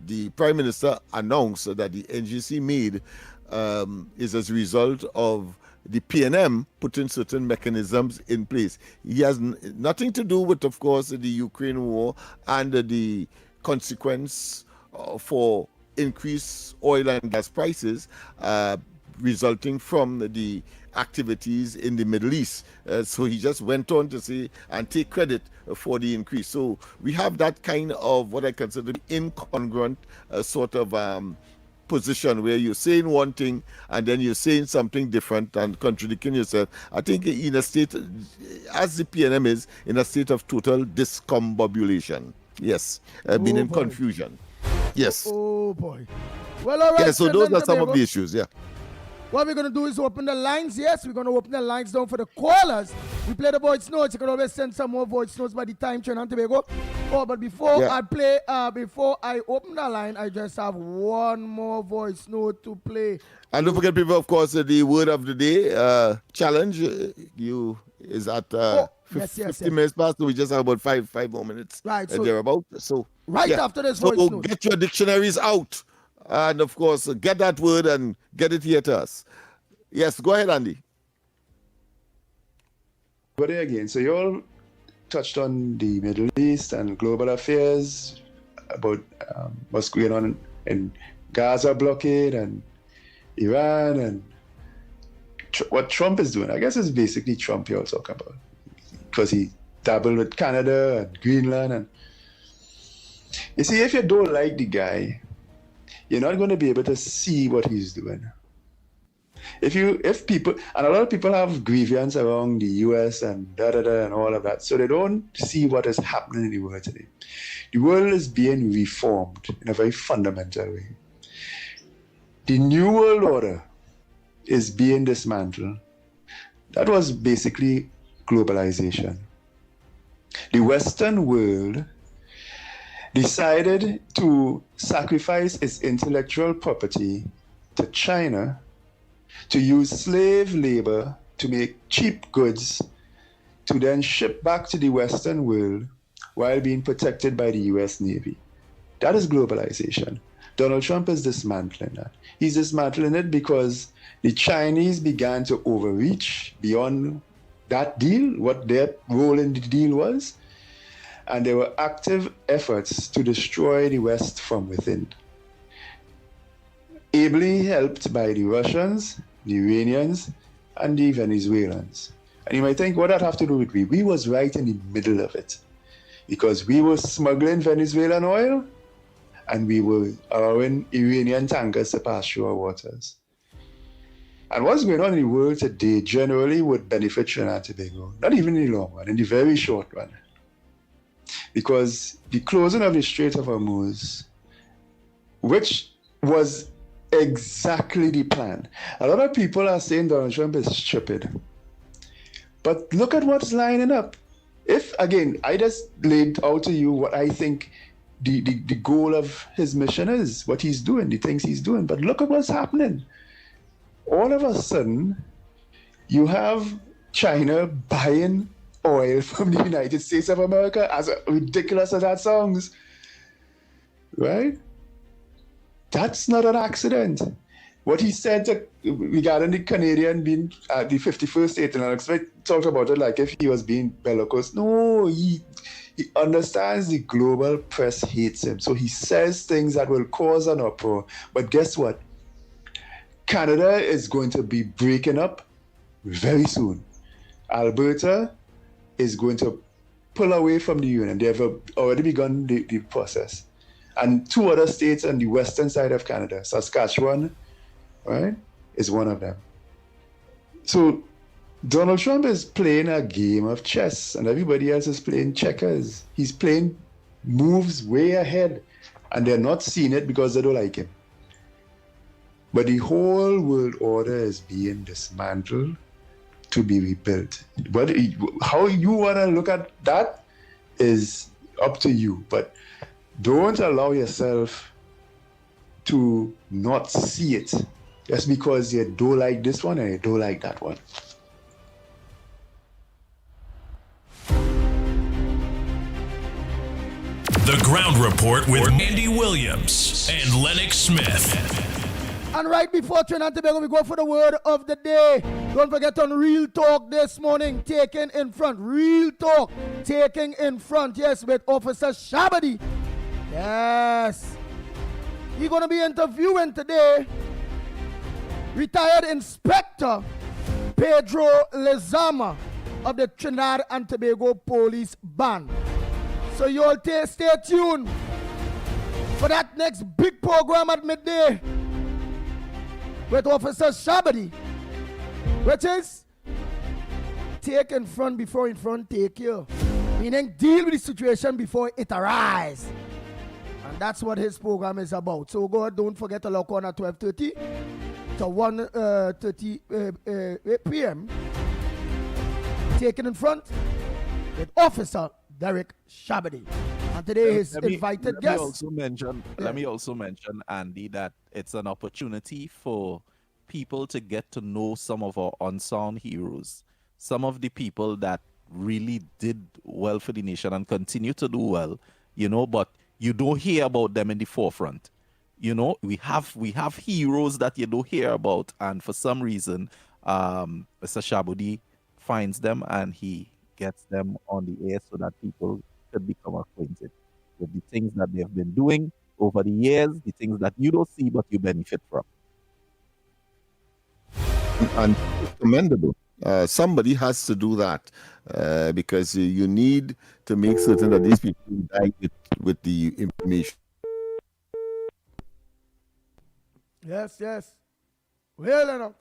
the Prime Minister announced that the NGC made is as a result of the PNM putting certain mechanisms in place. He has nothing to do with, of course, the Ukraine war and the consequence for increased oil and gas prices resulting from the activities in the Middle East. So he just went on to say and take credit for the increase. So we have that kind of what I consider incongruent sort of position where you're saying one thing and then you're saying something different and contradicting yourself. I think in a state, as the PNM is, in a state of total discombobulation. Yes, meaning confusion. Yes. Oh boy. Well, all right. Yeah, so those are some of the issues, yeah. What we're going to do is open the lines. Yes, we're going to open the lines down for the callers. We play the voice notes. You can always send some more voice notes by the time Trinidad and Tobago. Oh, but before I open the line, I just have one more voice note to play. And don't forget, people, of course, the word of the day challenge is at 50 minutes past, so we just have about five more minutes. Right. So thereabout. So after this voice note. Get your dictionaries out. And of course, get that word and get it here to us. Yes, go ahead, Andy. But there again, so you all touched on the Middle East and global affairs, about what's going on in Gaza blockade and Iran and what Trump is doing. I guess it's basically Trump you're talking about, because he dabbled with Canada and Greenland. And you see, if you don't like the guy, you're not going to be able to see what he's doing. If people, and a lot of people have grievance around the US and and all of that, so they don't see what is happening in the world today. The world is being reformed in a very fundamental way. The New World Order is being dismantled. That was basically globalization. The Western world decided to sacrifice its intellectual property to China to use slave labor to make cheap goods to then ship back to the Western world while being protected by the US Navy. That is globalization. Donald Trump is dismantling that. He's dismantling it because the Chinese began to overreach beyond that deal, what their role in the deal was. And there were active efforts to destroy the West from within, ably helped by the Russians, the Iranians, and the Venezuelans. And you might think, what that have to do with we? We was right in the middle of it, because we were smuggling Venezuelan oil, and we were allowing Iranian tankers to pass through our waters. And what's going on in the world today generally would benefit Trinidad and Tobago, not even in the long run, in the very short run. Because the closing of the Strait of Hormuz, which was exactly the plan. A lot of people are saying Donald Trump is stupid. But look at what's lining up. If, again, I just laid out to you what I think the goal of his mission is, what he's doing, the things he's doing. But look at what's happening. All of a sudden, you have China buying oil from the United States of America, as ridiculous as that sounds, right? That's not an accident. What he said regarding the Canadian being the 51st state, and Lennox talked about it like if he was being bellicose. No, he understands the global press hates him, so he says things that will cause an uproar. But guess what? Canada is going to be breaking up very soon. Alberta is going to pull away from the union. They have already begun the process. And 2 other states on the western side of Canada, Saskatchewan, right, is one of them. So Donald Trump is playing a game of chess and everybody else is playing checkers. He's playing moves way ahead and they're not seeing it because they don't like him. But the whole world order is being dismantled to be rebuilt. But how you want to look at that is up to you. But don't allow yourself to not see it just because you don't like this one and you don't like that one. The Ground Report with Andy Williams and Lennox Smith. And right before Trinidad and Tobago, we go for the word of the day. Don't forget on Real Talk this morning, taking in front. Real Talk, taking in front, yes, with Officer Shabadi. Yes. He's going to be interviewing today retired Inspector Pedro Lezama of the Trinidad and Tobago Police Band. So you all stay tuned for that next big program at midday with Officer Shabadi, which is take in front before in front take you. Meaning deal with the situation before it arises. And that's what his program is about. So go ahead, don't forget to log on at 12:30 to 1:30 p.m. Taking in front with Officer Derek Shabadi. And today his invited guest. Let me also mention, Andy, that it's an opportunity for people to get to know some of our unsung heroes, some of the people that really did well for the nation and continue to do well, but you don't hear about them in the forefront. We have heroes that you don't hear about, and for some reason, Mr. Shabudi finds them and he gets them on the air so that people could become acquainted with the things that they have been doing over the years, the things that you don't see but you benefit from. And it's commendable. Somebody has to do that because you need to make certain that these people die with the information. Yes. Well, Lennox.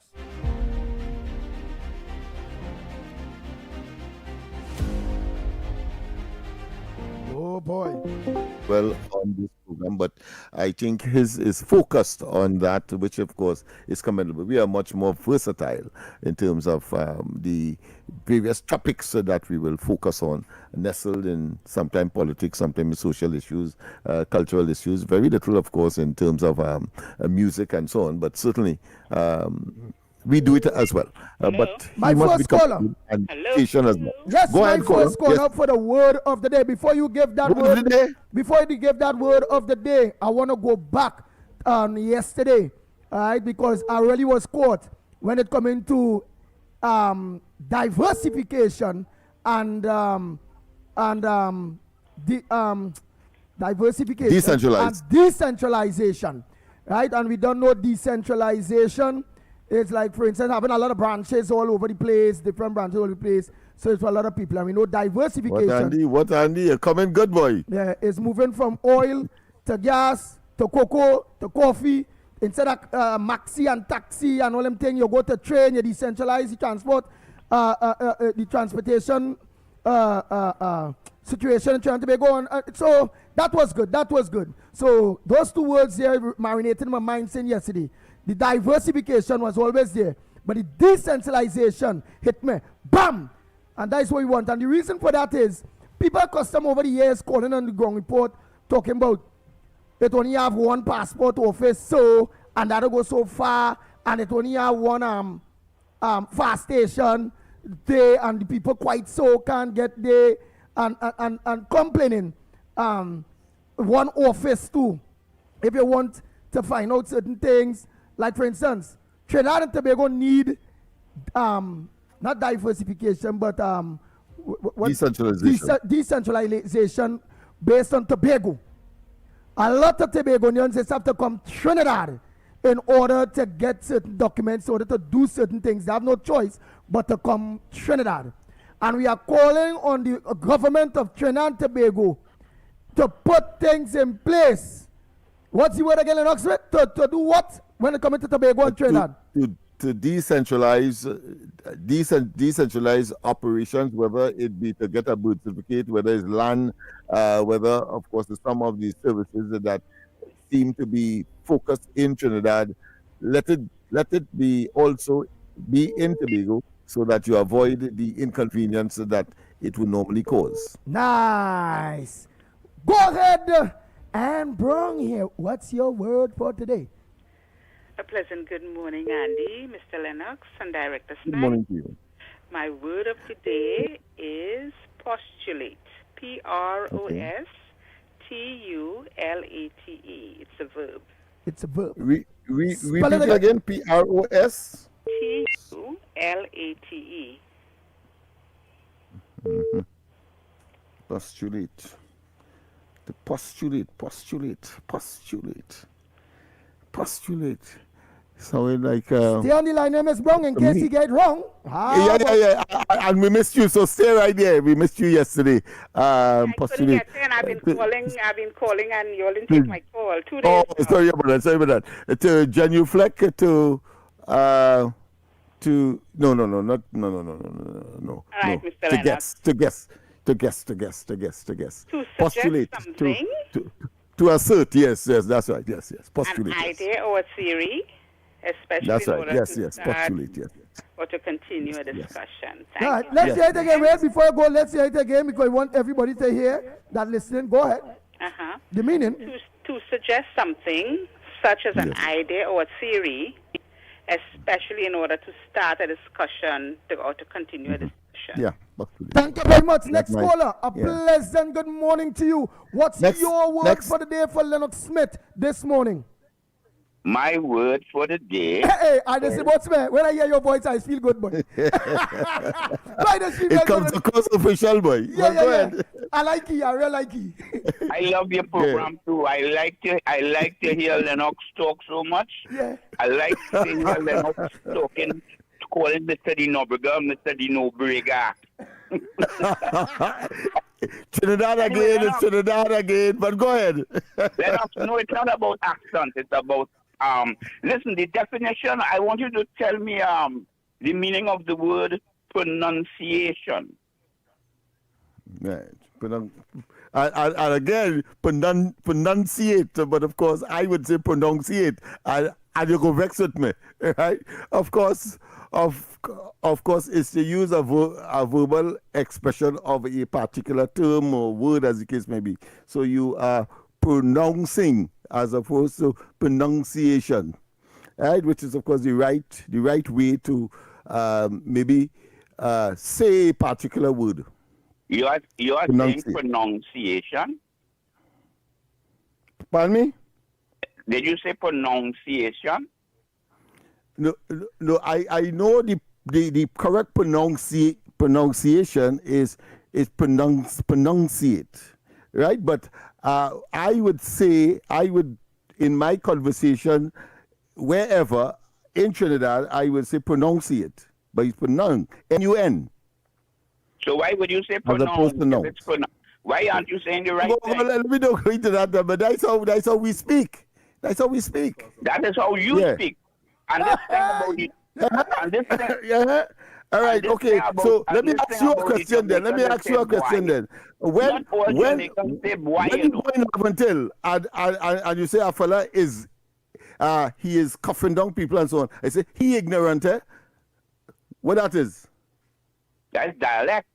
Oh boy. Well, on this program, but I think his is focused on that, which of course is commendable. We are much more versatile in terms of the various topics that we will focus on, nestled in sometimes politics, sometimes social issues, cultural issues. Very little, of course, in terms of music and so on, but certainly we do it as well. But my first caller. And station as well. Yes, Go my ahead, first caller yes. for the word of the day. Before you give that word of the day, I want to go back on yesterday, all right, because I really was caught when it come into diversification and diversification and decentralization, right? And we don't know decentralization. It's like, for instance, having a lot of branches all over the place, different branches all over the place. So it's for a lot of people. And we know diversification. What Andy? You're coming good, boy. Yeah, it's moving from oil to gas to cocoa to coffee. Instead of maxi and taxi and all them things, you go to train, you decentralize the transport, the transportation situation in Trinidad and Tobago. So that was good. So those two words there marinated in my mind since yesterday. The diversification was always there, but the decentralization hit me, bam! And that's what we want. And the reason for that is people custom over the years calling on the ground report, talking about it only have one passport office, so, and that'll go so far, and it only have one fast station, they and the people quite so can't get there, and complaining. One office too. If you want to find out certain things, like for instance, Trinidad and Tobago need not diversification, but decentralization based on Tobago. A lot of Tobagonians have to come to Trinidad in order to get certain documents, in order to do certain things. They have no choice but to come to Trinidad. And we are calling on the government of Trinidad and Tobago to put things in place. What's the word again, Lennox? To do what when it comes to Tobago and Trinidad? To decentralize operations, whether it be to get a birth certificate, whether it's land, whether, of course, some of these services that seem to be focused in Trinidad, let it be also be in Tobago so that you avoid the inconvenience that it would normally cause. Nice. Go ahead and Brong here. What's your word for today? A pleasant good morning, Andy, Mr. Lennox, and Director Smith. Good morning to you. My word of today is postulate. Postulate. It's a verb. It's a verb. Repeat it again. PROS. Tulate. Mm-hmm. Postulate. The postulate. So it like stay on the line, Ms. Brown, in case you get it wrong. Yeah. And we missed you, so stay right there. We missed you yesterday. Postulate. And I've been calling, and you all didn't take my call 2 days Oh, ago. sorry about that. To genuflect to no. All right, Mr. Lennox. To guess. To Postulate. suggest something. To assert, yes, that's right, yes. Postulate. An idea or a theory, especially That's in right, order yes, to start postulate, yes. or to continue a discussion. Thank All right, you. let's hear it again. Wait, before I go, let's hear it again because I want everybody to hear that listening. Go ahead. Uh-huh. The meaning? To suggest something, such as an idea or a theory, especially in order to start a discussion or to continue a discussion. Yeah. Thank you very much. Next right. caller, a pleasant good morning to you. What's your word for the day for Lennox Smith this morning? My word for the day. Hey, I just say, what's man? When I hear your voice, I feel good, boy. It comes across official, boy. Yeah. I like it. I really like it. I love your program too. I like to hear Lennox talk so much. Yeah. I like to hear Lennox talking, calling Mr. Dinobrega, Mr. Dinobrega. Trinidad again, but go ahead. Lennox, no, it's not about accent. It's about listen, the definition, I want you to tell me the meaning of the word pronunciation. Right. And again, pronunciate, but of course, I would say pronunciate, and you go vex with me, right? Of course, it's to use a verbal expression of a particular term or word, as the case may be. So you are pronouncing as opposed to pronunciation, right? Which is, of course, the right way to maybe say a particular word. You are saying pronunciation? Pardon me? Did you say pronunciation? No. I know the correct pronunciation is pronunciate, right? But I would in my conversation, wherever in Trinidad, I would say pronunciate, but it's pronounce, N-U-N. So why would you say pronounce? Why aren't you saying the right thing? Well, let me not go into that, but that's how we speak. That's how we speak. That is how you speak. And this thing about it. And this thing, All right, okay. So let me ask you a question then. When you go in until and you say a fella is he is coughing down people and so on, I say he ignorant, eh? What that is? That's dialect.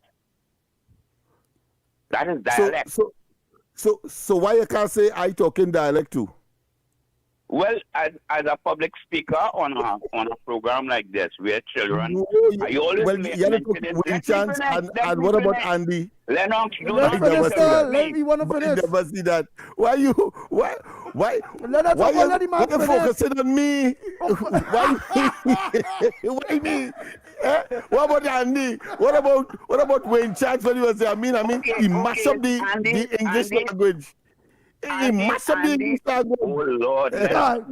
That is dialect. So why you can't say I talk in dialect too? Well, as a public speaker on a program like this, where children, you always chance and what about Andy? Lennox, let me one of I never see that. Why you focusing on me? Why me? What about Andy? What about Wayne Chance when he was there? I mean, he mashed up the English language. He must have been Oh Lord! Let's talk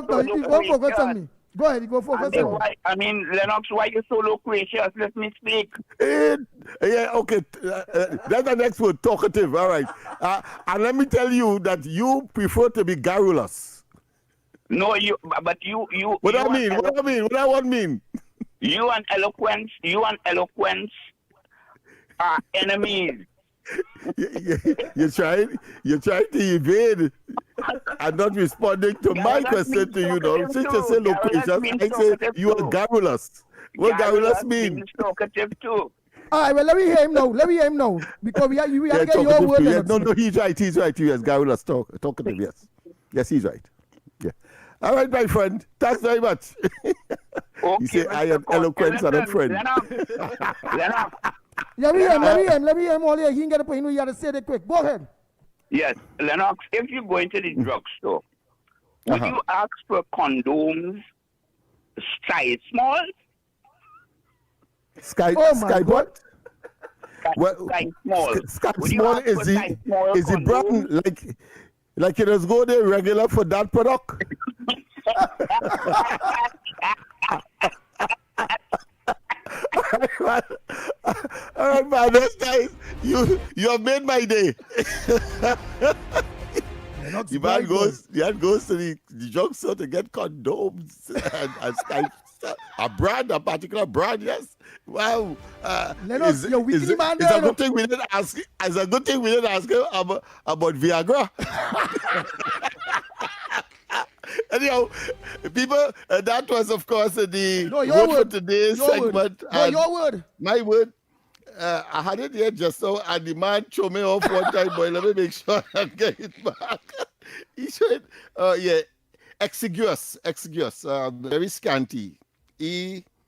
now. You won't focus on me. Go ahead, go focus. Lennox, why you so loquacious? Let me speak. Yeah, okay. That's the next word, talkative. All right. And let me tell you that you prefer to be garrulous. No, but you. What do I mean? What do I mean? You and eloquence are enemies. You're trying to evade and not responding to my question to you, though. Since you say loquacious, I say you are garrulous. What garrulous mean? Talkative too. All right, well, let me hear him now. Because we have to get your word. Yeah, no, he's right. Yes, garrulous, talkative, yes. Yes, he's right. Yeah. All right, my friend. Thanks very much. Okay, you say I am eloquent and a friend. Lennox. Let me hear him all here. He can get a point. You got to say it quick. Go ahead. Yes, Lennox, if you go into the drugstore, would you ask for condoms size small? Sky what? Sky small. Sky small is the brand like it is go there regular for that product? All right, man. Those guys, you have made my day. The man goes to the drugstore to get condoms and a particular brand, yes. Wow. Lennox, it's a good thing we didn't ask. It's a good thing we didn't ask him about Viagra. Anyhow, people, that was, of course, the word for today's segment. Your word. My word. I had it here just now, and the man showed me off one time, boy. Let me make sure I get it back. He said, exiguous, very scanty. E-X-I-G-U,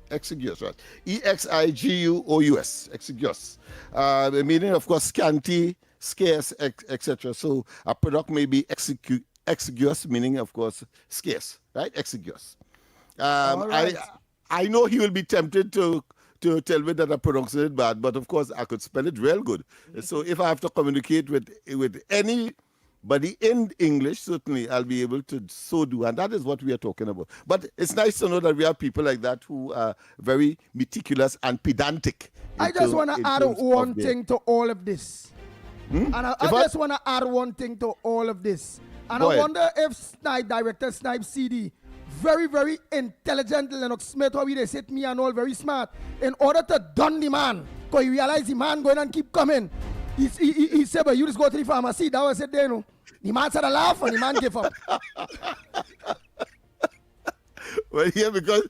exiguous, right? E-X-I-G-U-O-U-S, exiguous. The meaning, of course, scanty, scarce, etc. So a product may be exiguous, meaning, of course, scarce, right? Exiguous. Right. I know he will be tempted to tell me that I pronounced it bad, but of course I could spell it real good. So if I have to communicate with anybody in English, certainly I'll be able to so do, and that is what we are talking about. But it's nice to know that we have people like that who are very meticulous and pedantic. I just want to add one thing to all of this. And I just want to add one thing to all of this. And I wonder if Director Snipe CD, very, very intelligent Lennox Smith, how they said me and all very smart, in order to dun the man, because he realized the man going and keep coming. He said, but you just go to the pharmacy. That was it there, no. The man said a laugh and the man gave up. Well, yeah, because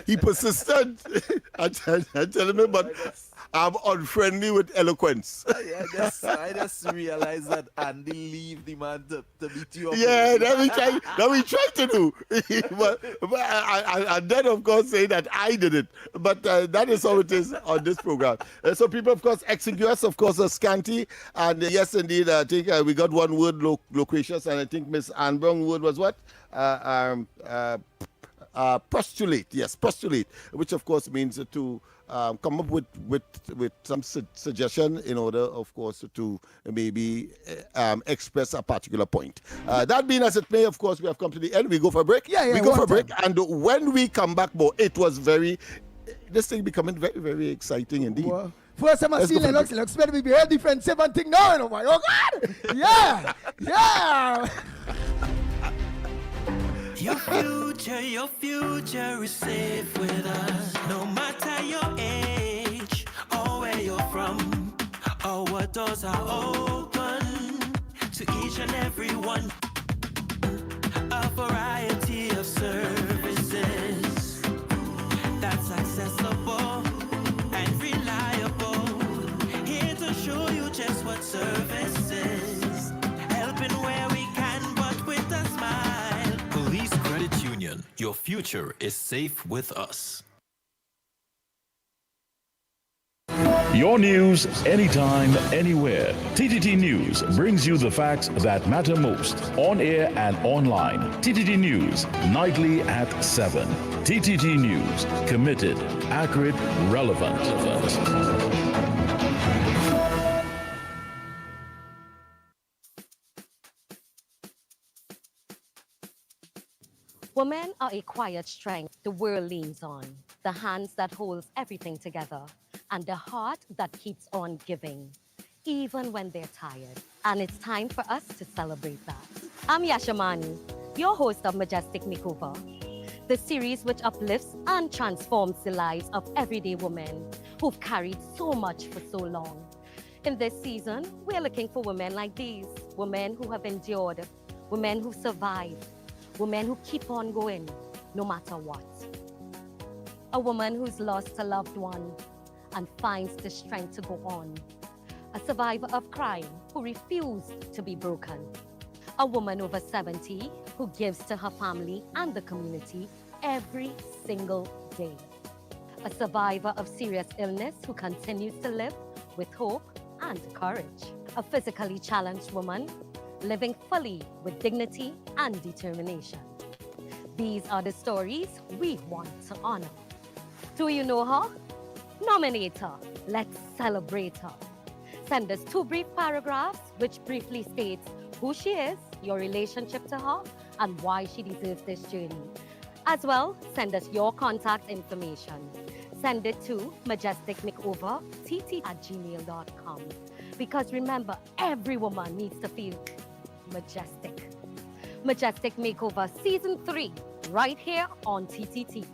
he persisted. I tell him, but I'm unfriendly with eloquence. I just realized that Andy leave the man to beat you up. Yeah, that we try to do. but and then, of course, say that I did it. But that is how it is on this program. So people, of course, exiguous, of course, are scanty. And yes, indeed, I think we got one word, loquacious, and I think Miss Anne Brown word was what? Postulate. Yes, postulate, which, of course, means to come up with some suggestion in order, of course, to maybe express a particular point. That being as it may, of course, we have come to the end. We go for a break. We go for a break. And when we come back, it was this thing becoming very, very exciting indeed. Well, first time I see Lennox better be very defensive and think, no, oh my God. Yeah. Your future is safe with us. No matter your age or where you're from, or what doors are open to each and every one. A variety of services that's accessible and reliable. Here to show you just what service is. Helping where we can, but with a smile. Police Credit Union. Your future is safe with us. Your news, anytime, anywhere. TTT News brings you the facts that matter most, on air and online. TTT News, nightly at 7. TTT News, committed, accurate, relevant. Women are a quiet strength the world leans on, the hands that holds everything together, and the heart that keeps on giving, even when they're tired. And it's time for us to celebrate that. I'm Yashamani, your host of Majestic Makeover, the series which uplifts and transforms the lives of everyday women who've carried so much for so long. In this season, we're looking for women like these, women who have endured, women who survived, women who keep on going, no matter what. A woman who's lost a loved one and finds the strength to go on. A survivor of crime who refused to be broken. A woman over 70 who gives to her family and the community every single day. A survivor of serious illness who continues to live with hope and courage. A physically challenged woman living fully with dignity and determination. These are the stories we want to honor. Do you know her? Nominate her. Let's celebrate her. Send us 2 brief paragraphs which briefly states who she is, your relationship to her, and why she deserves this journey. As well, send us your contact information. Send it to majesticmakeovertt@gmail.com. Because remember, every woman needs to feel majestic. Majestic Makeover Season 3, right here on TTT.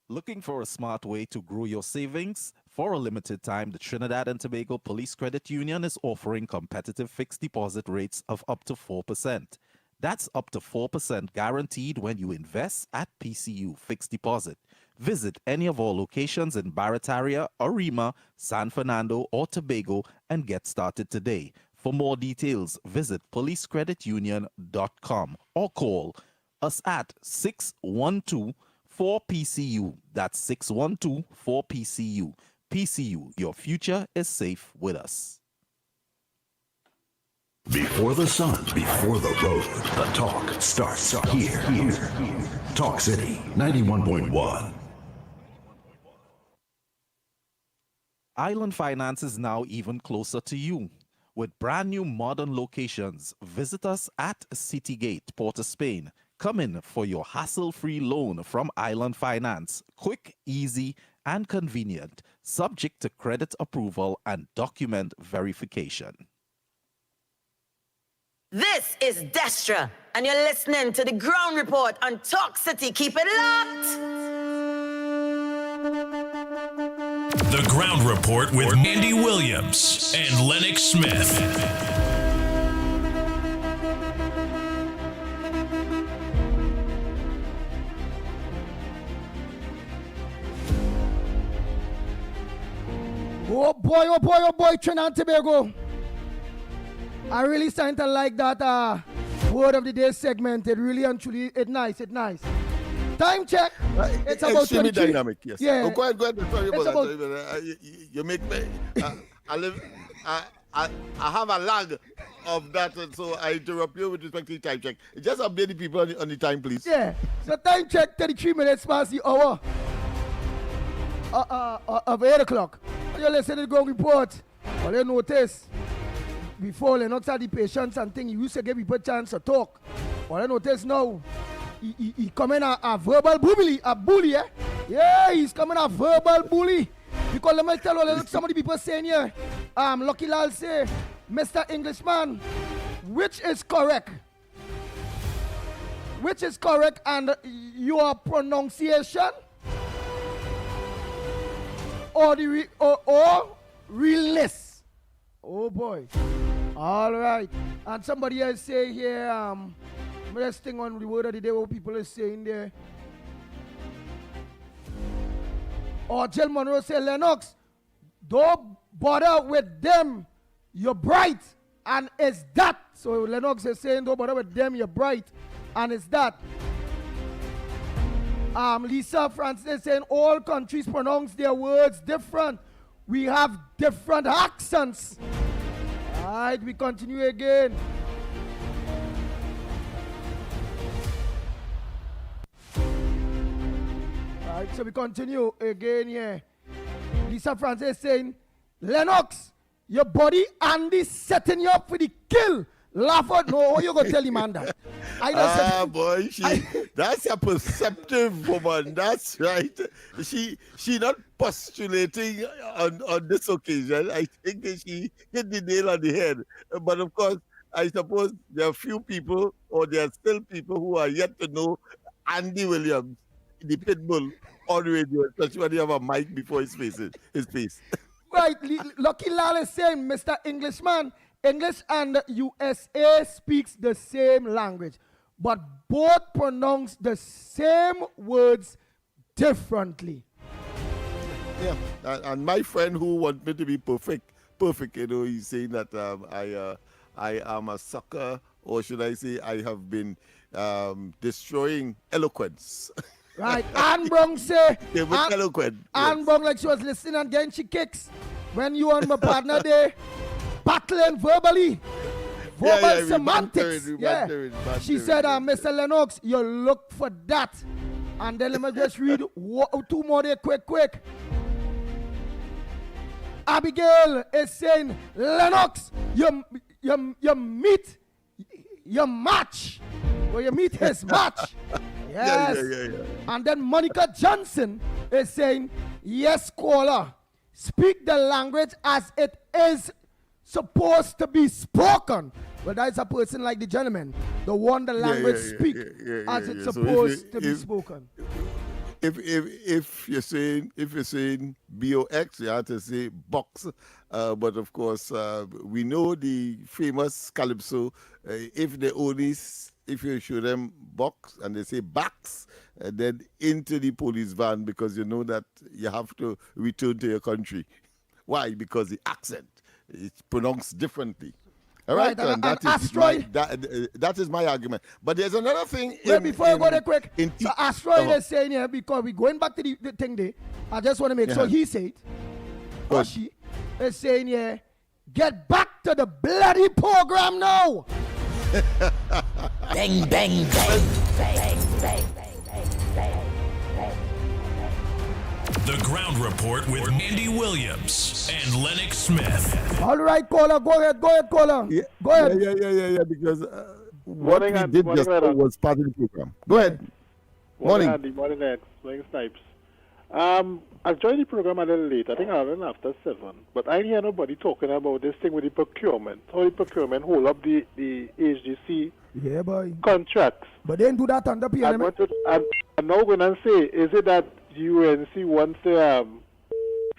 Looking for a smart way to grow your savings? For a limited time, the Trinidad and Tobago Police Credit Union is offering competitive fixed deposit rates of up to 4%. That's up to 4% guaranteed when you invest at PCU Fixed Deposit. Visit any of our locations in Barataria, Arima, San Fernando, or Tobago and get started today. For more details, visit policecreditunion.com or call us at 612-4PCU. That's 612-4PCU. PCU, your future is safe with us. Before the sun, before the road, the talk starts here. Talk City 91.1. Island Finance is now even closer to you. With brand new modern locations, visit us at Citygate, Port of Spain. Come in for your hassle-free loan from Island Finance. Quick, easy, and convenient, subject to credit approval and document verification. This is Destra, and you're listening to the Ground Report on Talk City. Keep it locked. The Ground Report with Andy Williams and Lennox Smith. Oh boy, Trinidad and Tobago. I really starting to like that word of the day segment. It really and truly, it's nice. Time check. It's about extremely 23. dynamic. Yes. Yeah. Oh, go ahead. Sorry It's about about- that. You make me. I have a lag of that, and so I interrupt you with respect to the time check. Just update the people on the time, please. Yeah. So time check 33 minutes past the hour of 8 o'clock. You listen to the Ground Report. Well, you notice before Lennox had the patience and thing, he used to give people a chance to talk. Well, you notice now, he coming a verbal bully, eh? Yeah, he's coming a verbal bully. Because let me tell you, look, some of the people saying here, Lucky Lal say, Mr. Englishman, which is correct? Which is correct, and your pronunciation or the or realness? Oh boy. All right. And somebody else say here, let's think on the word of the day, what people are saying there. Or Jill Monroe say, Lennox, don't bother with them, you're bright, and it's that. So Lennox is saying, don't bother with them, you're bright, and it's that. Lisa Francis is saying, all countries pronounce their words different. We have different accents. All right, we continue again. All right, so we continue again here. Lisa Francis saying, Lennox, your body Andy setting you up for the kill. Laugh out. No, you go tell him man that. Boy, that's a perceptive woman. That's right. She not postulating on this occasion. I think that she hit the nail on the head. But of course, I suppose there are few people, or there are still people who are yet to know Andy Williams, the pit bull, on radio, especially when you have a mic before his face. Right, Lucky Lal is saying, Mr. Englishman, English and USA speaks the same language, but both pronounce the same words differently. Yeah, and my friend who wants me to be perfect, he's saying that I am a sucker, or should I say I have been destroying eloquence. Right, Anne Brown say, eloquent. Anne Brown like she was listening and getting she kicks when you and my partner there battling verbally. Verbal semantics. Bantering. She said, Mr. Lennox, you look for that. And then let me just read two more there quick. Abigail is saying, Lennox, you meet your match. Or you meet his match. Yes. Yeah. And then Monica Johnson is saying, yes, caller, speak the language as it is supposed to be spoken. Well, that is a person like the gentleman, the one the language speak as it's supposed to be spoken. If you're saying BOX, you have to say box. But of course, we know the famous calypso. If you show them box and they say backs, then into the police van, because you know that you have to return to your country. Why? Because the accent is pronounced differently. All right, and that is my argument. But there's another thing. Before I go there quick, so Asteroid is saying here, because we're going back to the thing there, I just want to make sure he said, or she is saying here, get back to the bloody program now. Bang, bang, bang, bang, bang, bang. The Ground Report with Andy Williams and Lennox Smith. All right, caller, go ahead, caller. Yeah. Go ahead. Yeah, because what we did just now was part of the program. Go ahead. Morning. Andy. Morning, Lennox. Morning, Snipes. I joined the program a little late. I think I ran after 7. But I didn't hear nobody talking about this thing with the procurement. How the procurement hold up the HGC contracts. But they didn't do that under PNM. I'm now going to say, is it that UNC wants to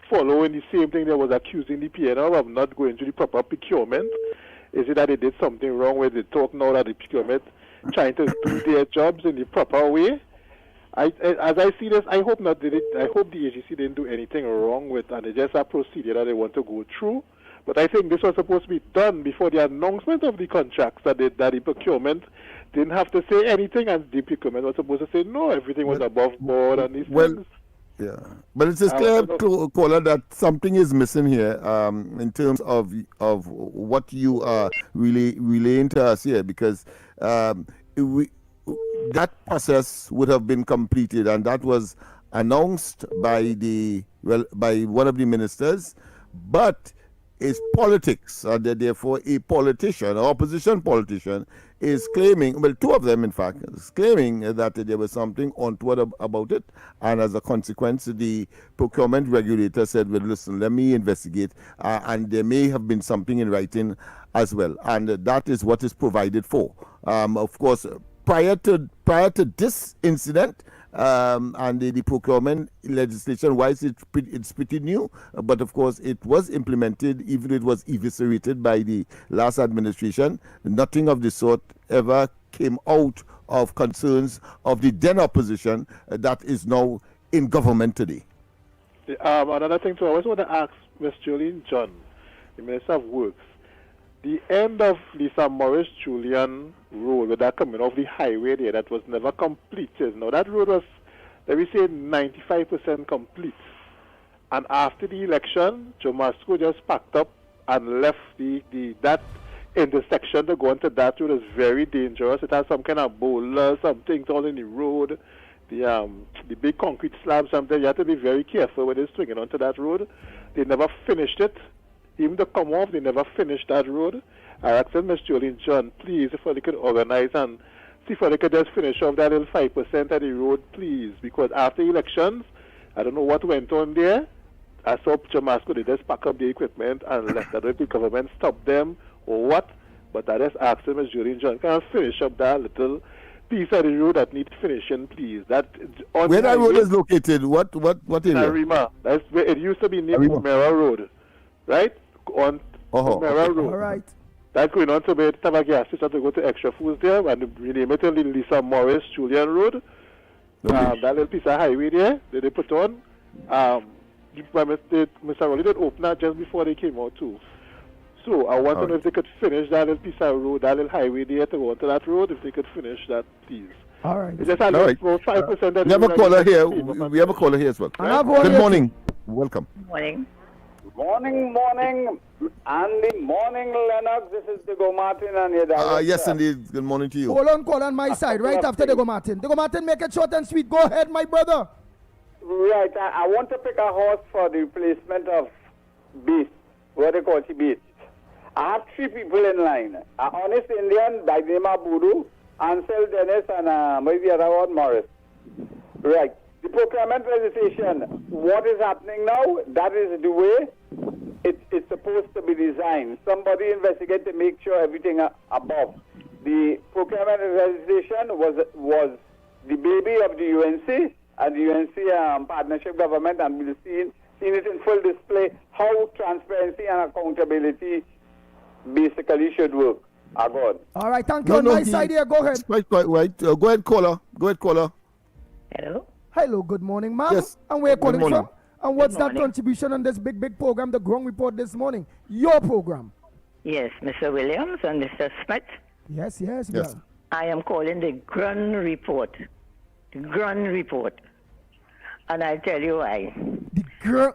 follow in the same thing that was accusing the PNL of not going to the proper procurement? Is it that they did something wrong where they talk now that the procurement trying to do their jobs in the proper way? As I see this, I hope not. I hope the agency didn't do anything wrong with, and it's just a procedure that they want to go through. But I think this was supposed to be done before the announcement of the contracts, that the procurement didn't have to say anything, and the procurement was supposed to say no, everything was above board and these things. Yeah, but it's clear, caller, that something is missing here in terms of what you are really relaying to us here, because that process would have been completed, and that was announced by one of the ministers, but it's politics, and therefore a politician, an opposition politician, is claiming, well, two of them in fact, is claiming that there was something untoward about it, and as a consequence the procurement regulator said, well, listen, let me investigate, and there may have been something in writing as well, and that is what is provided for. Of course, prior to this incident, and the procurement legislation wise, it's pretty new, but of course it was implemented, even it was eviscerated by the last administration. Nothing of the sort ever came out of concerns of the then opposition that is now in government today. Another thing too, I also want to ask Ms. Jolene John, the Minister of Works, the end of Lisa Morris Julian road, with that coming off the highway there, that was never completed. Now that road was, let me say, 95% complete. And after the election, Joe Masco just packed up and left that intersection to go into that road. Is very dangerous. It has some kind of boulder, some things all in the road. The big concrete slabs, something. You have to be very careful when they're swinging onto that road. They never finished it. Even to come off, they never finished that road. I asked Miss Jolene John, please, if they could organize and see if they could just finish off that little 5% of the road, please. Because after elections, I don't know what went on there. I saw Jamasco, they just pack up the equipment and let the government stop them or what. But I just asked Miss Jolene John, can I finish up that little piece of the road that needs finishing, please? That on where that road is located? What area? Arima. That's where it used to be named Mera Road, right? On Mera Road. All right. That's going on to be Tava gas station to go to Extra Foods there and rename it to Lisa Morris Julian Road. That little piece of highway there that they put on. Mr. Rowley did open that just before they came out too. So I want to know if they could finish that little piece of road, that little highway there to go onto that road, if they could finish that, please. All right. It's just a little 5%. We have a caller here. We have a caller here as well. Good morning. Welcome. Morning. Morning, Andy. Morning, Lennox. This is Diego Martin and your director. Yes, indeed. Good morning to you. Call on my side right after Diego Martin. Diego Martin, make it short and sweet. Go ahead, my brother. Right. I want to pick a horse for the replacement of beast, what they call the beast. I have 3 people in line. An honest Indian by the name of Boodoo, Ansel Dennis, and maybe the other one, Morris. Right. The procurement legislation, what is happening now, that is the way it's supposed to be designed. Somebody investigate to make sure everything above. The procurement legislation was the baby of the UNC and the UNC partnership government, and we've seen it in full display how transparency and accountability basically should work. God. All right, thank you. On my side here, go ahead. Quite right. Go ahead, caller. Hello. Hello, good morning, ma'am. Yes. And where calling from? And what's Good that morning. contribution on this big program, the Ground Report this morning? Your program. Yes, Mr. Williams and Mr. Smith. Yes. Well. I am calling the Grun Report. The Grun Report. And I'll tell you why. The Grun...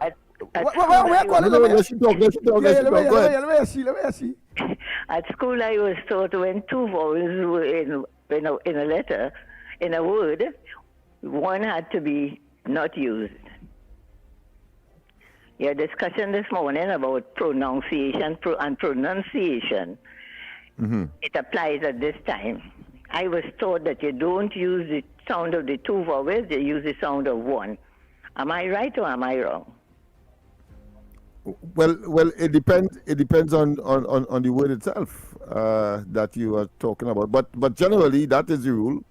Where calling? Let she talk. Let me see. At school, I was taught when 2 vowels were in a letter, in a word, one had to be not used. Your discussion this morning about pronunciation and pronunciation, it applies at this time. I was taught that you don't use the sound of the 2 vowels, you use the sound of one. Am I right or am I wrong? Well, it depends. It depends on the word itself that you are talking about. But generally, that is the rule.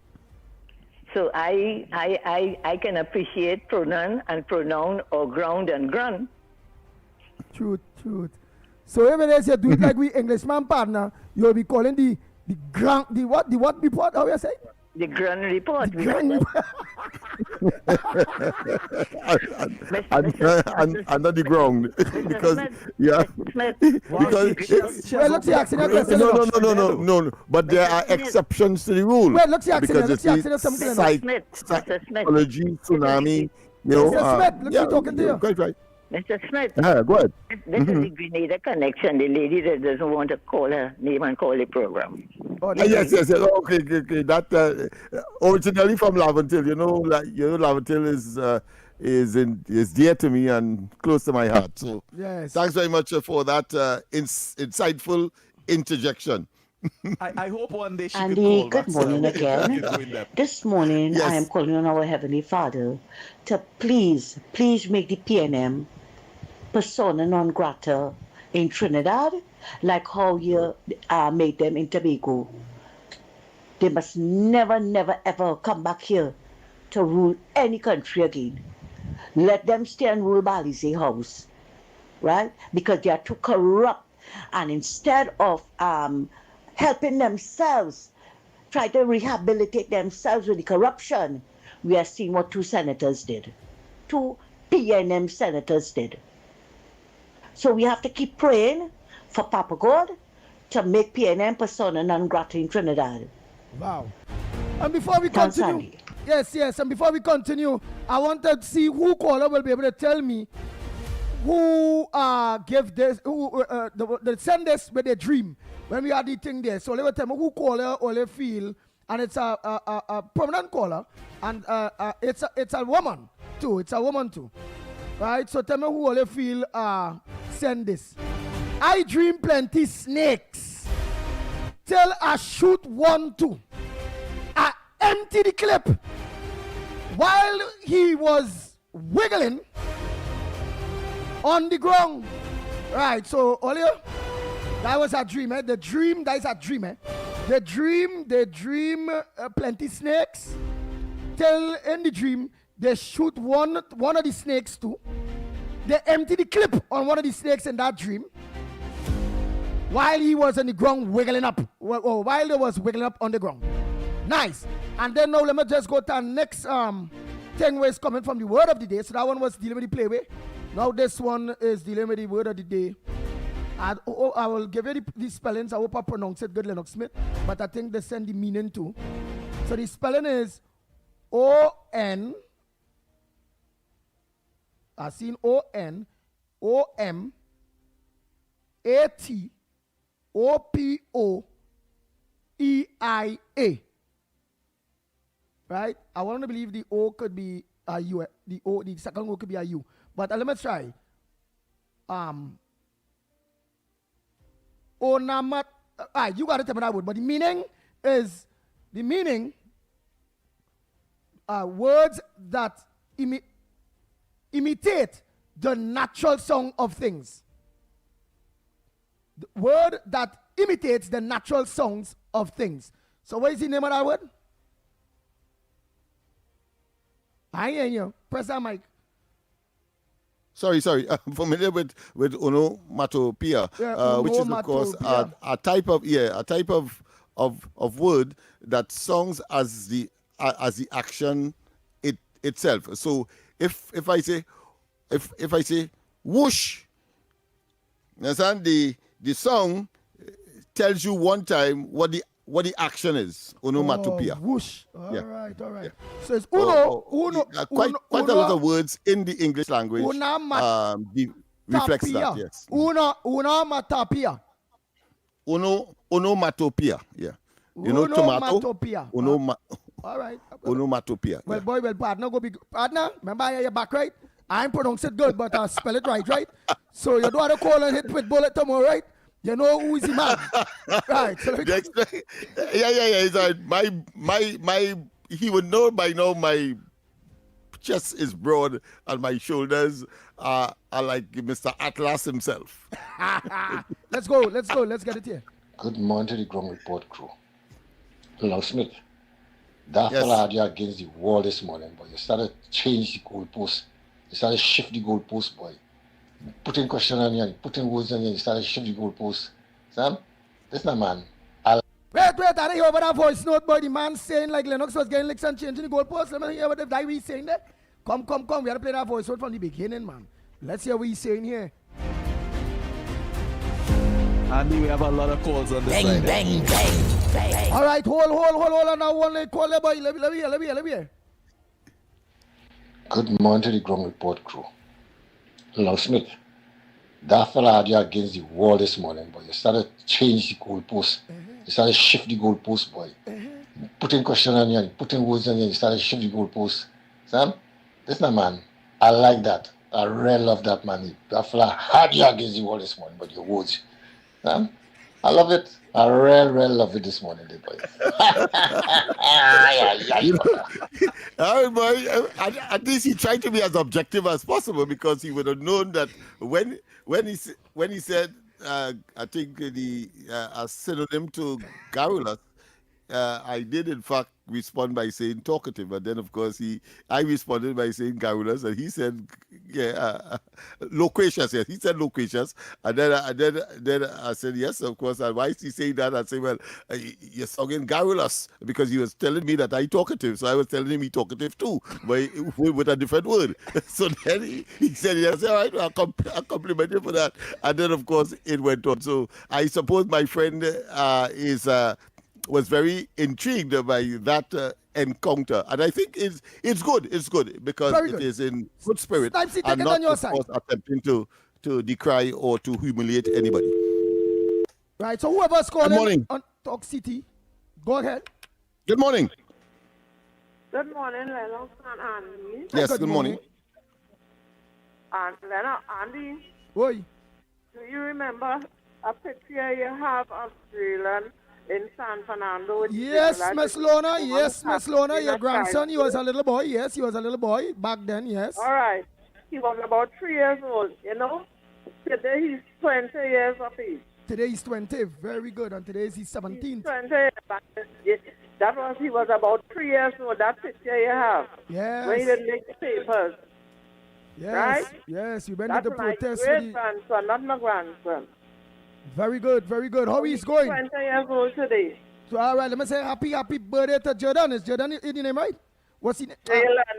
So I can appreciate pronoun and pronoun or ground and grun. Truth. So if it is you do it like we Englishman partner, you'll be calling the what report? How you say? The Grun Report. Under the ground because no. But there are exceptions to the rule. Wait, look, because psychology, tsunami. Mr. Smith, talking to you. Quite right. Mr. Smith. Go ahead. This is the Grenada connection. The lady that doesn't want to call her name and call the program. Yes. Okay. That originally from Laventille. Laventille is dear to me and close to my heart. So yes. Thanks very much for that insightful interjection. I hope one day she Andy, can call good back. morning again. This morning, I am calling on our Heavenly Father to please make the PNM persona non grata in Trinidad, like how you made them in Tobago. They must never, ever come back here to rule any country again. Let them stay and rule Balize House, right? Because they are too corrupt. And instead of helping themselves, try to rehabilitate themselves with the corruption, we are seeing what 2 senators did. 2 PNM senators did. So we have to keep praying for Papa God to make PNM persona non grata in Trinidad. Wow. And before we continue, yes, and before we continue, I want to see who caller will be able to tell me who give this, who send this with their dream when we are the thing there. So let me tell me who caller or they feel, and it's a permanent caller, and it's a woman too. It's a woman too, right? So tell me who all they feel send this. I dream plenty snakes till I shoot 1, 2. I empty the clip while he was wiggling on the ground. Right, so earlier, that was a dream, eh? The dream, that is a dream, eh? The dream, plenty snakes. Till in the dream, they shoot one of the snakes too. They empty the clip on one of the snakes in that dream while he was on the ground wiggling up. Or while they was wiggling up on the ground. Nice. And then now let me just go to the next thing where it's coming from the word of the day. So that one was dealing with the playway. Now this one is dealing with the word of the day. I will give you the spellings. I hope I pronounce it good, Lennox Smith. But I think they send the meaning too. So the spelling is O-N. I seen O-N-O-M-A-T-O-P-O-E-I-A. Right? I want to believe the O could be a U. The second O could be a U. But let me try. Onamat. You got to tell me that word. But the meaning is words that imitate the natural song of things. The word that imitates the natural songs of things. So what is the name of that word? I hear you. Press that mic. Sorry. I'm familiar with onomatopoeia, which is of course a type of word that songs as the action itself. So if I say whoosh, understand the song tells you one time what the action is. Onomatopoeia. Whoosh. All right. Yeah. So it's quite a lot of words in the English language reflects that. Yes. Onomatopoeia. Onomatopoeia. Yeah. You know tomato. All right. Onomatopoeia. Well, boy, partner, go be partner. Remember, I hear your back right. I ain't pronounce it good, but I spell it right? So you don't want to call and hit with bullet tomorrow, right? You know who is the man, right? So yeah. It's right. My. He would know by now. My chest is broad and my shoulders are like Mr. Atlas himself. Let's go. Let's get it here. Good morning to the ground report crew. Hello, Smith. That fella had you against the wall this morning, but you started to change the goalpost. You started to shift the goalpost, boy. Putting question on you, putting words on you, you started to shift the goalpost. Sam, this not man. Wait, I didn't hear over that voice note, boy. The man saying like Lennox was getting licks and changing the goalpost. Let me hear what the guy we saying there. Come. We had to play that voice note from the beginning, man. Let's hear what he's saying here. Andy, we have a lot of calls on this side. Bang. All right, hold on. Now one call there, boy. Let me hear. Good morning to the ground report crew. Hello, Smith. That fella had you against the wall this morning, but you started to change the goalpost. You started to shift the goalpost, boy. Putting question on you, putting words on you, you started to shift the goalpost. Sam, this not man. I like that. I really love that man. That fella had you against the wall this morning, but your words. Sam, I love it. I really love it this morning, boy. All right, boy. At least he tried to be as objective as possible because he would have known that when he said, I think a synonym to garrulous, I did in fact respond by saying talkative, but then of course I responded by saying garrulous, and he said loquacious. Yes, he said loquacious, and then I said yes, of course. And why is he saying that? I said, well, you're sounding garrulous because he was telling me that I talkative, so I was telling him he talkative too, but with a different word. So then he said yes, all right, I'll compliment you for that, and then of course it went on. So I suppose my friend was very intrigued by that encounter, and I think it's good because it is in good spirit and not of course attempting to decry or to humiliate anybody. Right. So whoever's calling on Talk City, go ahead. Good morning. Good morning, Lennox and Andy. Yes. Good morning. And Lennox, Andy. Oi. Do you remember a picture you have of Dylan in San Fernando. With Yes, people. Miss Lorna. Yes, Miss Lorna. Your grandson, he was a little boy. Yes, he was a little boy back then. Yes. All right. He was about 3 years old, you know. Today he's 20 years of age. Today he's 20. Very good. And today he's 17. He's 20. He was about 3 years old. That picture you have. Yes. When he didn't make the papers. Yes. Right? Yes. We went That's to the protest. my great grandson, not my grandson. Very good. Very good. How he's going? 20 years old today. So, all right. Let me say happy birthday to Jordan. Is Jordan in the name right? What's his name?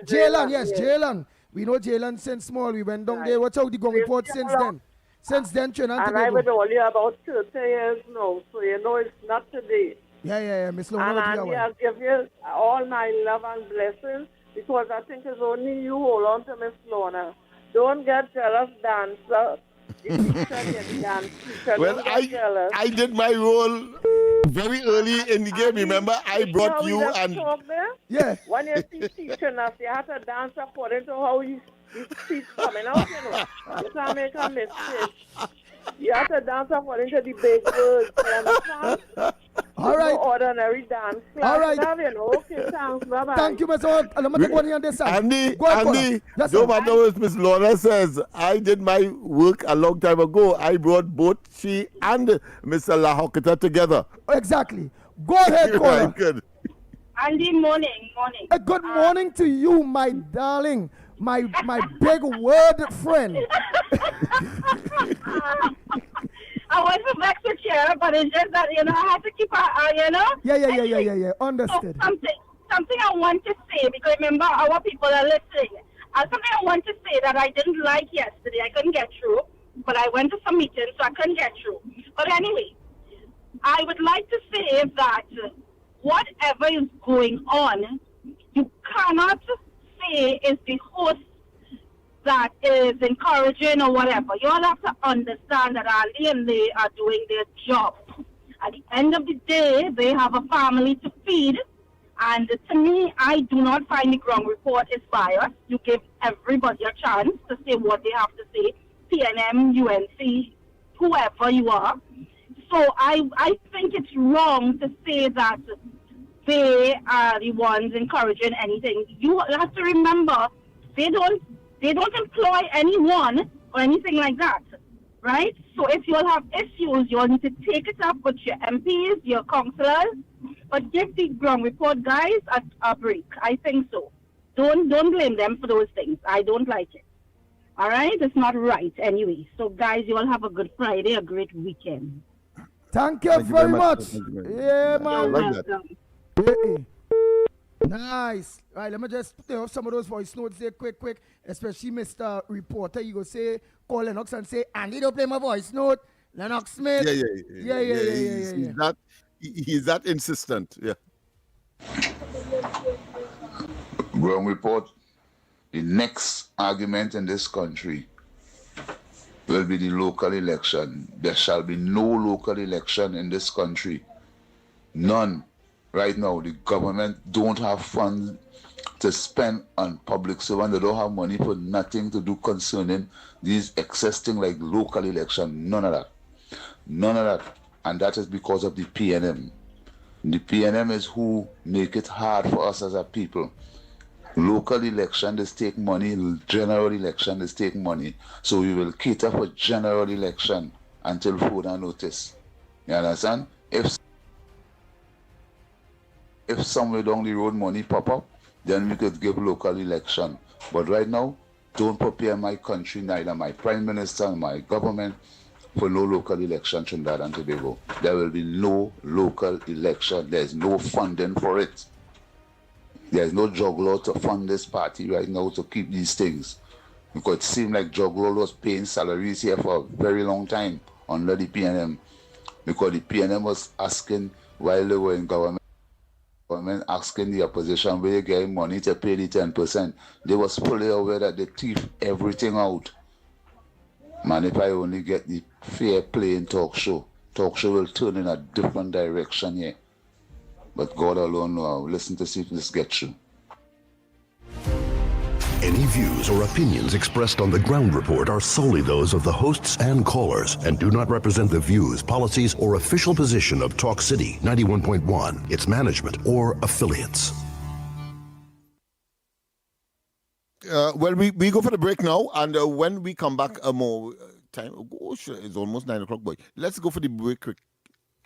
Jalen. Yes, Jalen. We know Jalen since small. We went down there. Watch out the Gong report since then. Since then, Trinidad and I was only about 30 years now, so you know it's not today. Yeah, Miss Lorna. And Andy, I'll give you all my love and blessings because I think it's only you hold on to Miss Lorna. Don't get jealous, dancer. Well, I did my role very early in the game. Remember, I brought you and... Yeah. When you see teaching us, you have to dance according to how you speak coming out, you know. You can't make a mistake. You have to dance according to the big words, you understand? All right. No ordinary dance. All right. You know. Okay, thanks. Bye-bye. Thank you, Miss Lorna. Let me take one here on this side. Andy, no matter what Miss Lorna says, I did my work a long time ago. I brought both she and Mr. Lahokita together. Exactly. Go ahead, caller. Right, good. Andy, morning. Good morning to you, my darling. My big word friend. I was a vex with you, but it's just that, you know, I have to keep you know? Yeah. Understood. So something I want to say, because remember, our people are listening. Something I want to say that I didn't like yesterday. I couldn't get through, but I went to some meetings, so I couldn't get through. But anyway, I would like to say that whatever is going on, you cannot say is the host that is encouraging or whatever. You all have to understand that Ali and they are doing their job. At the end of the day, they have a family to feed. And to me, I do not find the ground report is biased. You give everybody a chance to say what they have to say. PNM, UNC, whoever you are. So I think it's wrong to say that they are the ones encouraging anything. You have to remember, they don't employ anyone or anything like that, right? So if you all have issues, you all need to take it up with your MPs, your councillors, but give the ground report guys a break. I think so. Don't blame them for those things. I don't like it. All right? It's not right anyway. So guys, you all have a good Friday, a great weekend. Thank you very much. Yeah, man. Like that. Nice. All right, let me just play off some of those voice notes there quick. Especially Mr. Reporter, you go say, call Lennox and say, Andy, don't play my voice note. Lennox Smith. Yeah. He's that insistent. Yeah. Ground report. The next argument in this country will be the local election. There shall be no local election in this country. None. Right now, the government don't have funds to spend on public servants. They don't have money for nothing to do concerning these excess things like local election. None of that. And that is because of the PNM. The PNM is who make it hard for us as a people. Local election, they take money. General election, they take money. So we will cater for general election until further notice. You understand? If somewhere down the road money pop up, then we could give local election. But right now, don't prepare my country, neither my prime minister, my government, for no local election in Trinidad and Tobago. There will be no local election. There's no funding for it. There's no juggler to fund this party right now to keep these things. Because it seemed like juggler was paying salaries here for a very long time under the PNM. Because the PNM was asking, while they were in government asking the opposition where you get money to pay the 10%. They was fully aware that they thief everything out. Man, if I only get the fair play in talk show will turn in a different direction here. But God alone know. Listen to see if this gets through. Any views or opinions expressed on the Ground Report are solely those of the hosts and callers and do not represent the views, policies, or official position of Talk City 91.1, its management, or affiliates. Well, we go for the break now, and when we come back, more time. Gosh, it's almost 9 o'clock, boy. Let's go for the break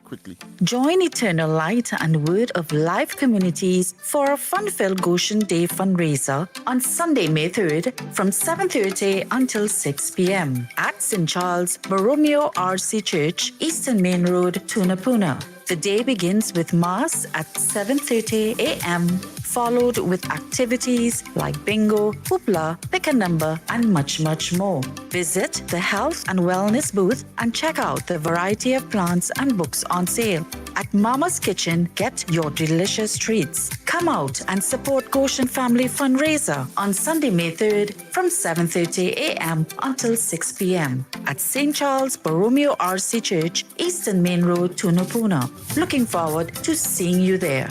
quickly. Join Eternal Light and Word of Life communities for a fun-filled Goshen Day fundraiser on Sunday, May 3rd from 7:30 until 6 p.m. at St. Charles Borromeo RC Church, Eastern Main Road, Tunapuna. The day begins with Mass at 7:30 a.m., followed with activities like bingo, hoopla, pick a number, and much, much more. Visit the Health and Wellness booth and check out the variety of plants and books on sale. At Mama's Kitchen, get your delicious treats. Come out and support Goshen Family Fundraiser on Sunday, May 3rd from 7:30 a.m. until 6 p.m. at St. Charles Borromeo RC Church, Eastern Main Road, Tunapuna. Looking forward to seeing you there.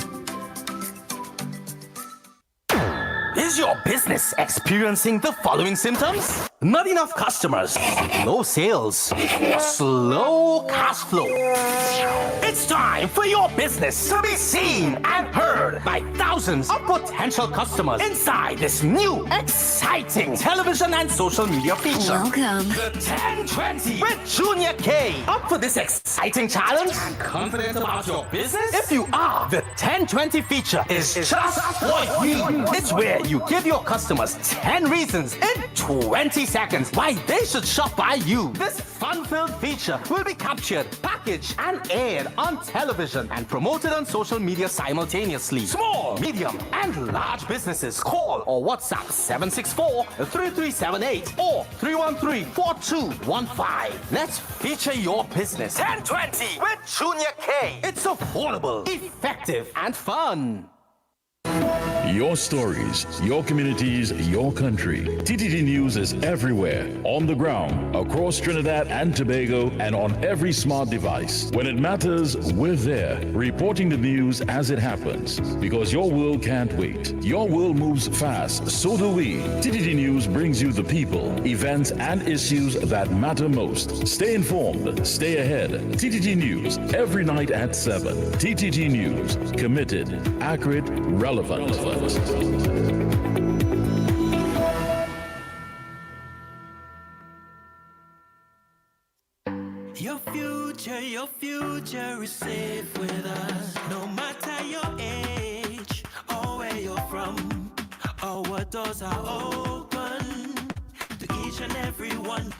Is your business experiencing the following symptoms? Not enough customers, no sales, or slow cash flow? It's time for your business to be seen and heard by thousands of potential customers inside this new, exciting television and social media feature. Welcome. The 1020 with Junior K. Up for this exciting challenge and confident about your business? If you are, the 1020 feature is just for you. It's where you give your customers 10 reasons in 20 seconds why they should shop by you. This fun-filled feature will be captured, packaged, and aired on television and promoted on social media simultaneously. Small, medium, and large businesses call or WhatsApp 764-3378 or 313-4215. Let's feature your business. 1020 with Junior K. It's affordable, effective, and fun. Your stories, your communities, your country. TTT News is everywhere, on the ground, across Trinidad and Tobago, and on every smart device. When it matters, we're there, reporting the news as it happens. Because your world can't wait. Your world moves fast, so do we. TTT News brings you the people, events, and issues that matter most. Stay informed, stay ahead. TTT News, every night at 7. TTT News, committed, accurate, relevant. Your future is safe with us. No matter your age or where you're from, or what doors are open to each and every one.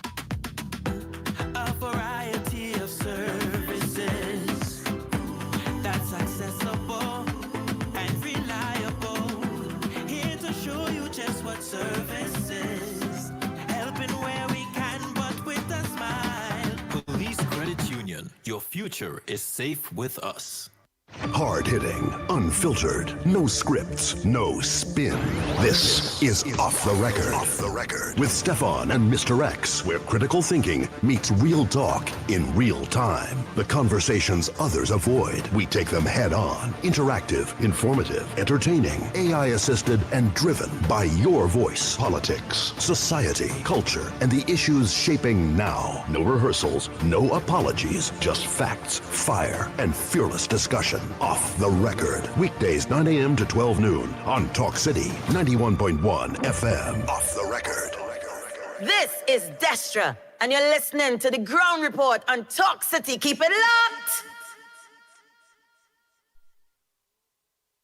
A variety of services that's accessible and reliable. Here to show you just what service is. Helping where we can, but with a smile. Police Credit Union, your future is safe with us. Hard-hitting, unfiltered, no scripts, no spin. This is Off the Record. Off the Record. With Stefan and Mr. X, where critical thinking meets real talk in real time. The conversations others avoid, we take them head on. Interactive, informative, entertaining, AI-assisted, and driven by your voice. Politics, society, culture, and the issues shaping now. No rehearsals, no apologies, just facts, fire, and fearless discussion. Off the Record. Weekdays 9 a.m. to 12 noon on Talk City 91.1 FM. Off the Record. This is Destra, and you're listening to the Ground Report on Talk City. Keep it locked.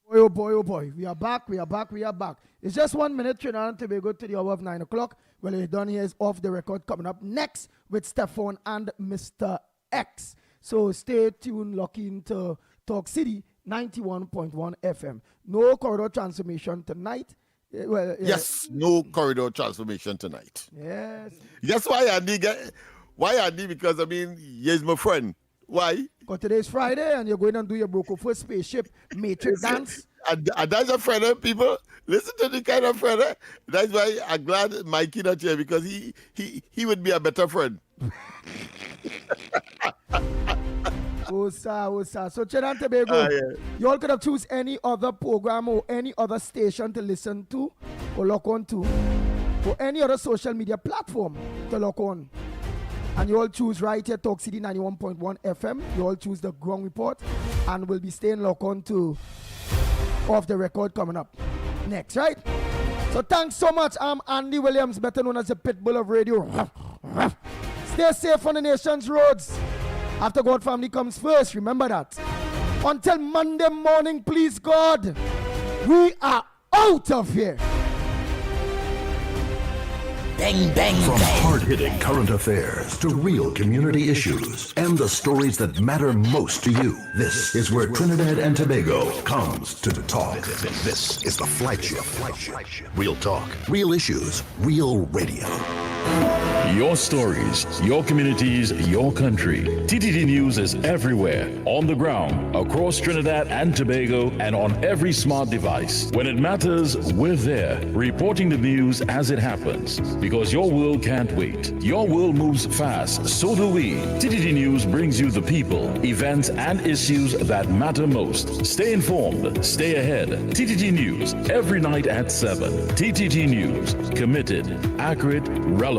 Boy, oh boy, oh boy. We are back, we are back, we are back. It's just 1 minute, Trinidad and Tobago to the hour of 9 o'clock. Well, we're done here is Off the Record coming up next with Stefan and Mr. X. So stay tuned, lock into Talk City 91.1 FM. No corridor transformation tonight. Yes, no corridor transformation tonight. Yes. That's why Andy because I mean, he's my friend. Why? Because today's Friday and you're going to do your Broco for spaceship matrix dance. And that's a friend, people. Listen to the kind of friend. That's why I'm glad Mikey not here because he would be a better friend. Oh, sir. So, Trinidad and Tobago, you all could have choose any other program or any other station to listen to or log on to, or any other social media platform to log on. And you all choose right here, Talk City 91.1 FM. You all choose the Ground Report, and we'll be staying locked on to Off the Record coming up next, right? So thanks so much. I'm Andy Williams, better known as the Pitbull of Radio. Stay safe on the nation's roads. After God family comes first, remember that. Until Monday morning, please God, we are out of here. Bang, bang, From hard-hitting current affairs to real community issues and the stories that matter most to you. This is where Trinidad and Tobago comes to talk. This is the Flagship. Real talk, real issues, real radio. Your stories, your communities, your country. TTT News is everywhere, on the ground, across Trinidad and Tobago, and on every smart device. When it matters, we're there, reporting the news as it happens. Because your world can't wait. Your world moves fast, so do we. TTT News brings you the people, events, and issues that matter most. Stay informed, stay ahead. TTT News, every night at 7. TTT News, committed, accurate, relevant.